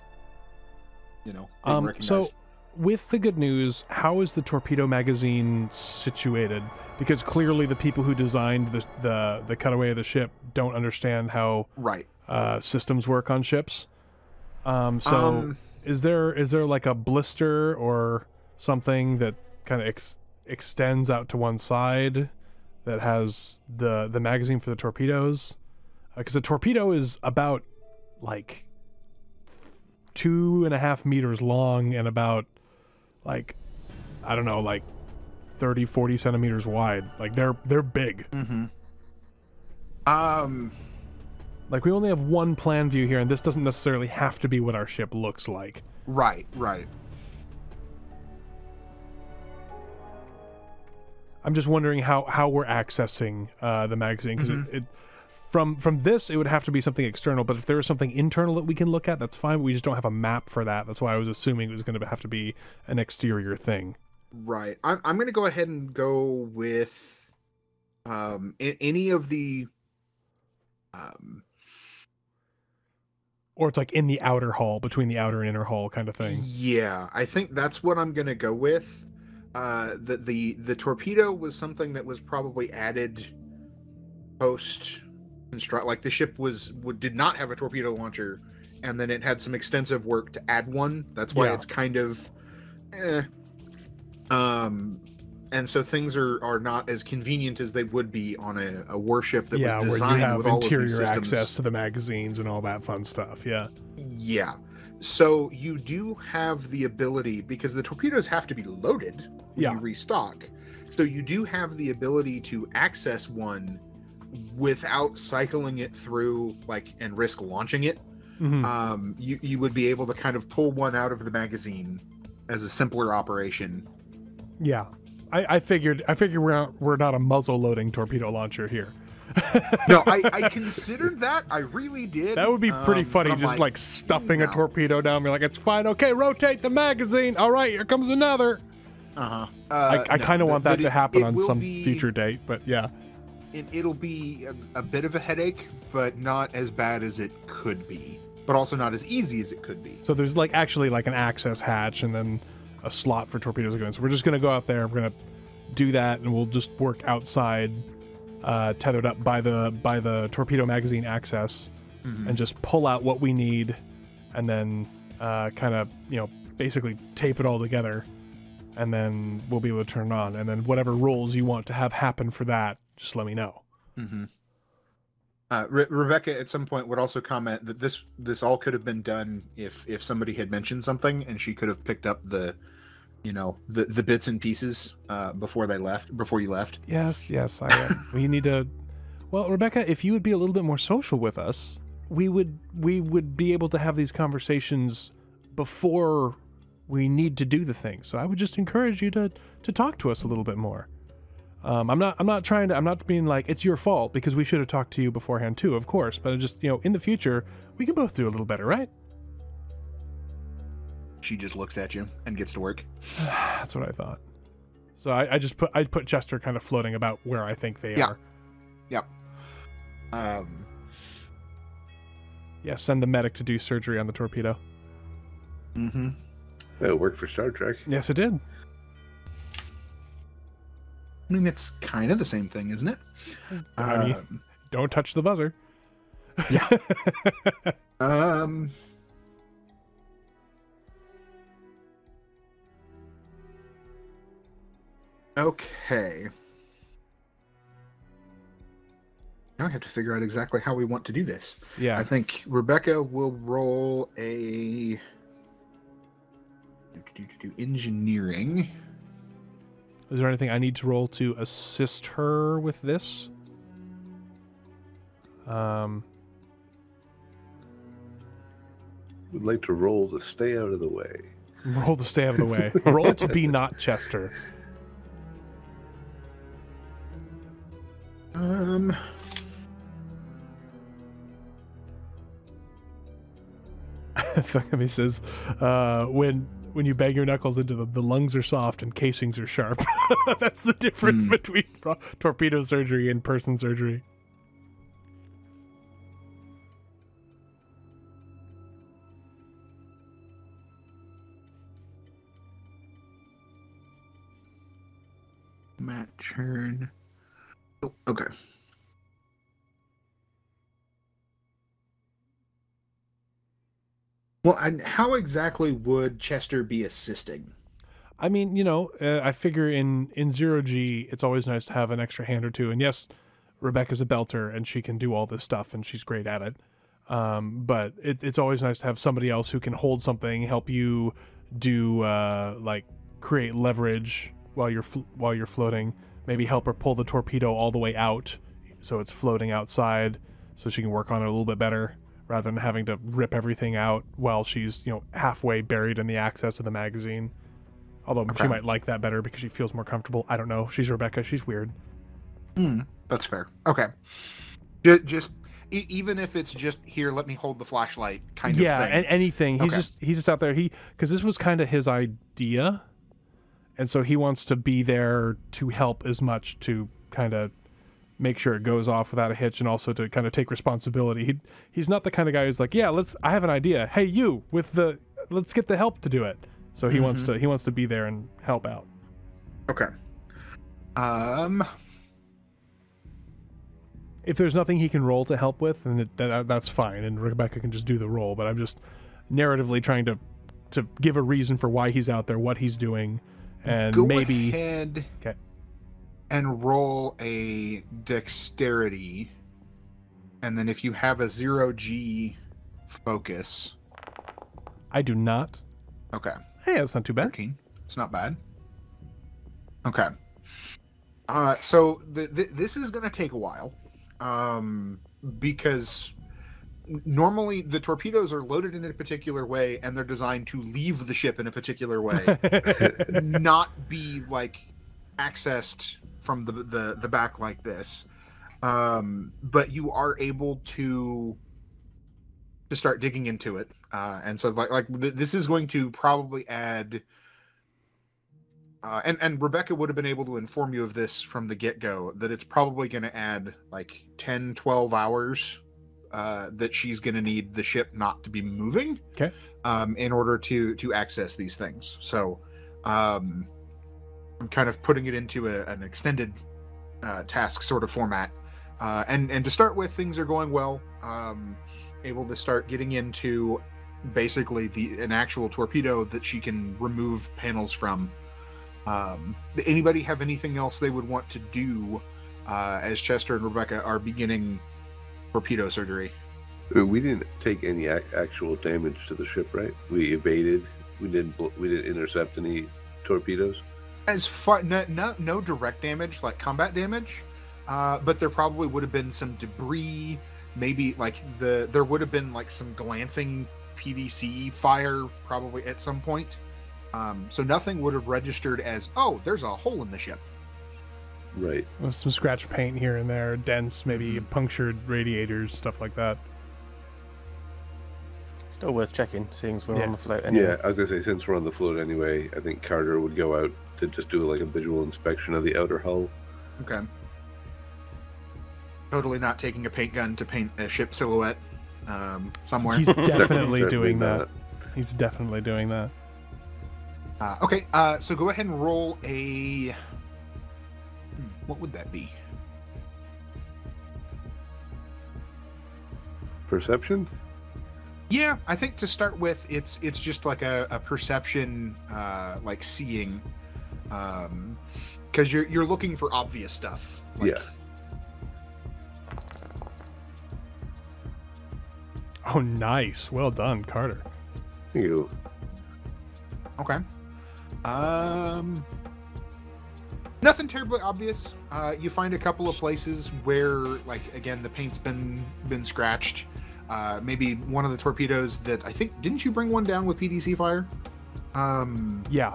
[SPEAKER 1] being recognized.
[SPEAKER 2] So, with the good news, how is the torpedo magazine situated? Because clearly the people who designed the cutaway of the ship don't understand how systems work on ships. Is there like a blister or something that kind of extends out to one side that has the magazine for the torpedoes? Because a torpedo is about like 2.5 meters long and about like 30-40 centimeters wide. Like they're big.
[SPEAKER 1] Mm-hmm.
[SPEAKER 2] Like we only have one plan view here, and this doesn't necessarily have to be what our ship looks like.
[SPEAKER 1] Right.
[SPEAKER 2] I'm just wondering how we're accessing the magazine, because from this it would have to be something external. But if there is something internal that we can look at, that's fine. We just don't have a map for that. That's why I was assuming it was going to have to be an exterior thing.
[SPEAKER 1] Right. I'm going to go ahead and go with any of the.
[SPEAKER 2] Or it's like in the outer hull, between the outer and inner hull kind of thing.
[SPEAKER 1] Yeah, I think that's what I'm going to go with. The torpedo was something that was probably added post construct, like the ship did not have a torpedo launcher, and then it had some extensive work to add one. That's why it's kind of and so things are not as convenient as they would be on a warship that was designed
[SPEAKER 2] where you have
[SPEAKER 1] with all of these
[SPEAKER 2] interior
[SPEAKER 1] systems.
[SPEAKER 2] access to the magazines and all that fun stuff.
[SPEAKER 1] Yeah. So you do have the ability, because the torpedoes have to be loaded when you restock. So you do have the ability to access one without cycling it through, and risk launching it. You would be able to kind of pull one out of the magazine as a simpler operation.
[SPEAKER 2] Yeah. I figured we're not a muzzle loading torpedo launcher here.
[SPEAKER 1] No, I considered that. I really did.
[SPEAKER 2] That would be pretty funny, just stuffing a torpedo down. Be like, it's fine. Okay, rotate the magazine. All right, here comes another. I kind of want that to happen on some future date, but yeah.
[SPEAKER 1] It'll be a bit of a headache, but not as bad as it could be, but also not as easy as it could be.
[SPEAKER 2] So there's actually an access hatch and then a slot for torpedoes to go in. So we're just going to go out there. We're going to do that, and we'll just work outside, tethered up by the torpedo magazine access, and just pull out what we need, and then kind of basically tape it all together, and then we'll be able to turn it on. And then whatever rules you want to have happen for that, just let me know.
[SPEAKER 1] Rebecca at some point would also comment that this all could have been done if somebody had mentioned something, and she could have picked up the bits and pieces before you left.
[SPEAKER 2] Yes, we need to. Well, Rebecca, if you would be a little bit more social with us, we would be able to have these conversations before we need to do the thing. So I would just encourage you to talk to us a little bit more. I'm not being like it's your fault, because we should have talked to you beforehand too, of course. But just in the future, we can both do a little better, right?
[SPEAKER 1] She just looks at you and gets to work.
[SPEAKER 2] That's what I thought. So I put Chester kind of floating about where I think they are.
[SPEAKER 1] Yep.
[SPEAKER 2] Yeah, send the medic to do surgery on the torpedo.
[SPEAKER 4] It worked for Star Trek.
[SPEAKER 2] Yes, it did.
[SPEAKER 1] I mean, it's kind of the same thing, isn't it?
[SPEAKER 2] I mean, don't touch the buzzer.
[SPEAKER 1] Yeah. Okay. Now I have to figure out exactly how we want to do this.
[SPEAKER 2] Yeah.
[SPEAKER 1] I think Rebecca will roll a engineering.
[SPEAKER 2] Is there anything I need to roll to assist her with this?
[SPEAKER 4] Would like to roll to stay out of the way.
[SPEAKER 2] Roll to stay out of the way. Roll to be not Chester. He says, when you bang your knuckles into them, the lungs are soft and casings are sharp. That's the difference between torpedo surgery and person surgery.
[SPEAKER 1] Matt Churn. Oh, okay. Well, and how exactly would Chester be assisting?
[SPEAKER 2] I mean, I figure in 0G, it's always nice to have an extra hand or two. And yes, Rebecca's a belter, and she can do all this stuff, and she's great at it. But it's always nice to have somebody else who can hold something, help you do, create leverage while you're floating. Maybe help her pull the torpedo all the way out so it's floating outside, so she can work on it a little bit better, rather than having to rip everything out while she's, halfway buried in the access of the magazine. Although she might like that better because she feels more comfortable. I don't know. She's Rebecca. She's weird.
[SPEAKER 1] That's fair. Okay. Just even if it's just here, let me hold the flashlight kind of thing.
[SPEAKER 2] Yeah, anything. He's just out there. Because this was kind of his idea, and so he wants to be there to help as much to kind of make sure it goes off without a hitch, and also to kind of take responsibility. He's not the kind of guy who's like, yeah, I have an idea. Hey, you let's get the help to do it. So he wants to be there and help out.
[SPEAKER 1] Okay.
[SPEAKER 2] if there's nothing he can roll to help with, then that's fine, and Rebecca can just do the roll. But I'm just narratively trying to give a reason for why he's out there, what he's doing, and
[SPEAKER 1] Go
[SPEAKER 2] maybe
[SPEAKER 1] ahead
[SPEAKER 2] okay.
[SPEAKER 1] and roll a dexterity, and then if you have a 0G focus.
[SPEAKER 2] I do not.
[SPEAKER 1] Okay.
[SPEAKER 2] Hey, that's not too bad.
[SPEAKER 1] 13. It's not bad. Okay. So this is going to take a while, because normally the torpedoes are loaded in a particular way, and they're designed to leave the ship in a particular way, not be like accessed from the back like this. But you are able to start digging into it, and so this is going to probably add. And Rebecca would have been able to inform you of this from the get-go, that it's probably going to add like 10, 12 hours that she's going to need the ship not to be moving,
[SPEAKER 2] okay,
[SPEAKER 1] in order to access these things. So I'm kind of putting it into an extended task sort of format. And to start with, things are going well. Able to start getting into basically an actual torpedo that she can remove panels from. Anybody have anything else they would want to do as Chester and Rebecca are beginning torpedo surgery?
[SPEAKER 4] We didn't take any actual damage to the ship, right? We evaded. We didn't intercept any torpedoes.
[SPEAKER 1] As far no direct damage, like combat damage, but there probably would have been some debris. Maybe like there would have been like some glancing PDC fire probably at some point. So nothing would have registered as, oh, there's a hole in the ship.
[SPEAKER 4] Right.
[SPEAKER 2] With some scratch paint here and there, dents, maybe punctured radiators, stuff like that.
[SPEAKER 5] Still worth checking, seeing as we're on the float anyway.
[SPEAKER 4] Yeah, I was going to say, since we're on the float anyway, I think Carter would go out to just do like a visual inspection of the outer hull.
[SPEAKER 1] Okay. Totally not taking a paint gun to paint a ship silhouette somewhere.
[SPEAKER 2] He's definitely doing
[SPEAKER 4] not.
[SPEAKER 2] that. He's definitely doing that.
[SPEAKER 1] Okay, so go ahead and roll a... What would that be?
[SPEAKER 4] Perception?
[SPEAKER 1] Yeah, I think to start with, it's just like a perception, like seeing, because you're looking for obvious stuff. Like,
[SPEAKER 4] yeah.
[SPEAKER 2] Oh, nice. Well done, Carter.
[SPEAKER 4] Thank you.
[SPEAKER 1] Okay. Nothing terribly obvious. You find a couple of places where, like, again, the paint's been scratched. Maybe one of the torpedoes that I think, didn't you bring one down with PDC fire?
[SPEAKER 2] Yeah.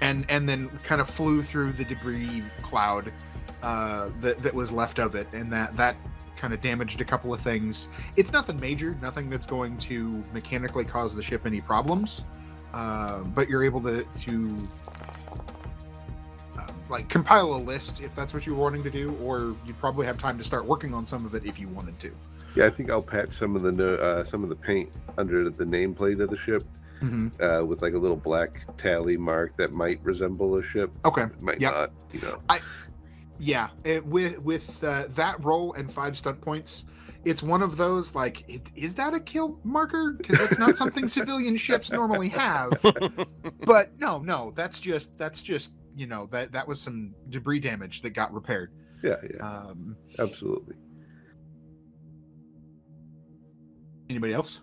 [SPEAKER 1] And then kind of flew through the debris cloud that was left of it, and that kind of damaged a couple of things. It's nothing major, nothing that's going to mechanically cause the ship any problems. But you're able to like compile a list if that's what you're wanting to do, or you'd probably have time to start working on some of it if you wanted to.
[SPEAKER 4] Yeah, I think I'll patch some of the paint under the nameplate of the ship, with like a little black tally mark that might resemble a ship.
[SPEAKER 1] Okay,
[SPEAKER 4] might not. You know.
[SPEAKER 1] With that roll and 5 stunt points, it's one of those like, is that a kill marker? Because it's not something civilian ships normally have. But no, that's just you know, that was some debris damage that got repaired.
[SPEAKER 4] Yeah. Absolutely.
[SPEAKER 1] Anybody else?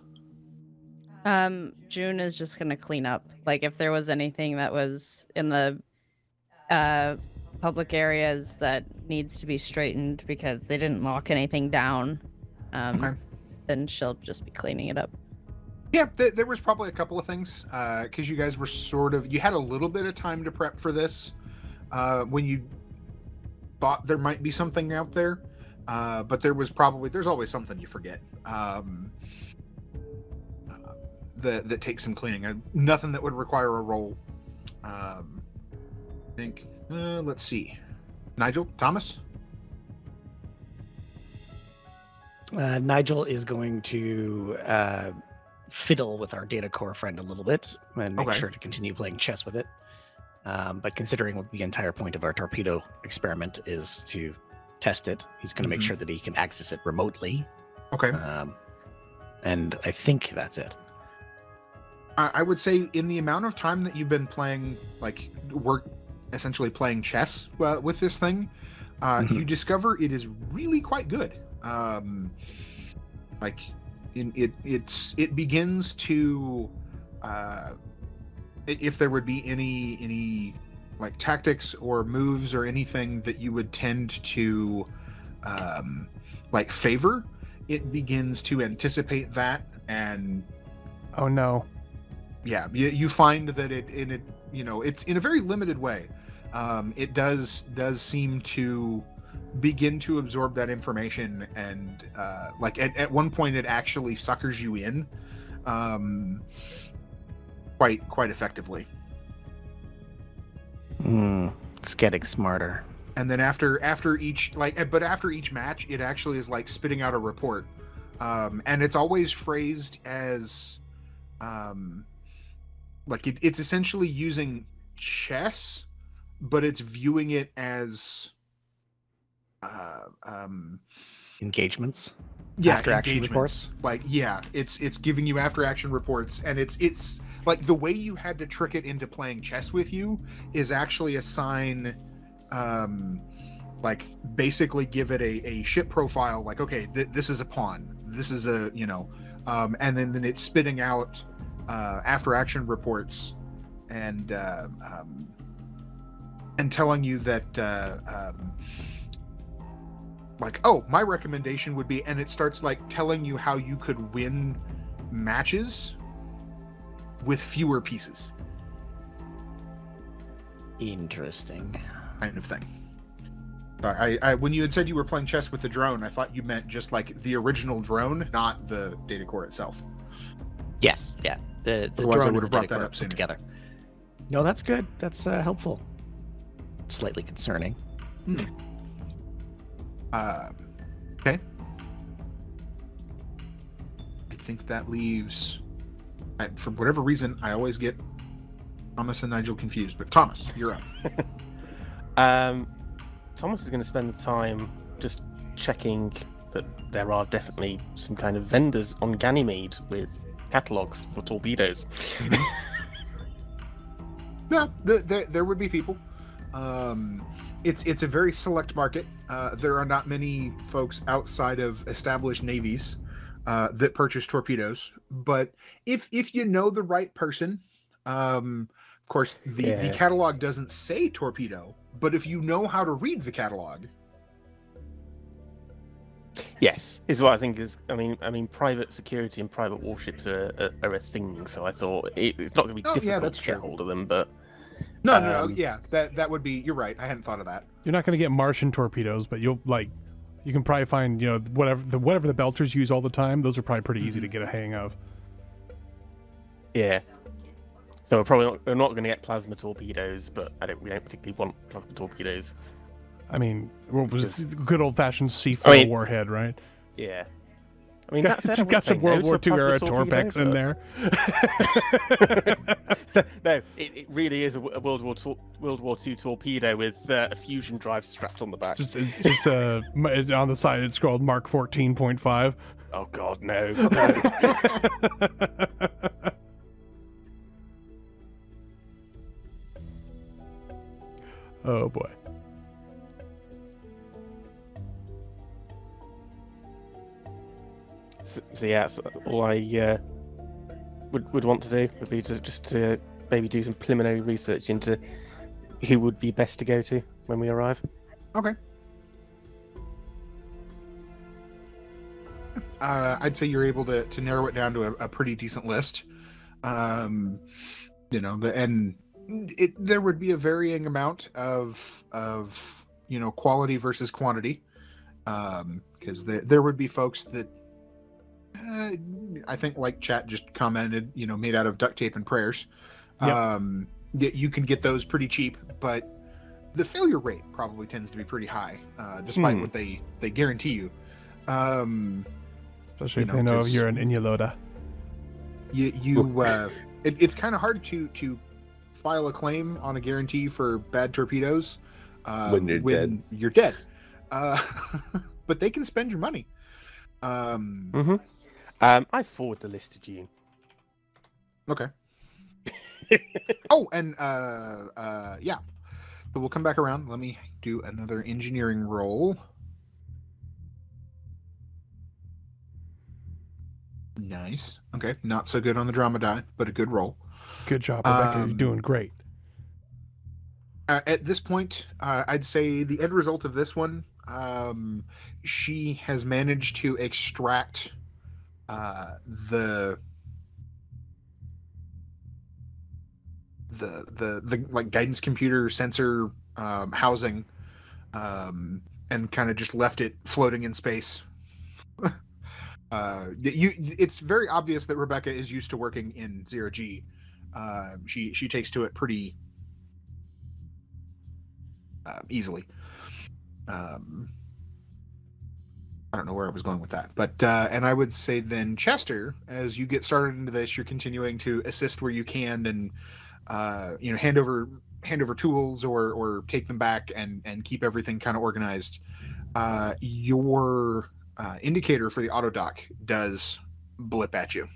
[SPEAKER 3] June is just gonna clean up. Like if there was anything that was in the public areas that needs to be straightened because they didn't lock anything down, then she'll just be cleaning it up.
[SPEAKER 1] Yeah, there was probably a couple of things, because you guys were you had a little bit of time to prep for this when you thought there might be something out there, but there's always something you forget that takes some cleaning. Nothing that would require a roll. I think, let's see. Nigel? Thomas?
[SPEAKER 6] Nigel is going to fiddle with our data core friend a little bit and make sure to continue playing chess with it. But considering the entire point of our torpedo experiment is to test it. He's going to make sure that he can access it remotely.
[SPEAKER 1] Okay.
[SPEAKER 6] And I think that's it.
[SPEAKER 1] I would say in the amount of time that you've been playing, like essentially playing chess with this thing, you discover it is really quite good. It begins to, if there would be any like tactics or moves or anything that you would tend to like favor, it begins to anticipate that. And
[SPEAKER 2] oh no.
[SPEAKER 1] Yeah, you find that it's in a very limited way. It does seem to begin to absorb that information, and like at one point it actually suckers you in quite effectively.
[SPEAKER 6] It's getting smarter.
[SPEAKER 1] And then after each match, it actually is like spitting out a report, and it's always phrased as like it's essentially using chess, but it's viewing it as
[SPEAKER 6] engagements.
[SPEAKER 1] Yeah,
[SPEAKER 6] after action reports.
[SPEAKER 1] Like it's giving you after action reports, and it's like the way you had to trick it into playing chess with you is actually assign like basically give it a ship profile, like okay, this is a pawn, this is a and then it's spitting out after action reports and telling you that like, oh, my recommendation would be, and it starts like telling you how you could win matches with fewer pieces.
[SPEAKER 6] Interesting.
[SPEAKER 1] Kind of thing. I when you had said you were playing chess with the drone, I thought you meant just like the original drone, not the data core itself.
[SPEAKER 6] Yes, yeah. The
[SPEAKER 1] Otherwise,
[SPEAKER 6] drone
[SPEAKER 1] I would have brought that
[SPEAKER 6] core
[SPEAKER 1] up
[SPEAKER 6] put
[SPEAKER 1] sooner.
[SPEAKER 6] together. No, that's good. That's helpful. Slightly concerning.
[SPEAKER 1] Okay. I think that leaves. For whatever reason, I always get Thomas and Nigel confused. But Thomas, you're up.
[SPEAKER 5] Thomas is going to spend the time just checking that there are definitely some kind of vendors on Ganymede with catalogs for torpedoes.
[SPEAKER 1] Yeah, there would be people. It's a very select market. There are not many folks outside of established navies that purchase torpedoes. But if you know the right person, of course, the catalog doesn't say torpedo, but if you know how to read the catalog.
[SPEAKER 5] Yes, is what I think is. I mean, private security and private warships are a thing. So I thought it's not going to be difficult to get hold of them. But
[SPEAKER 1] no, yeah, that would be. You're right. I hadn't thought of that.
[SPEAKER 2] You're not going to get Martian torpedoes, but you can probably find whatever the Belters use all the time. Those are probably pretty easy to get a hang of.
[SPEAKER 5] Yeah. So we're not going to get plasma torpedoes, but we don't particularly want plasma torpedoes.
[SPEAKER 2] I mean, good old-fashioned C4 warhead, right?
[SPEAKER 5] Yeah. I mean,
[SPEAKER 2] it's got some World War II era Torpex in there.
[SPEAKER 5] No, it really is a World War II torpedo with a fusion drive strapped on the back.
[SPEAKER 2] It's on the side. It's called Mark 14.5.
[SPEAKER 5] Oh God, no.
[SPEAKER 2] Oh boy.
[SPEAKER 5] So all I would want to do would be to maybe do some preliminary research into who would be best to go to when we arrive.
[SPEAKER 1] Okay. I'd say you're able to narrow it down to a pretty decent list. There would be a varying amount of quality versus quantity, because there would be folks that I think, like chat just commented, made out of duct tape and prayers.
[SPEAKER 2] Yep.
[SPEAKER 1] You can get those pretty cheap, but the failure rate probably tends to be pretty high, despite what they guarantee you.
[SPEAKER 2] Especially if they know you're an Inyaloda.
[SPEAKER 1] It's kind of hard to file a claim on a guarantee for bad torpedoes
[SPEAKER 4] when you're dead.
[SPEAKER 1] but they can spend your money.
[SPEAKER 5] I forward the list to June.
[SPEAKER 1] Okay. Oh, and yeah. So we'll come back around. Let me do another engineering roll. Nice. Okay, not so good on the drama die, but a good roll.
[SPEAKER 2] Good job, Rebecca. You're doing great.
[SPEAKER 1] At this point, I'd say the end result of this one, she has managed to extract the like guidance computer sensor housing, and kind of just left it floating in space. It's very obvious that Rebecca is used to working in 0G. She takes to it pretty easily. I don't know where I was going with that, but and I would say then, Chester, as you get started into this, you're continuing to assist where you can, and hand over tools or take them back and keep everything kind of organized. Your indicator for the auto dock does blip at you.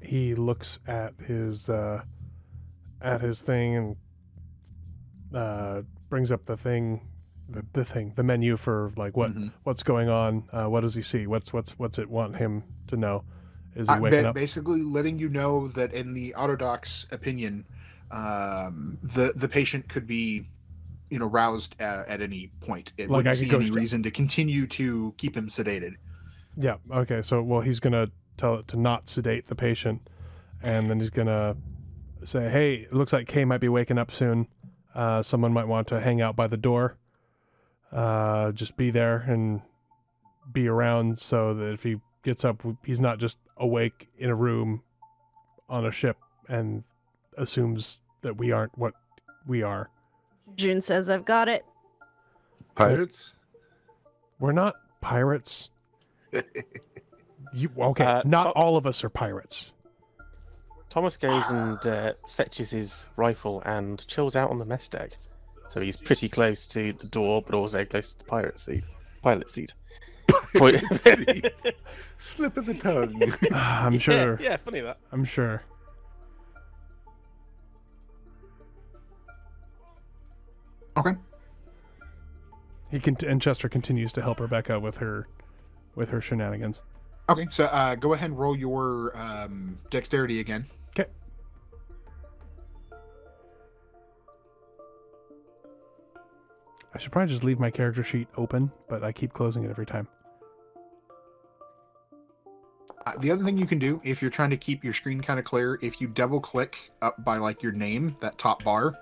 [SPEAKER 2] He looks at his thing and brings up the menu for like what's going on. What does he see? What's it want him to know? Is he waking up?
[SPEAKER 1] Basically letting you know that in the autodoc's opinion, the patient could be roused at any point. It wouldn't see any reason to continue to keep him sedated.
[SPEAKER 2] Yeah. Okay. So he's gonna tell it to not sedate the patient, and then he's gonna say, "Hey, it looks like Kay might be waking up soon. Someone might want to hang out by the door. Just be there and be around so that if he gets up, he's not just awake in a room on a ship and assumes that we aren't what we are."
[SPEAKER 3] June says, "I've got it."
[SPEAKER 4] Pirates?
[SPEAKER 2] We're not pirates. Okay, not all of us are pirates.
[SPEAKER 5] Thomas goes and fetches his rifle and chills out on the mess deck. So he's pretty close to the door, but also close to the pilot seat.
[SPEAKER 4] Slip of the tongue.
[SPEAKER 2] I'm sure.
[SPEAKER 5] Yeah, funny that.
[SPEAKER 2] I'm sure.
[SPEAKER 1] Okay.
[SPEAKER 2] And Chester continues to help Rebecca with her shenanigans.
[SPEAKER 1] Okay, so go ahead and roll your dexterity again.
[SPEAKER 2] Okay. I should probably just leave my character sheet open, but I keep closing it every time.
[SPEAKER 1] The other thing you can do, if you're trying to keep your screen kind of clear, if you double click up by like your name, that top bar.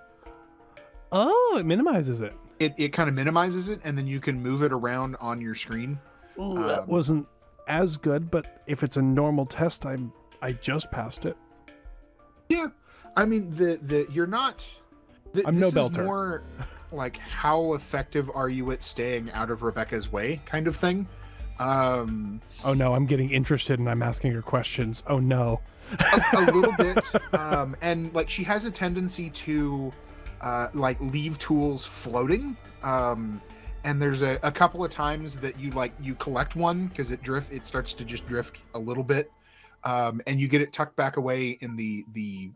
[SPEAKER 2] Oh, it minimizes it.
[SPEAKER 1] It kind of minimizes it, and then you can move it around on your screen.
[SPEAKER 2] Ooh, that wasn't as good, but if it's a normal test, I just passed it.
[SPEAKER 1] Yeah, I mean you're not.
[SPEAKER 2] I'm no belter.
[SPEAKER 1] This is more like, how effective are you at staying out of Rebecca's way, kind of thing.
[SPEAKER 2] Oh no, I'm getting interested and I'm asking her questions. Oh no.
[SPEAKER 1] a little bit, and like she has a tendency to like leave tools floating. And there's a couple of times that you collect one because it starts to just drift a little bit, and you get it tucked back away in the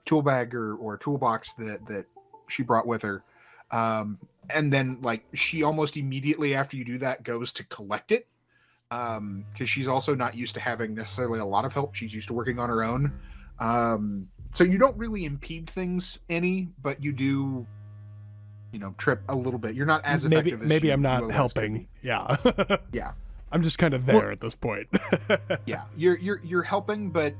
[SPEAKER 1] tool bag or toolbox that she brought with her, and then like she almost immediately after you do that goes to collect it, because she's also not used to having necessarily a lot of help. She's used to working on her own, so you don't really impede things any, but you do. Trip a little bit. You're not as effective as
[SPEAKER 2] maybe I'm not helping. Yeah.
[SPEAKER 1] Yeah.
[SPEAKER 2] I'm just kind of there at this point.
[SPEAKER 1] Yeah. You're helping, but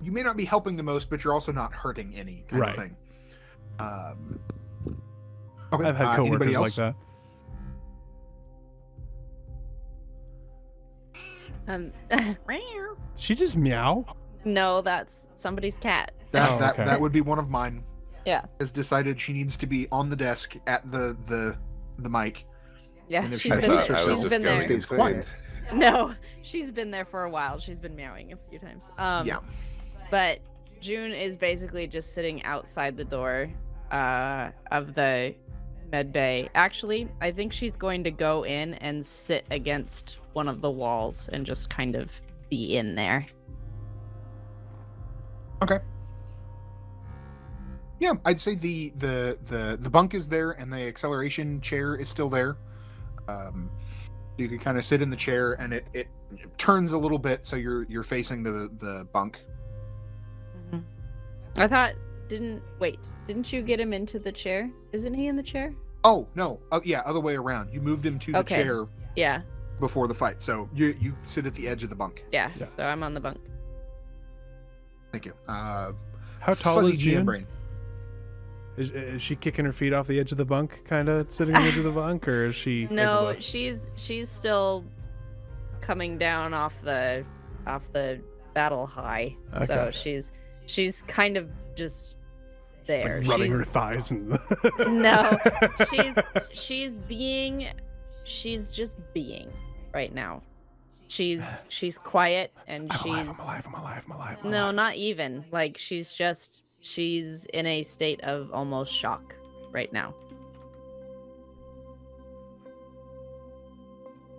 [SPEAKER 1] you may not be helping the most, but you're also not hurting any kind of thing. Okay.
[SPEAKER 2] I've had coworkers like that. She just meow?
[SPEAKER 3] No, that's somebody's cat.
[SPEAKER 1] That would be one of mine.
[SPEAKER 3] Yeah.
[SPEAKER 1] Has decided she needs to be on the desk at the mic.
[SPEAKER 3] Yeah,
[SPEAKER 1] she's
[SPEAKER 3] been there.
[SPEAKER 1] Stays quiet.
[SPEAKER 3] No, she's been there for a while. She's been meowing a few times.
[SPEAKER 1] Yeah.
[SPEAKER 3] But
[SPEAKER 7] June is basically just sitting outside the door of the med bay. Actually, I think she's going to go in and sit against one of the walls and just kind of be in there.
[SPEAKER 1] Okay. Yeah, I'd say the bunk is there and the acceleration chair is still there. You can kind of sit in the chair and it turns a little bit so you're facing the bunk.
[SPEAKER 7] Mm-hmm. I thought didn't you get him into the chair? Isn't he in the chair?
[SPEAKER 1] Oh no, yeah, other way around. You moved him to the chair.
[SPEAKER 7] Yeah.
[SPEAKER 1] Before the fight, so you sit at the edge of the bunk.
[SPEAKER 7] Yeah. So I'm on the bunk.
[SPEAKER 1] Thank you.
[SPEAKER 2] How tall is June?
[SPEAKER 1] Brain.
[SPEAKER 2] Is she kicking her feet off the edge of the bunk, kind of sitting on the edge of the bunk, or is she?
[SPEAKER 7] No, she's still coming down off the battle high. Okay. So she's kind of just there,
[SPEAKER 2] like rubbing her thighs. And...
[SPEAKER 7] No, she's just being right now. She's quiet and I'm alive. No, not even. Like she's in a state of almost shock right now.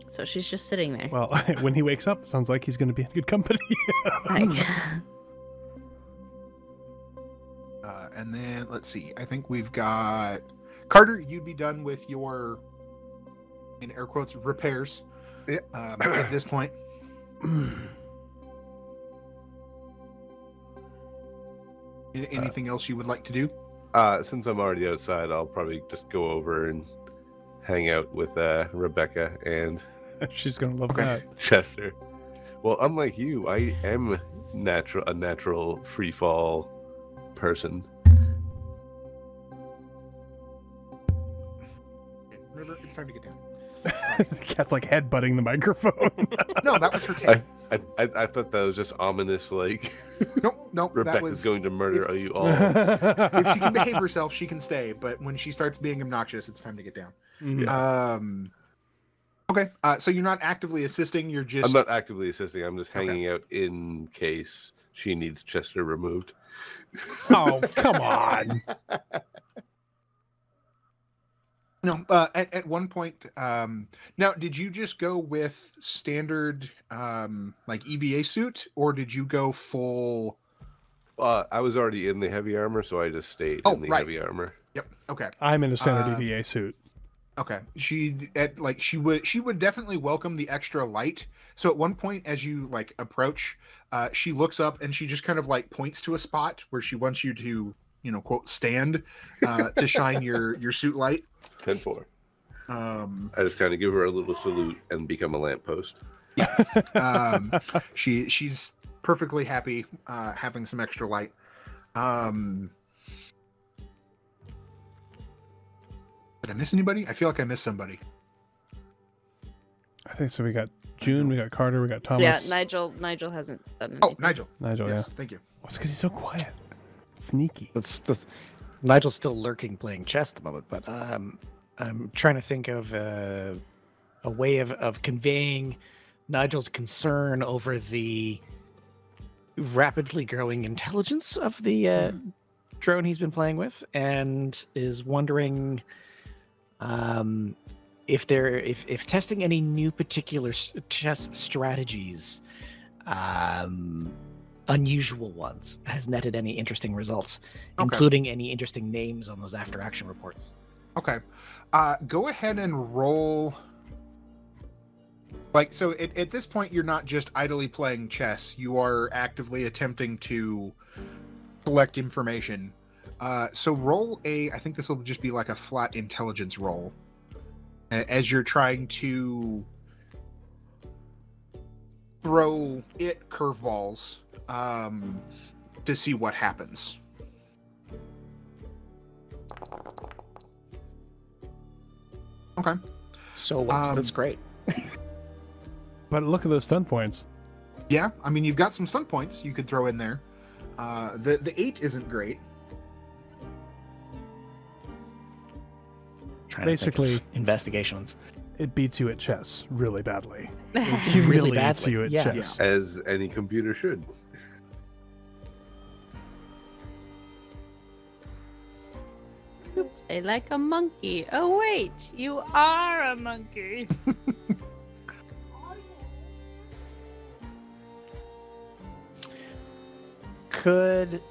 [SPEAKER 7] So she's just sitting there.
[SPEAKER 2] Well, when he wakes up, sounds like he's going to be in good company.
[SPEAKER 1] And then let's see. I think we've got Carter. You'd be done with your, in air quotes, repairs at this point. Anything else you would like to do?
[SPEAKER 4] Since I'm already outside, I'll probably just go over and hang out with Rebecca and
[SPEAKER 2] she's gonna love that.
[SPEAKER 4] Chester. Well, unlike you, I am a natural free fall person.
[SPEAKER 1] River, it's time to get down.
[SPEAKER 2] The cat's like headbutting the microphone.
[SPEAKER 1] No, that was her tail.
[SPEAKER 4] I thought that was just ominous, like
[SPEAKER 1] nope.
[SPEAKER 4] Rebecca's going to murder you all.
[SPEAKER 1] If she can behave herself, she can stay. But when she starts being obnoxious, it's time to get down.
[SPEAKER 2] Mm-hmm.
[SPEAKER 1] Okay. So you're not actively assisting. You're just.
[SPEAKER 4] I'm not actively assisting. I'm just hanging out in case she needs Chester removed.
[SPEAKER 2] Oh, come on.
[SPEAKER 1] No, at one point, now, did you just go with standard, like EVA suit, or did you go full?
[SPEAKER 4] I was already in the heavy armor, so I just stayed in the heavy armor.
[SPEAKER 1] Yep. Okay.
[SPEAKER 2] I'm in a standard EVA suit.
[SPEAKER 1] Okay. She would definitely welcome the extra light. So at one point, as you like approach, she looks up and she just kind of like points to a spot where she wants you to, quote, stand to shine your suit light.
[SPEAKER 4] 10-4. I just kind of give her a little salute and become a lamppost.
[SPEAKER 1] Yeah. She's perfectly happy having some extra light. Did I miss anybody? I feel like I missed somebody.
[SPEAKER 2] I think so. We got June, we got Carter, we got Thomas.
[SPEAKER 7] Yeah, Nigel hasn't done anything.
[SPEAKER 1] Oh, Nigel,
[SPEAKER 2] yes, yeah.
[SPEAKER 1] Thank you.
[SPEAKER 2] Oh, it's because he's so quiet. Sneaky.
[SPEAKER 6] Nigel's still lurking playing chess at the moment, but I'm trying to think of a way of conveying Nigel's concern over the rapidly growing intelligence of the drone he's been playing with, and is wondering if testing any new particular chess strategies, unusual ones, has netted any interesting results, including any interesting names on those after action reports.
[SPEAKER 1] Okay. Go ahead and roll. So at this point, you're not just idly playing chess. You are actively attempting to collect information. So roll I think this will just be like a flat intelligence roll. As you're trying to throw it curveballs to see what happens. Okay.
[SPEAKER 6] So that's great.
[SPEAKER 2] But look at those stun points.
[SPEAKER 1] Yeah, I mean, you've got some stun points you could throw in there. The 8 isn't great.
[SPEAKER 2] Basically,
[SPEAKER 6] investigations.
[SPEAKER 2] It beats you at chess really badly.
[SPEAKER 6] It really
[SPEAKER 2] beats you at chess.
[SPEAKER 4] As any computer should.
[SPEAKER 9] Play like a monkey. Oh wait, you are a monkey.
[SPEAKER 6] Could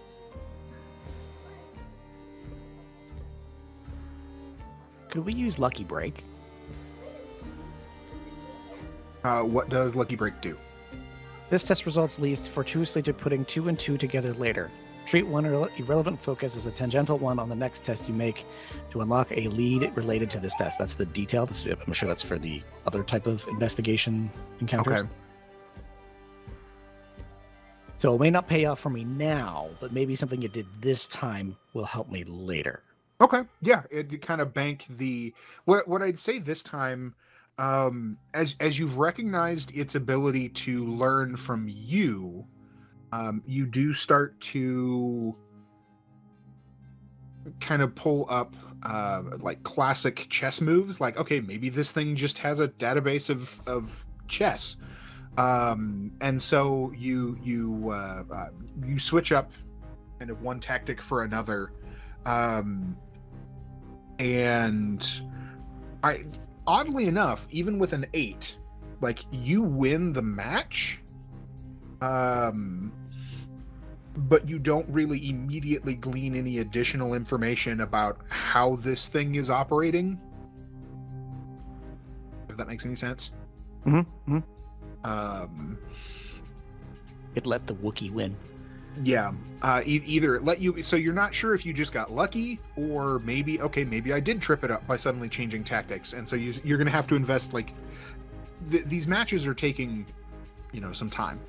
[SPEAKER 6] we use Lucky Break?
[SPEAKER 1] What does Lucky Break do?
[SPEAKER 6] This test results leads fortuitously to putting 2 and 2 together later. Treat one irrelevant focus as a tangential one on the next test you make to unlock a lead related to this test. That's the detail. I'm sure that's for the other type of investigation encounters.
[SPEAKER 1] Okay.
[SPEAKER 6] So it may not pay off for me now, but maybe something you did this time will help me later.
[SPEAKER 1] Okay. Yeah, it kind of bank the what I'd say this time, as you've recognized its ability to learn from you, you do start to kind of pull up like classic chess moves. Like, okay, maybe this thing just has a database of chess, and so you switch up kind of one tactic for another. And oddly enough, even with an 8, like, you win the match, but you don't really immediately glean any additional information about how this thing is operating. If that makes any sense.
[SPEAKER 6] Mm-hmm. It let the Wookiee win.
[SPEAKER 1] Yeah, either it let you, so you're not sure if you just got lucky, or maybe I did trip it up by suddenly changing tactics, and so you're going to have to invest, like, these matches are taking, some time.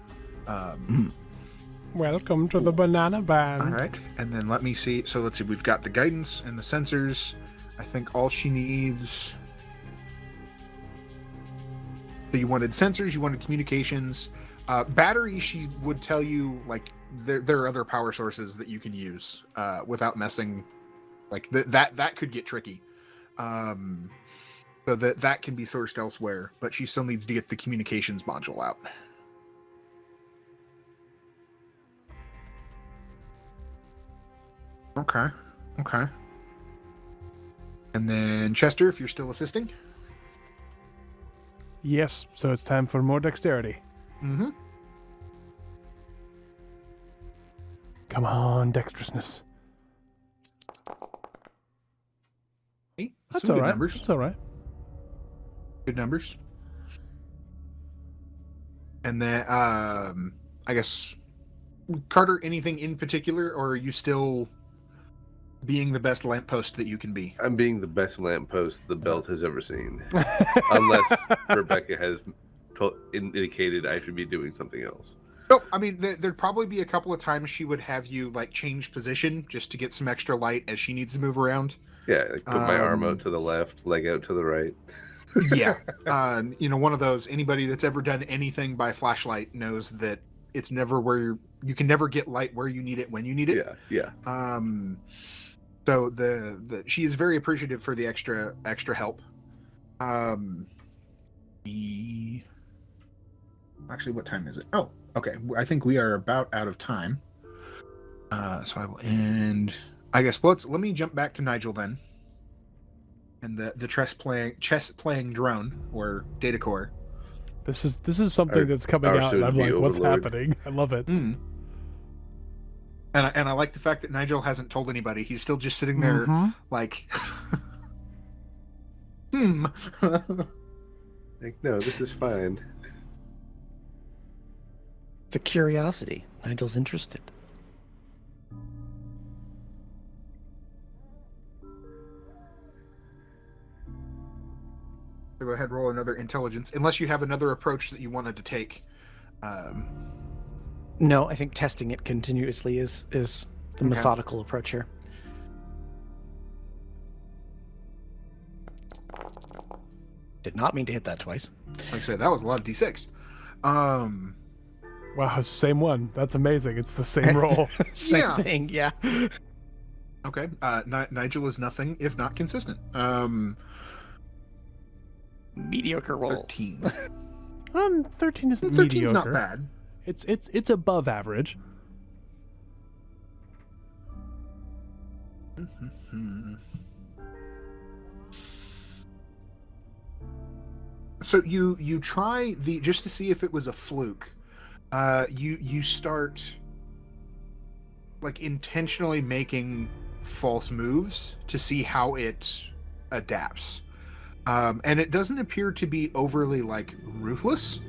[SPEAKER 8] Welcome to the Banana Band.
[SPEAKER 1] All right, and then let me see. So let's see, we've got the guidance and the sensors. I think all she needs. So you wanted sensors, you wanted communications, battery. She would tell you, like, there are other power sources that you can use without messing, like that could get tricky, so that can be sourced elsewhere, but she still needs to get the communications module out. Okay. And then Chester, if you're still assisting.
[SPEAKER 2] Yes, so it's time for more dexterity.
[SPEAKER 1] Mm-hmm.
[SPEAKER 2] Come on, dexterousness.
[SPEAKER 1] Hey,
[SPEAKER 2] That's
[SPEAKER 1] some
[SPEAKER 2] all
[SPEAKER 1] good
[SPEAKER 2] right.
[SPEAKER 1] numbers.
[SPEAKER 2] That's all right.
[SPEAKER 1] Good numbers. And then, I guess, Carter, anything in particular, or are you still being the best lamppost that you can be?
[SPEAKER 4] I'm being the best lamppost the belt has ever seen. Unless Rebecca has indicated I should be doing something else.
[SPEAKER 1] Oh, I mean, there'd probably be a couple of times she would have you, like, change position just to get some extra light as she needs to move around.
[SPEAKER 4] Yeah, like put my arm out to the left, leg out to the right.
[SPEAKER 1] Yeah. One of those, anybody that's ever done anything by flashlight knows that it's never where you can never get light where you need it when you need it.
[SPEAKER 4] Yeah.
[SPEAKER 1] So she is very appreciative for the extra help. Actually, what time is it? Oh, okay. I think we are about out of time. So I will end. I guess let me jump back to Nigel then, and the chess playing drone or data core.
[SPEAKER 2] This is something that's coming out, and I'm like, what's happening? I love it.
[SPEAKER 1] Mm. And I like the fact that Nigel hasn't told anybody. He's still just sitting there, like,
[SPEAKER 4] Like, no, this is fine.
[SPEAKER 6] It's a curiosity. Nigel's interested.
[SPEAKER 1] So go ahead, roll another intelligence, unless you have another approach that you wanted to take.
[SPEAKER 6] No, I think testing it continuously is the methodical approach here. Did not mean to hit that twice.
[SPEAKER 1] Like I said, that was a lot of D6.
[SPEAKER 2] Wow, it's the same one. That's amazing. It's the same roll.
[SPEAKER 6] Same thing, yeah.
[SPEAKER 1] Okay. Nigel is nothing if not consistent.
[SPEAKER 6] Mediocre roll.
[SPEAKER 1] 13.
[SPEAKER 2] 13 isn't
[SPEAKER 1] 13's
[SPEAKER 2] mediocre.
[SPEAKER 1] not bad.
[SPEAKER 2] It's above average.
[SPEAKER 1] So you try just to see if it was a fluke. You start like intentionally making false moves to see how it adapts. And it doesn't appear to be overly like ruthless,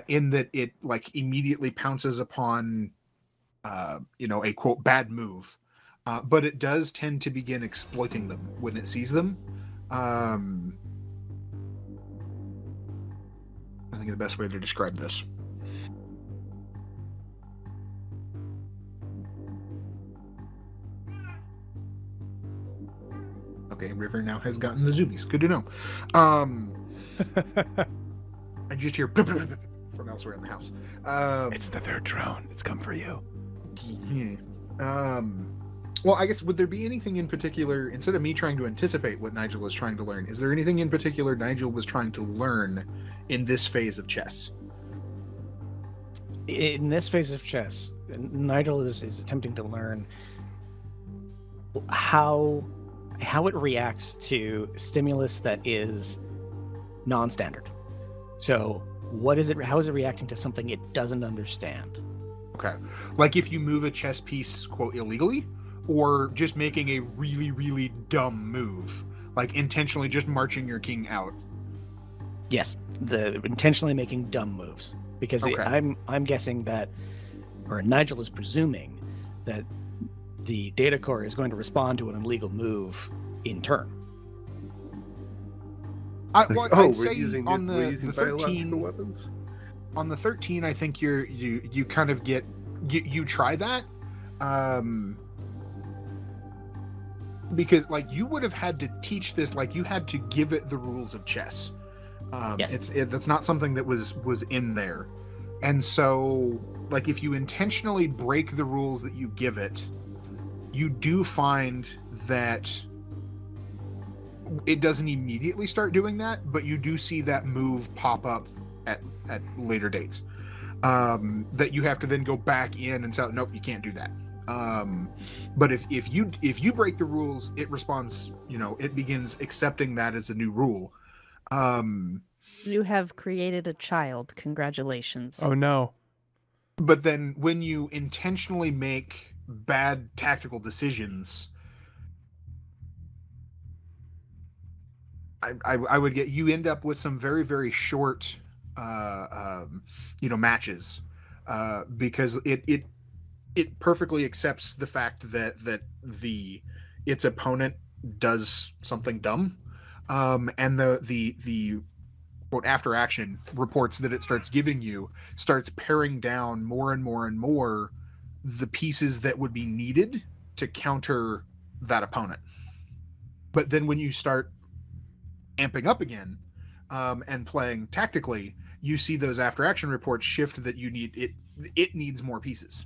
[SPEAKER 1] in that it like immediately pounces upon a quote bad move. But it does tend to begin exploiting them when it sees them. I think the best way to describe this. Okay, River now has gotten the zoomies. Good to know. I just hear from elsewhere in the house.
[SPEAKER 2] It's the third drone. It's come for you.
[SPEAKER 1] Well, I guess, would there be anything in particular, instead of me trying to anticipate what Nigel is trying to learn, is there anything in particular Nigel was trying to learn in this phase of chess?
[SPEAKER 6] In this phase of chess, Nigel is attempting to learn how it reacts to stimulus that is non-standard. So how is it reacting to something it doesn't understand?
[SPEAKER 1] Okay. Like if you move a chess piece, quote, illegally, or just making a really, really dumb move, like intentionally just marching your king out.
[SPEAKER 6] Yes, the intentionally making dumb moves. Because
[SPEAKER 1] okay.
[SPEAKER 6] I'm guessing that, or Nigel is presuming that the data core is going to respond to an illegal move in turn.
[SPEAKER 1] I'd say
[SPEAKER 4] using
[SPEAKER 1] on the 13
[SPEAKER 4] weapons.
[SPEAKER 1] On the 13, I think you kind of get you try that, because like you would have had to teach this, like you had to give it the rules of chess. Yes. That's not something that was in there, and so like if you intentionally break the rules that you give it, you do find that it doesn't immediately start doing that, but you do see that move pop up at later dates, that you have to then go back in and tell, nope, you can't do that. But if you break the rules, it responds, it begins accepting that as a new rule.
[SPEAKER 3] You have created a child. Congratulations.
[SPEAKER 2] Oh no.
[SPEAKER 1] But then when you intentionally make bad tactical decisions, I would get, you end up with some very, very short matches, because it perfectly accepts the fact that its opponent does something dumb, and the quote after action reports that it starts giving you starts paring down more and more and more the pieces that would be needed to counter that opponent. But then when you start amping up again, and playing tactically, you see those after action reports shift that you need it needs more pieces.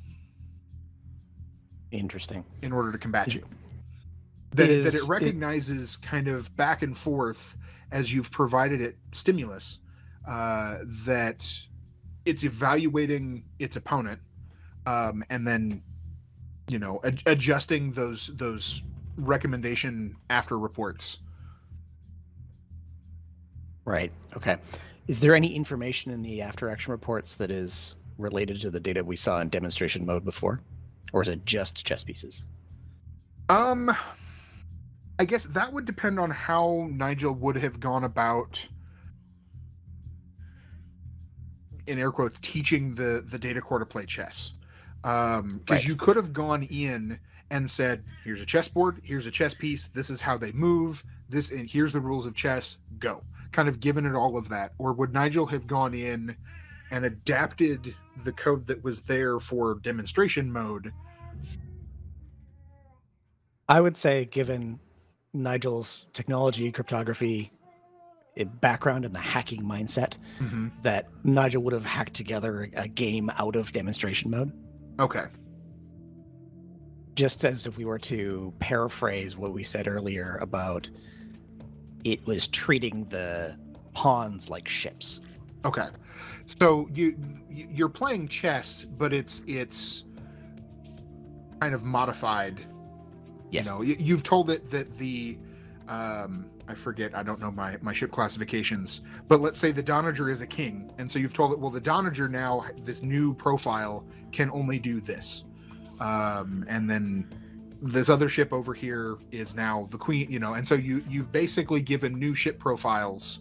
[SPEAKER 6] Interesting.
[SPEAKER 1] In order to combat you. That it recognizes kind of back and forth as you've provided it stimulus, that it's evaluating its opponent, and then adjusting those recommendation after reports.
[SPEAKER 6] Right. Okay. Is there any information in the after action reports that is related to the data we saw in demonstration mode before? Or is it just chess pieces?
[SPEAKER 1] I guess that would depend on how Nigel would have gone about, in air quotes, teaching the data core to play chess. Because you could have gone in and said, here's a chessboard, here's a chess piece, this is how they move, and here's the rules of chess, go. Kind of given it all of that. Or would Nigel have gone in and adapted the code that was there for demonstration mode?
[SPEAKER 6] I would say, given Nigel's technology, cryptography background and the hacking mindset, that Nigel would have hacked together a game out of demonstration mode.
[SPEAKER 1] Okay.
[SPEAKER 6] Just as if we were to paraphrase what we said earlier about it was treating the pawns like ships.
[SPEAKER 1] Okay. So you're playing chess, but it's kind of modified.
[SPEAKER 6] Yes.
[SPEAKER 1] You've told it that the I I forget, I don't know my ship classifications, but let's say the Donager is a king, and so you've told it, well, the Donager now, this new profile, can only do this. And then this other ship over here is now the queen, you know, and so you've basically given new ship profiles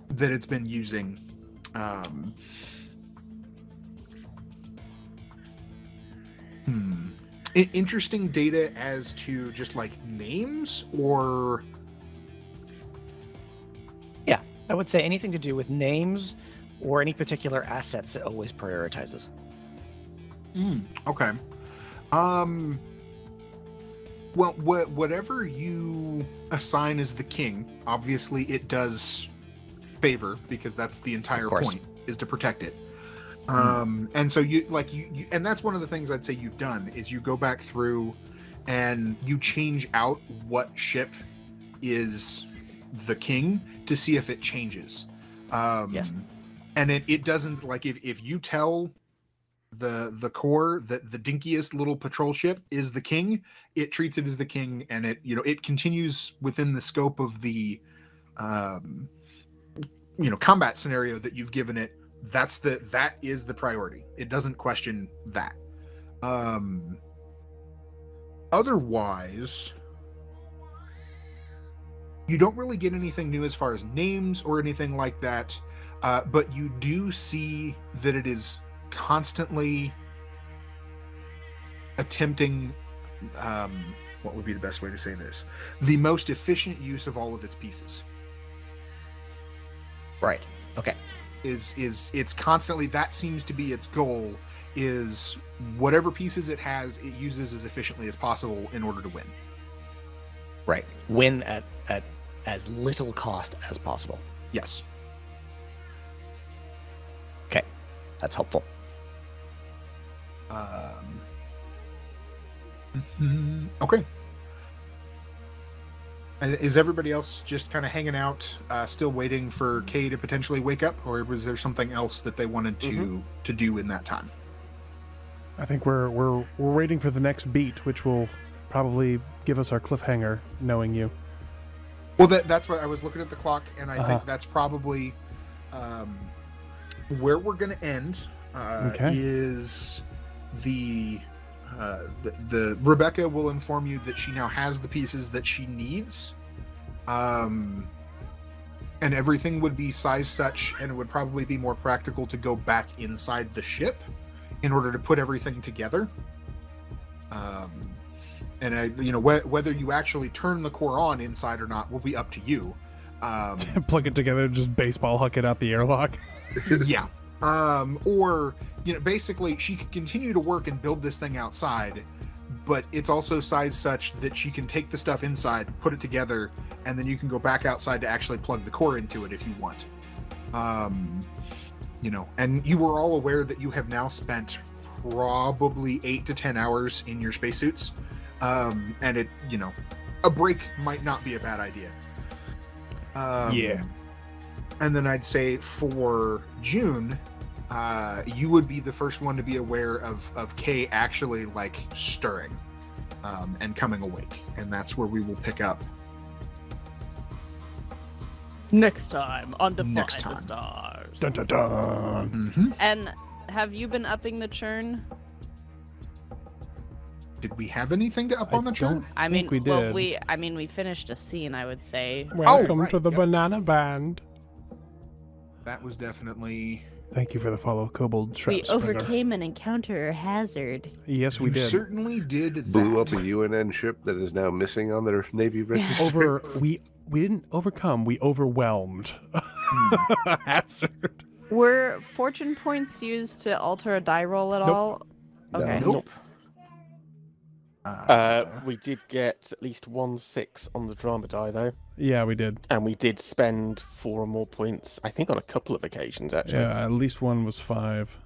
[SPEAKER 1] that it's been using. Interesting data as to just like names, or
[SPEAKER 6] Yeah, I would say anything to do with names or any particular assets it always prioritizes.
[SPEAKER 1] Okay. Well, whatever you assign as the king, obviously it does favor, because that's the entire point, is to protect it. And so you and that's one of the things I'd say you've done is you go back through and you change out what ship is the king to see if it changes.
[SPEAKER 6] Yes.
[SPEAKER 1] And it doesn't, like, if you tell the core that the dinkiest little patrol ship is the king, it treats it as the king, and it, you know, it continues within the scope of the combat scenario that you've given it. That is the priority. It doesn't question that. Otherwise, you don't really get anything new as far as names or anything like that, but you do see that it is constantly attempting, what would be the best way to say this, the most efficient use of all of its pieces.
[SPEAKER 6] Right. Okay.
[SPEAKER 1] It's constantly, that seems to be its goal, is whatever pieces it has, it uses as efficiently as possible in order to win.
[SPEAKER 6] Right. Win at as little cost as possible.
[SPEAKER 1] Yes.
[SPEAKER 6] Okay. That's helpful.
[SPEAKER 1] Okay. Is everybody else just kind of hanging out, still waiting for Kay to potentially wake up, or was there something else that they wanted to do in that time?
[SPEAKER 2] I think we're waiting for the next beat, which will probably give us our cliffhanger, knowing you.
[SPEAKER 1] Well, that's what I was looking at the clock, and I think that's probably where we're going to end. Is the Rebecca will inform you that she now has the pieces that she needs, and everything would be size such, and it would probably be more practical to go back inside the ship in order to put everything together. And whether you actually turn the core on inside or not will be up to you.
[SPEAKER 2] Plug it together, just baseball hook it out the airlock.
[SPEAKER 1] Yeah. Or, basically she can continue to work and build this thing outside, but it's also sized such that she can take the stuff inside, put it together, and then you can go back outside to actually plug the core into it if you want. And you were all aware that you have now spent probably 8 to 10 hours in your spacesuits. And it, a break might not be a bad idea.
[SPEAKER 2] Yeah.
[SPEAKER 1] And then I'd say for June, you would be the first one to be aware of Kay actually like stirring, and coming awake, and that's where we will pick up
[SPEAKER 3] next time on Defy
[SPEAKER 1] Next
[SPEAKER 3] the
[SPEAKER 1] time.
[SPEAKER 3] Stars.
[SPEAKER 2] Dun, dun, dun.
[SPEAKER 3] And have you been upping the churn?
[SPEAKER 1] Did we have anything to up on the churn?
[SPEAKER 3] I mean,
[SPEAKER 2] we did.
[SPEAKER 3] we finished a scene, I would say.
[SPEAKER 8] Welcome
[SPEAKER 1] right,
[SPEAKER 8] to the
[SPEAKER 1] yep.
[SPEAKER 8] Banana Band.
[SPEAKER 1] That was definitely.
[SPEAKER 2] Thank you for the follow, Kobold Trap
[SPEAKER 3] We
[SPEAKER 2] Springer.
[SPEAKER 3] overcame an encounter or hazard.
[SPEAKER 2] Yes, we
[SPEAKER 1] You
[SPEAKER 2] did.
[SPEAKER 1] certainly did that.
[SPEAKER 4] Blew up a UNN ship that is now missing on their Navy register.
[SPEAKER 2] We didn't overcome, we overwhelmed a hazard.
[SPEAKER 3] Were fortune points used to alter a die roll at
[SPEAKER 2] Nope.
[SPEAKER 3] all? Okay.
[SPEAKER 1] Nope.
[SPEAKER 5] We did get at least 1 6 on the drama die, though.
[SPEAKER 2] Yeah, we did.
[SPEAKER 5] And we did spend 4 or more points, I think, on a couple of occasions, actually.
[SPEAKER 2] Yeah, at least one was 5.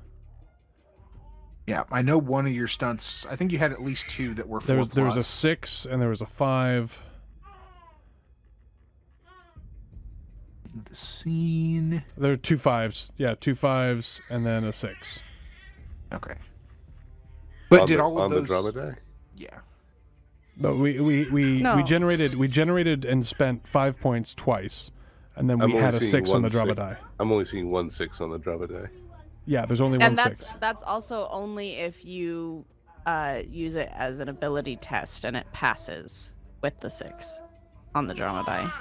[SPEAKER 1] Yeah, I know one of your stunts. I think you had at least 2 that were 4+.
[SPEAKER 2] There was a 6 and there was a 5.
[SPEAKER 1] The scene.
[SPEAKER 2] There were 2 5s. Yeah, 2 5s and then a 6.
[SPEAKER 1] Okay. But
[SPEAKER 4] on
[SPEAKER 1] did
[SPEAKER 4] the,
[SPEAKER 1] all of
[SPEAKER 4] on
[SPEAKER 1] those
[SPEAKER 4] the drama die?
[SPEAKER 1] Yeah.
[SPEAKER 2] But we
[SPEAKER 3] No.
[SPEAKER 2] generated and spent 5 points twice, and then we
[SPEAKER 4] I'm
[SPEAKER 2] had
[SPEAKER 4] only
[SPEAKER 2] a
[SPEAKER 4] seeing
[SPEAKER 2] 6 on the
[SPEAKER 4] one
[SPEAKER 2] drop a
[SPEAKER 4] six.
[SPEAKER 2] die.
[SPEAKER 4] I'm only seeing 1 6 on the drop a die.
[SPEAKER 2] Yeah, there's only
[SPEAKER 3] And
[SPEAKER 2] one 6.
[SPEAKER 3] that's also only if you use it as an ability test and it passes with the 6 on the drama die.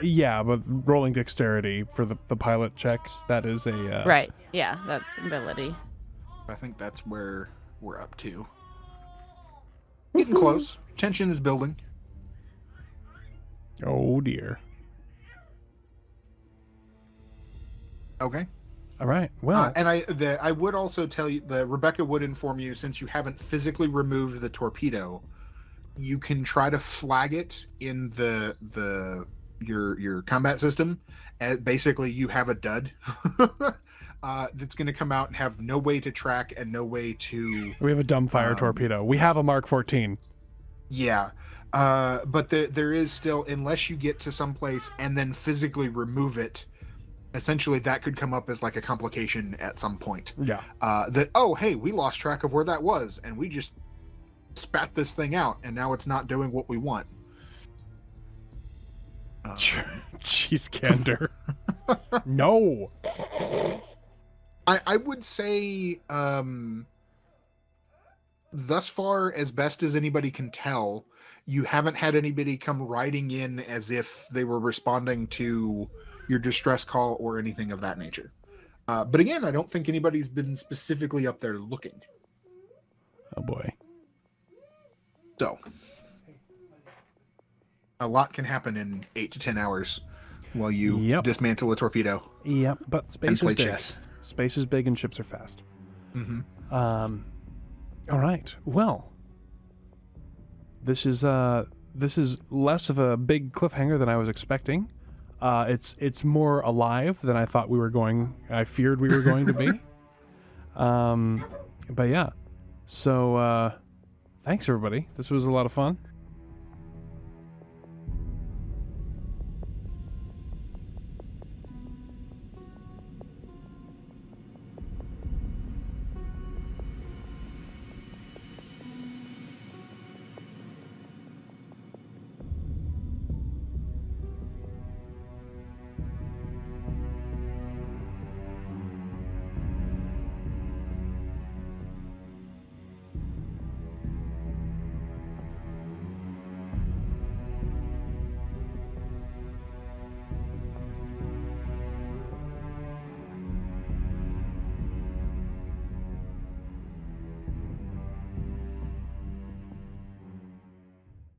[SPEAKER 2] Yeah, but rolling dexterity for the pilot checks, that is a...
[SPEAKER 3] Right. Yeah, that's ability.
[SPEAKER 1] I think that's where we're up to. Getting close. Tension is building.
[SPEAKER 2] Oh, dear.
[SPEAKER 1] Okay.
[SPEAKER 2] All right, well...
[SPEAKER 1] And I would also tell you that Rebecca would inform you, since you haven't physically removed the torpedo, you can try to flag it in your combat system. And basically, you have a dud that's going to come out and have no way to track and no way to...
[SPEAKER 2] We have a dumbfire torpedo. We have a Mark 14.
[SPEAKER 1] Yeah. But there is still, unless you get to someplace and then physically remove it, essentially that could come up as like a complication at some point.
[SPEAKER 2] Yeah.
[SPEAKER 1] That, oh, hey, we lost track of where that was, and we just spat this thing out, and now it's not doing what we want.
[SPEAKER 2] Jeez, Gander. No.
[SPEAKER 1] I would say, thus far, as best as anybody can tell, you haven't had anybody come riding in as if they were responding to your distress call or anything of that nature. But again, I don't think anybody's been specifically up there looking.
[SPEAKER 2] Oh, boy.
[SPEAKER 1] So, a lot can happen in 8 to 10 hours while you dismantle a torpedo.
[SPEAKER 2] Yep, but space is
[SPEAKER 1] play
[SPEAKER 2] big.
[SPEAKER 1] chess.
[SPEAKER 2] Space is big and ships are fast.
[SPEAKER 1] Mm-hmm.
[SPEAKER 2] All right. Well, this is less of a big cliffhanger than I was expecting. It's more alive than I thought we were going. I feared we were going to be. But yeah. So thanks everybody. This was a lot of fun.